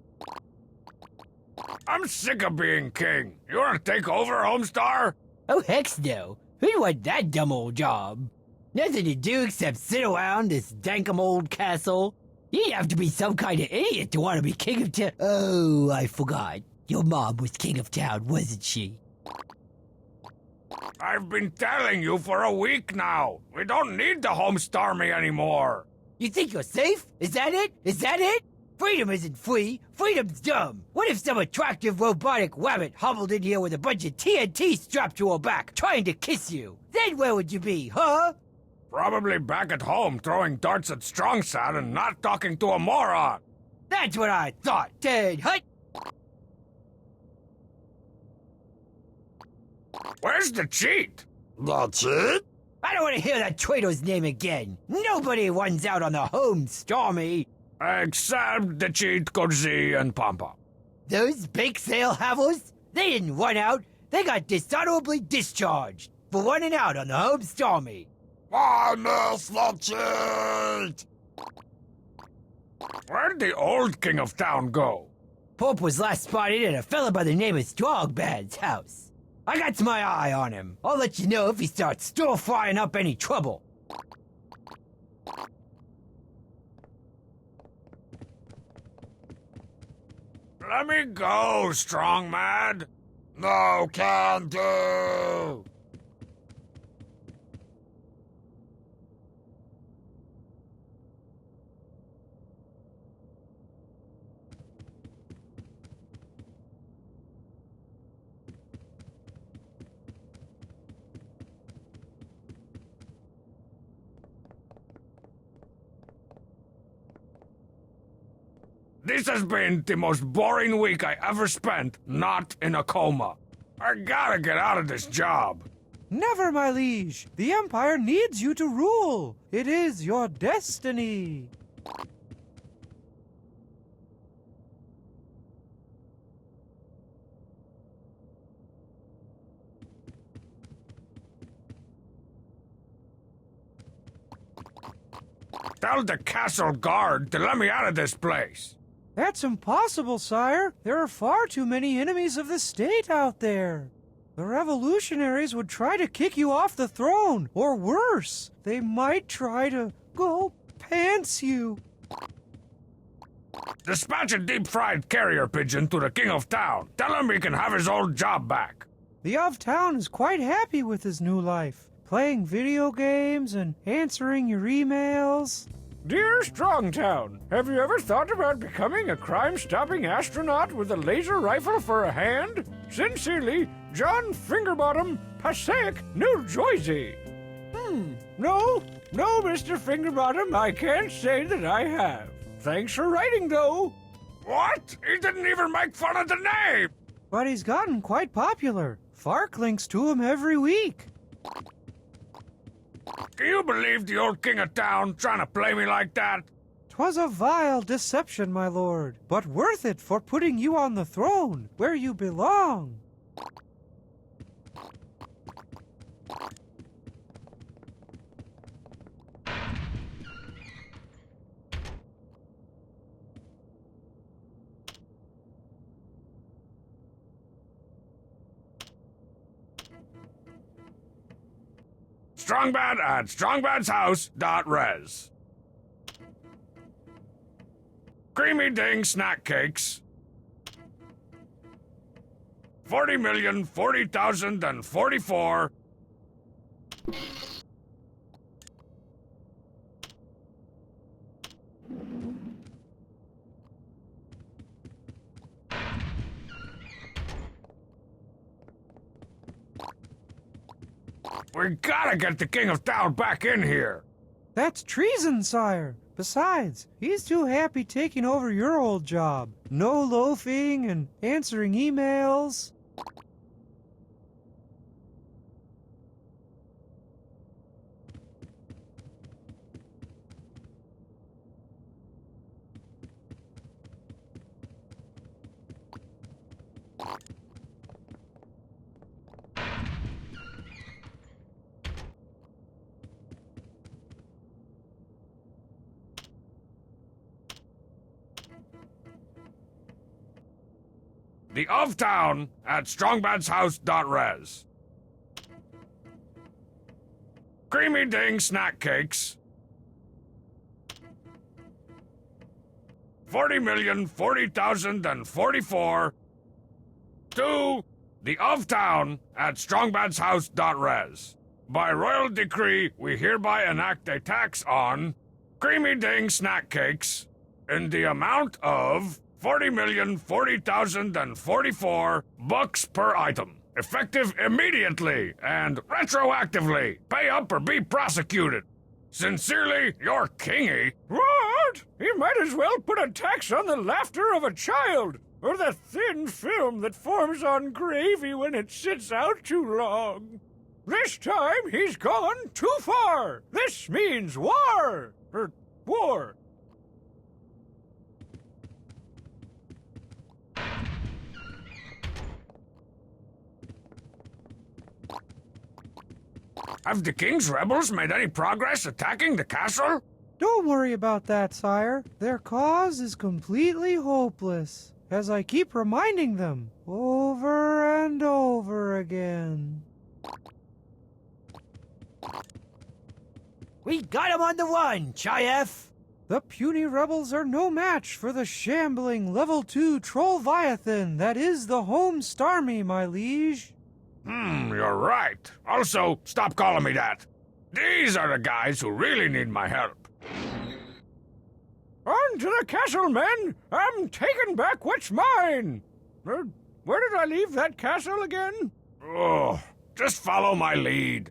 I'm sick of being king. You want to take over, Homestar? Oh, heck no. Who'd want that dumb old job? Nothing to do except sit around this dankum old castle. You'd have to be some kind of idiot to want to be king of town. Oh, I forgot. Your mom was king of town, wasn't she? I've been telling you for a week now. We don't need the Homestarmy anymore. You think you're safe? Is that it? Is that it? Freedom isn't free. Freedom's dumb. What if some attractive robotic wabbit hobbled in here with a bunch of TNT strapped to her back, trying to kiss you? Then where would you be, huh? Probably back at home throwing darts at Strongsat and not talking to a moron. That's what I thought, Ted Hut. Where's the cheat? That's it? I don't want to hear that traitor's name again. Nobody runs out on the home, Stormy. Except the cheat, Kodzi, and Pampa. Those bake sale havers? They didn't run out. They got dishonorably discharged for running out on the home, Stormy. I miss the cheat! Where'd the old king of town go? Pope was last spotted at a fella by the name of Strongbad's house. I got my eye on him. I'll let you know if he starts stir-frying up any trouble. Let me go, Strong Mad. No can do! This has been the most boring week I ever spent not in a coma. I gotta get out of this job. Never, my liege. The Empire needs you to rule. It is your destiny. Tell the castle guard to let me out of this place. That's impossible, sire. There are far too many enemies of the state out there. The revolutionaries would try to kick you off the throne, or worse, they might try to go pants you. Dispatch a deep-fried carrier pigeon to the king of town. Tell him he can have his old job back. The of town is quite happy with his new life, playing video games and answering your emails. Dear Strongtown, have you ever thought about becoming a crime-stopping astronaut with a laser rifle for a hand? Sincerely, John Fingerbottom, Passaic, New Jersey. No, Mr. Fingerbottom, I can't say that I have. Thanks for writing, though. What? He didn't even make fun of the name! But he's gotten quite popular. Fark links to him every week. Can you believe the old king of town trying to play me like that? 'Twas a vile deception, my lord, but worth it for putting you on the throne, where you belong. Strongbad at strongbad'shouse.res. Creamy Ding Snack Cakes. 40,040,044. We gotta get the king of town back in here. That's treason, sire. Besides, he's too happy taking over your old job. No loafing and answering emails. The of town at strongbad'shouse.res. Creamy Ding Snack Cakes. 40,040,044 to the of town at strongbadshouse.res. By royal decree, we hereby enact a tax on Creamy Ding Snack Cakes in the amount of 40,040,044 bucks per item. Effective immediately and retroactively. Pay up or be prosecuted. Sincerely, your kingy. What? He might as well put a tax on the laughter of a child, or the thin film that forms on gravy when it sits out too long. This time he's gone too far. This means war. War. Have the king's rebels made any progress attacking the castle? Don't worry about that, sire. Their cause is completely hopeless, as I keep reminding them over and over again. We got him on the run, Chayef! The puny rebels are no match for the shambling level 2 Trollviathan that is the home Starmie, my liege. You're right. Also, stop calling me that. These are the guys who really need my help. On to the castle, men! I'm taking back what's mine! Where did I leave that castle again? Oh, just follow my lead.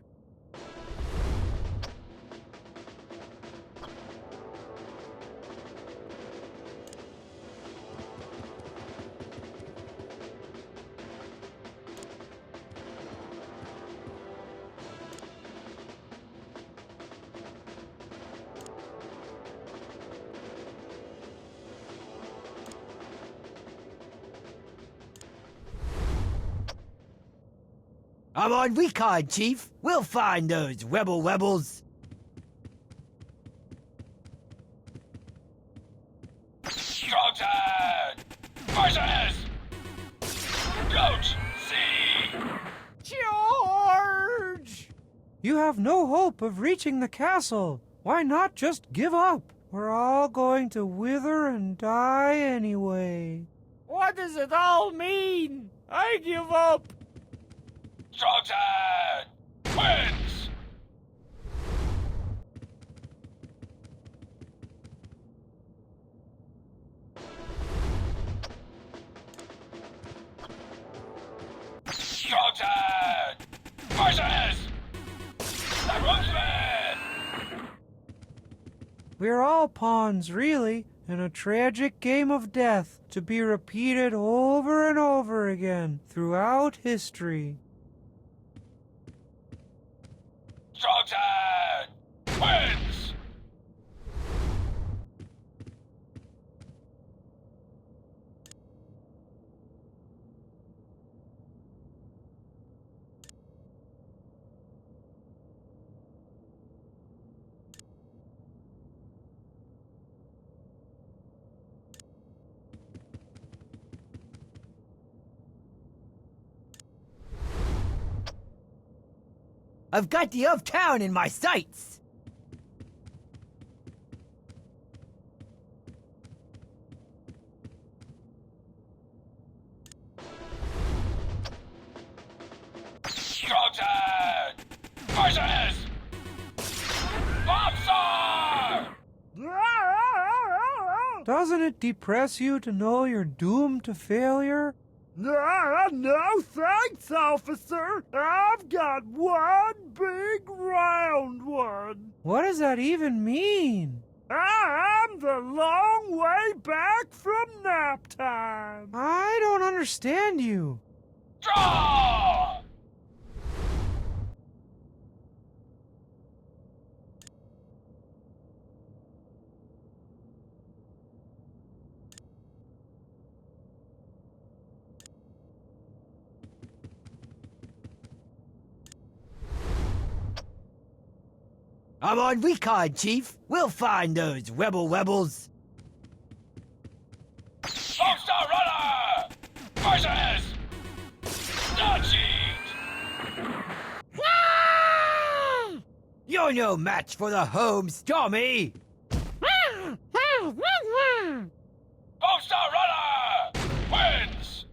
I'm on recon, Chief. We'll find those rebels. Strongside! Horses! Coach, see! George! You have no hope of reaching the castle. Why not just give up? We're all going to wither and die anyway. What does it all mean? I give up. Strongside! Wins! Strongside! Horses! The Roseman! We're all pawns, really, in a tragic game of death to be repeated over and over again throughout history. Strongside! Wins! I've got the uptown in my sights. Strongside! Horses! Bombsar! Doesn't it depress you to know you're doomed to failure? No thanks, officer. I've got one big round one. What does that even mean? I'm the long way back from nap time. I don't understand you. Draw! I'm on recon, Chief. We'll find those rebels. Lone-Star Runner! Horses! Dodge it! You're no match for the home Stormy! Homestar Runner wins!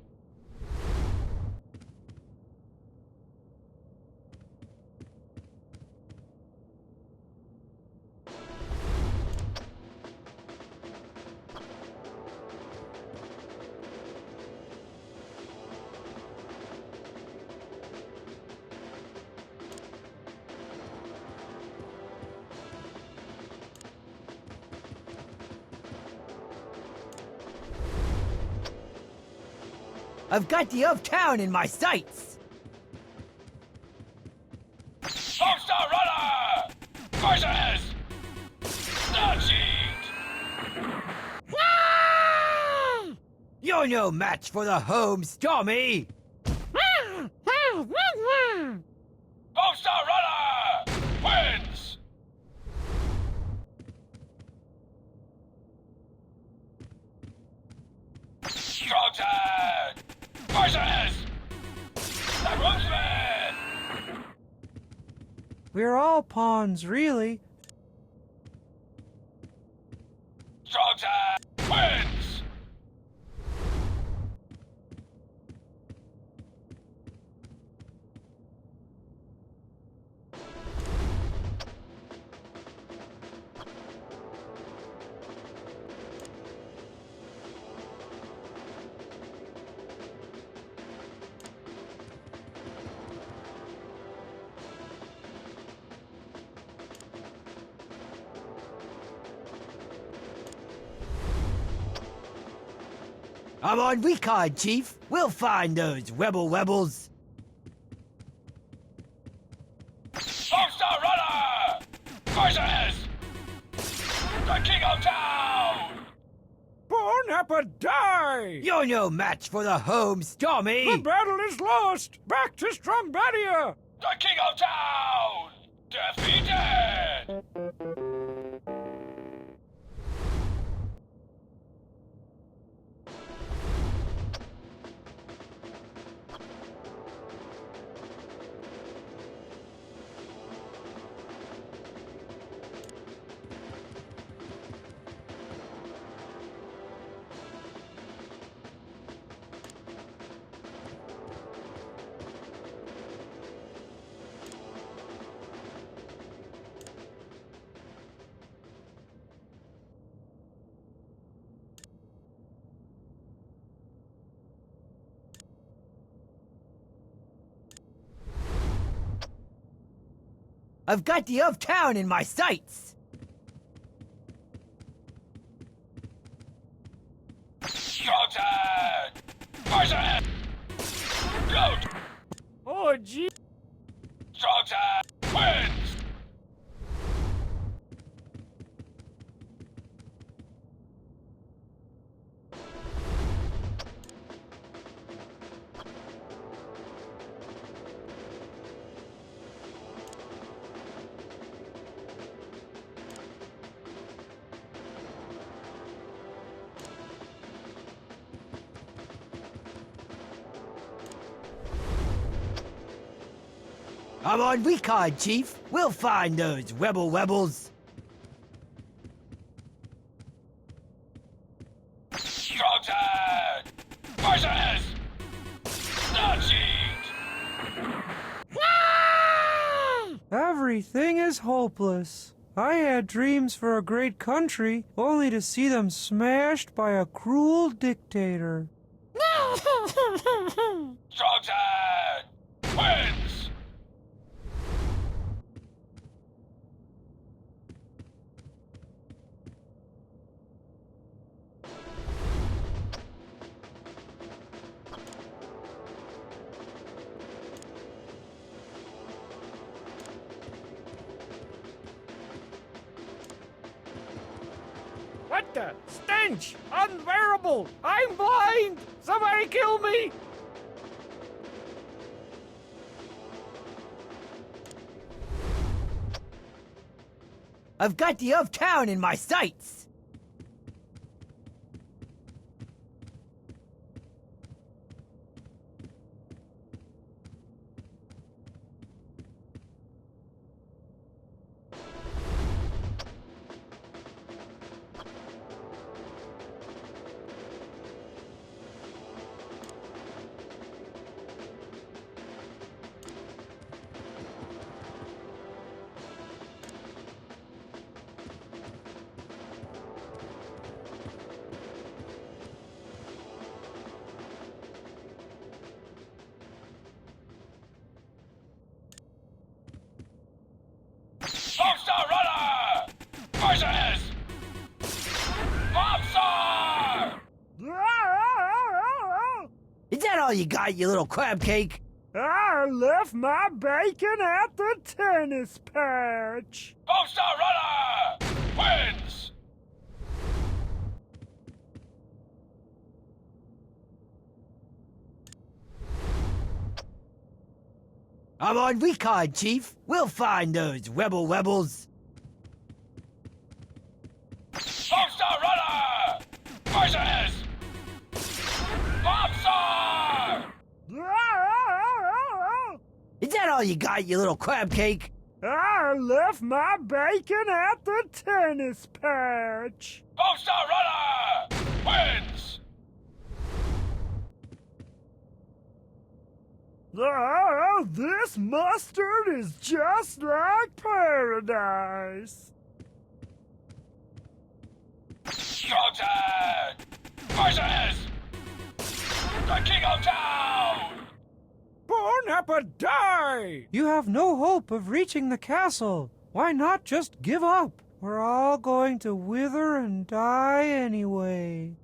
I've got the uptown in my sights! Homestar Runner versus Starcheat! You're no match for the home Stormy! Homestar Runner wins! Strong Tide versus the Groomsman! We're all pawns, really. Strong Tide wins! I'm on recon, Chief. We'll find those rebels. Homestar Runner versus the King of Town! Poor Nappa, die! You're no match for the home Stormy! The battle is lost! Back to strong Badia! The King of Town defeated! I've got the uptown in my sights! Strong Tide versus Goat! Oh, gee. Strong Tide wins! I'm on recon, Chief. We'll find those rebels. Strong Tide versus Starcheat! Everything is hopeless. I had dreams for a great country, only to see them smashed by a cruel dictator. Strong Tide wins! What the? Stench! Unbearable! I'm blind! Somebody kill me! I've got the uptown in my sights! all you got, you little crab cake? I left my bacon at the tennis patch. All-Star Runner wins! I'm on recon, Chief. We'll find those rebels. All-Star Runner versus Bob-Star! Is that all you got, you little crab cake? I left my bacon at the tennis patch. All-Star Runner wins! Oh, this mustard is just like paradise. Skeleton versus the King of Town! Born up a die! You have no hope of reaching the castle. Why not just give up? We're all going to wither and die anyway.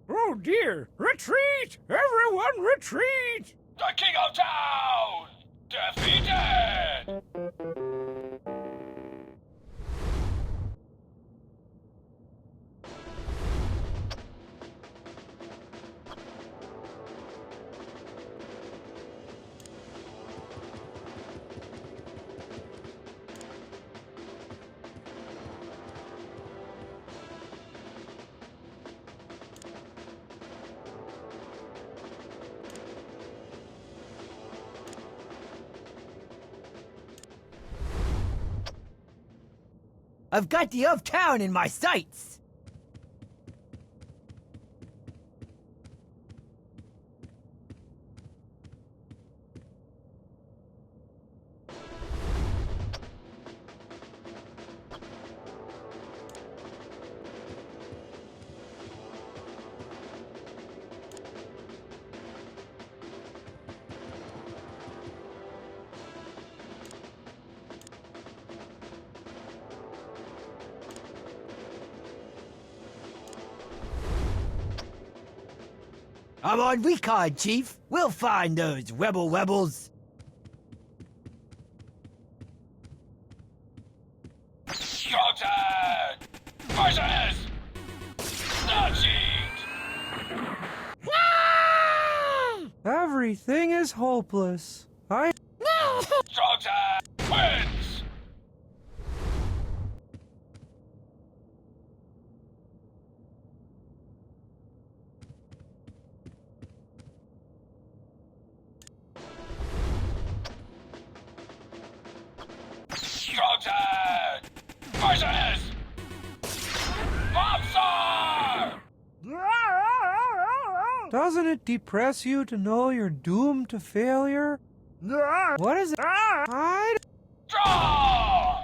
Oh dear! Retreat! Everyone retreat! The King of Town defeated! I've got the uptown in my sights. I'm on recon, Chief. We'll find those rebels. Skeleton versus the Cheat! Everything is hopeless. Skeleton wins! Skeleton versus Bob-Star! Doesn't it depress you to know you're doomed to failure? What is it? Draw!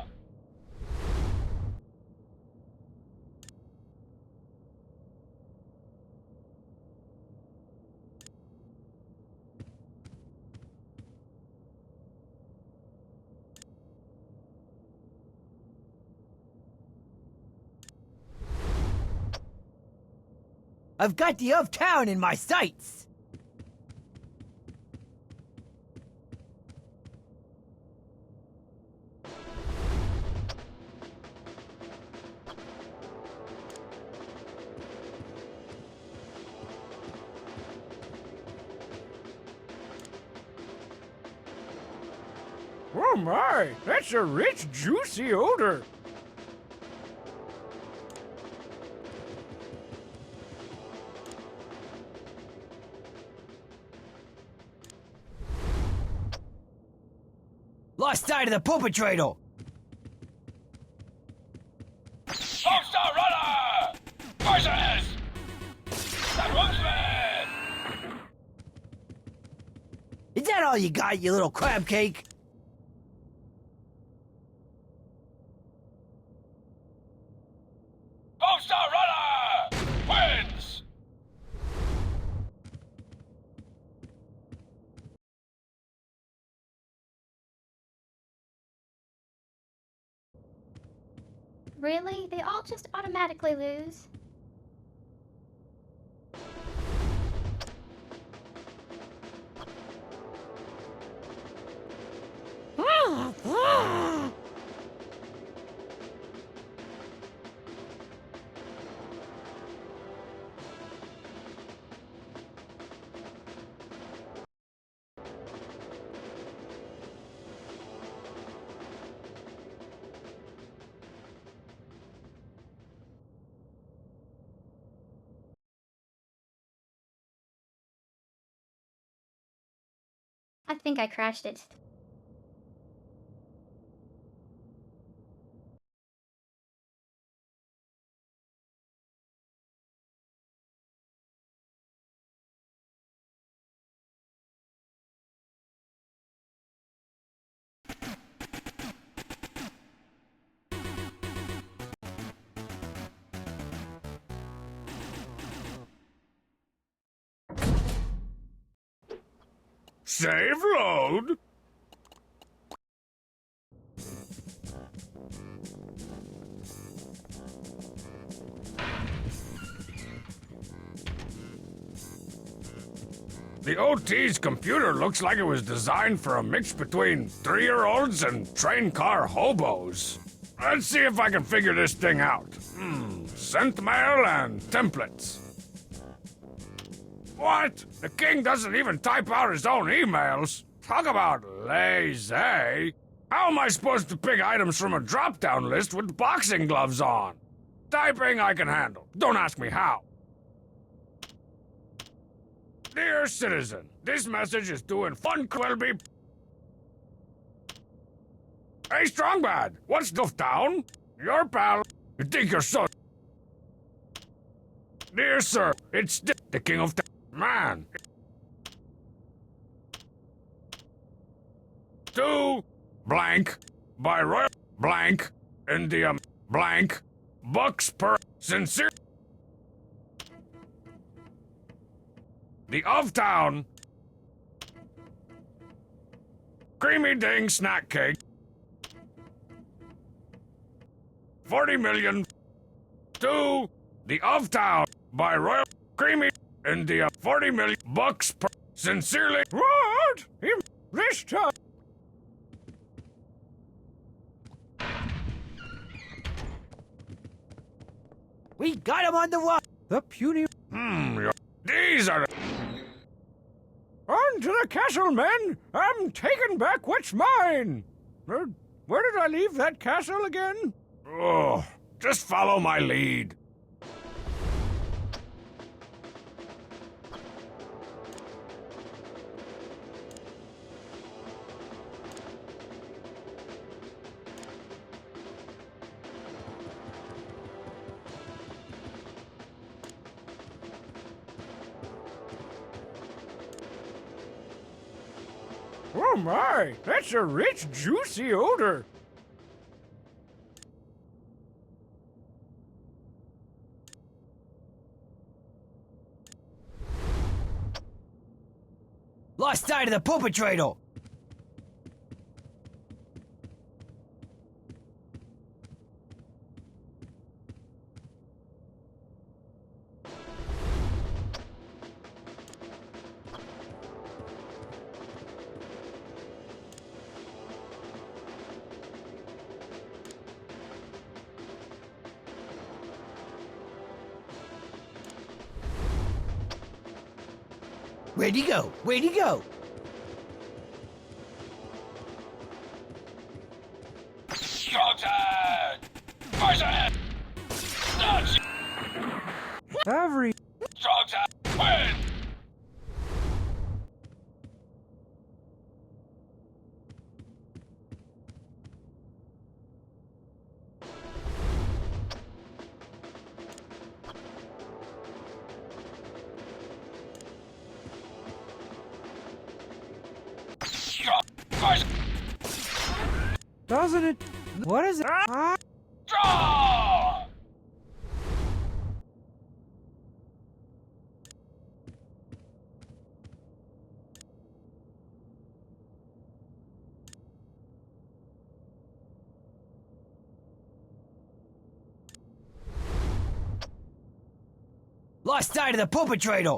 I've got the uptown in my sights. Oh my, that's a rich, juicy odor. Lost sight of the perpetrator. All-Star Runner versus the Woodsman! Is that all you got, you little crab cake? All-Star Runner wins! Really? They all just automatically lose? I think I crashed it. Save load. The OT's computer looks like it was designed for a mix between 3-year-olds and train car hobos. Let's see if I can figure this thing out. Sent mail and templates. What? The king doesn't even type out his own emails. Talk about lazy. How am I supposed to pick items from a drop-down list with boxing gloves on? Typing I can handle. Don't ask me how. Dear citizen, this message is doing fun will be... Hey, Strongbad, what's stuff down? Your pal. You think you're so... Dear sir, it's the king of... Man. To blank by Royal blank India blank bucks per sincere. The of town creamy ding snack cake 40 million to the of town by Royal creamy India 40 million bucks per sincerely. What? This time. We got him on the wall. The puny. These are On to the castle, men! I'm taking back what's mine! Where did I leave that castle again? Oh, just follow my lead. Oh my, that's a rich, juicy odor. Lost sight of the perpetrator. Where'd he go? Where'd he go? Poison! Every. Win! Doesn't it? What is it? Huh? Draw! Lost sight of the perpetrator.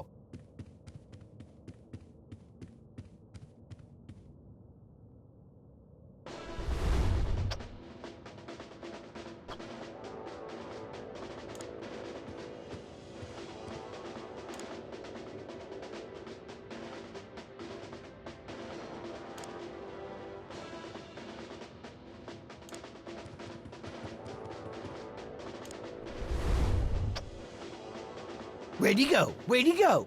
Where'd he go? Where'd he go?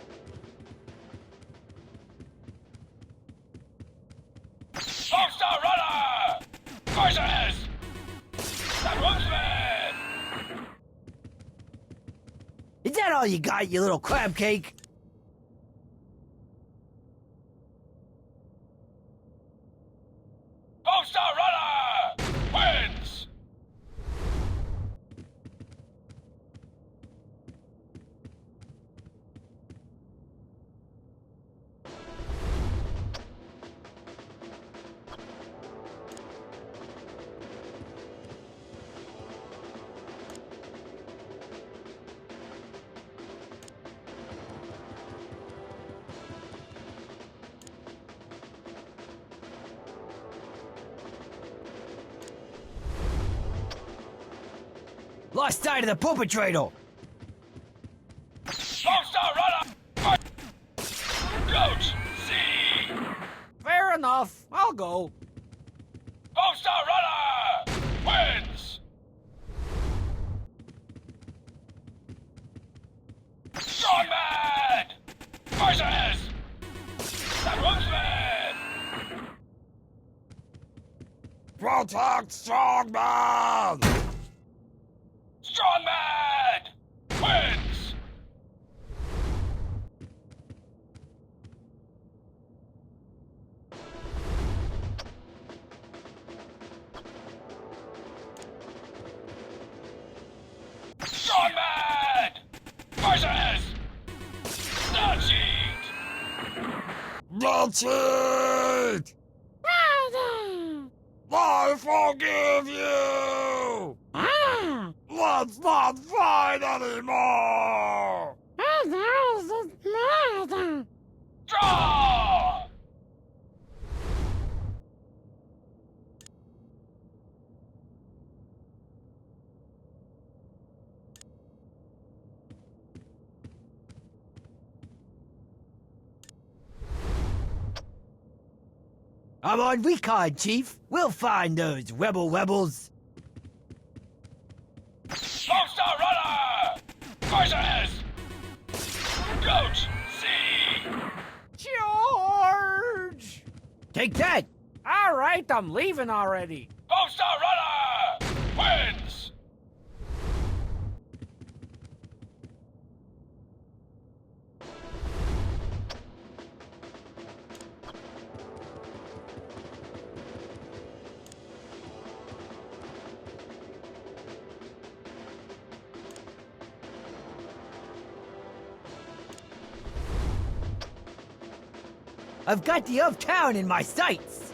all you got, you little crab cake. All-Star Runner wins! Lost sight of the perpetrator. All-Star Runner Coach C! Fair enough. I'll go. All-Star Runner wins! Strong Man versus the Roseman! Protect Strongman! Strong Man wins! Strong Man versus the Cheat! The cheat! I forgive you! Let's not fight anymore! Draw! I'm on recon, Chief. We'll find those rebels. All-Star Runner versus Coach C! George! Take that! All right, I'm leaving already. All-Star Runner wins! I've got the uptown in my sights.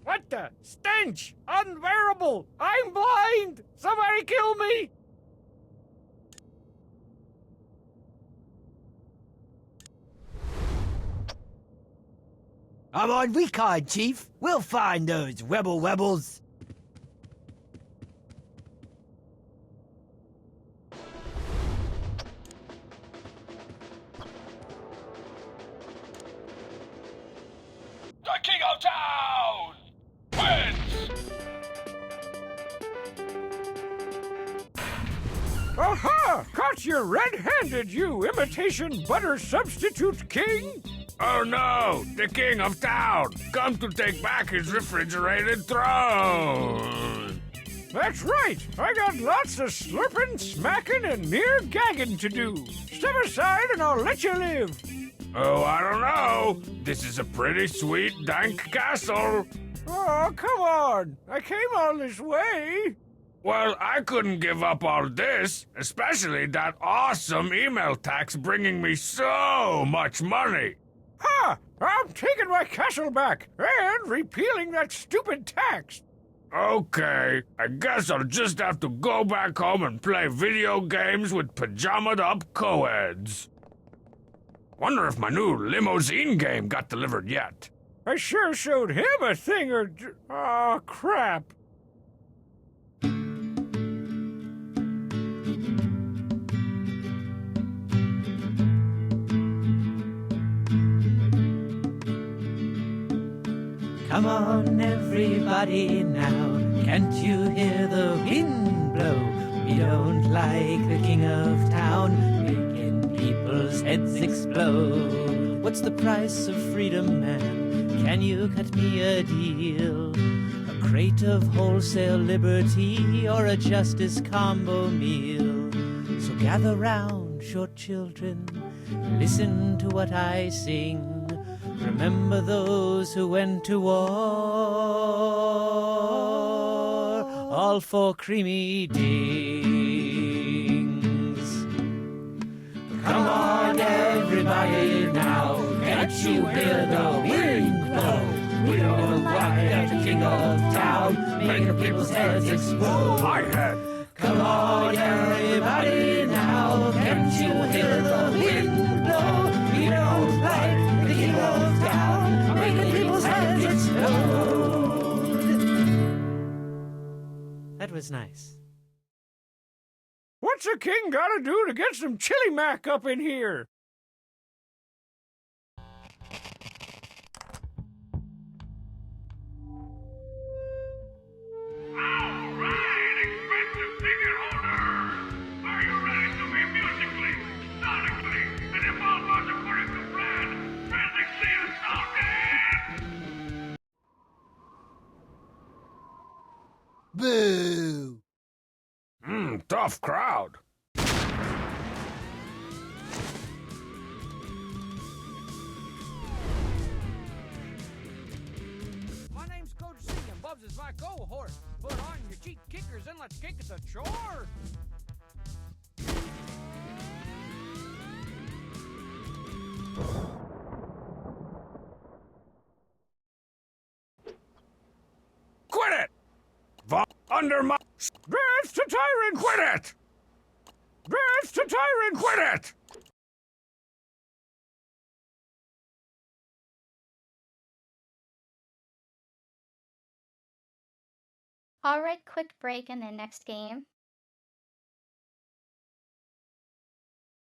What the? Stench! Unbearable! I'm blind! Somebody kill me! I'm on recon, Chief. We'll find those rebels. The King of Town wins! Aha! Caught you red-handed, you imitation butter substitute king! Oh no! The King of Town! Come to take back his refrigerated throne! That's right! I got lots of slurping, smacking, and near gagging to do. Step aside and I'll let you live. Oh, I don't know. This is a pretty sweet, dank castle. Oh, come on! I came all this way. Well, I couldn't give up all this, especially that awesome email tax bringing me so much money. Ha! I'm taking my castle back and repealing that stupid tax. Okay, I guess I'll just have to go back home and play video games with pajamaed up co-eds. Wonder if my new limousine game got delivered yet. I sure showed him a thing or... Oh, crap. Come on, everybody now. Can't you hear the wind blow? We don't like the king of town, making people's heads explode. What's the price of freedom, man? Can you cut me a deal? A crate of wholesale liberty or a justice combo meal? So gather round, short children, listen to what I sing. Remember those who went to war, all for creamy dings. Come on, everybody now, can't you hear the wind blow? We don't like the king of town, making people's heads explode. My head! Come on, everybody now, can't you hear the wind blow? We don't like the king of town, making people's heads explode. That was nice. What's a king gotta do to get some chili mac up in here? Alright, expensive ticket holders! Are you ready to be musically, sonically, and if all goes according to plan, physically assaulted? Boo! Tough crowd. My name's Coach C and Bubs is my cohort. Put on your cheek kickers and let's kick it to chore. Quit it! Under my... Draft to tyrant! Quit it! Draft to tyrant! Quit it! Alright, quick break and then next game.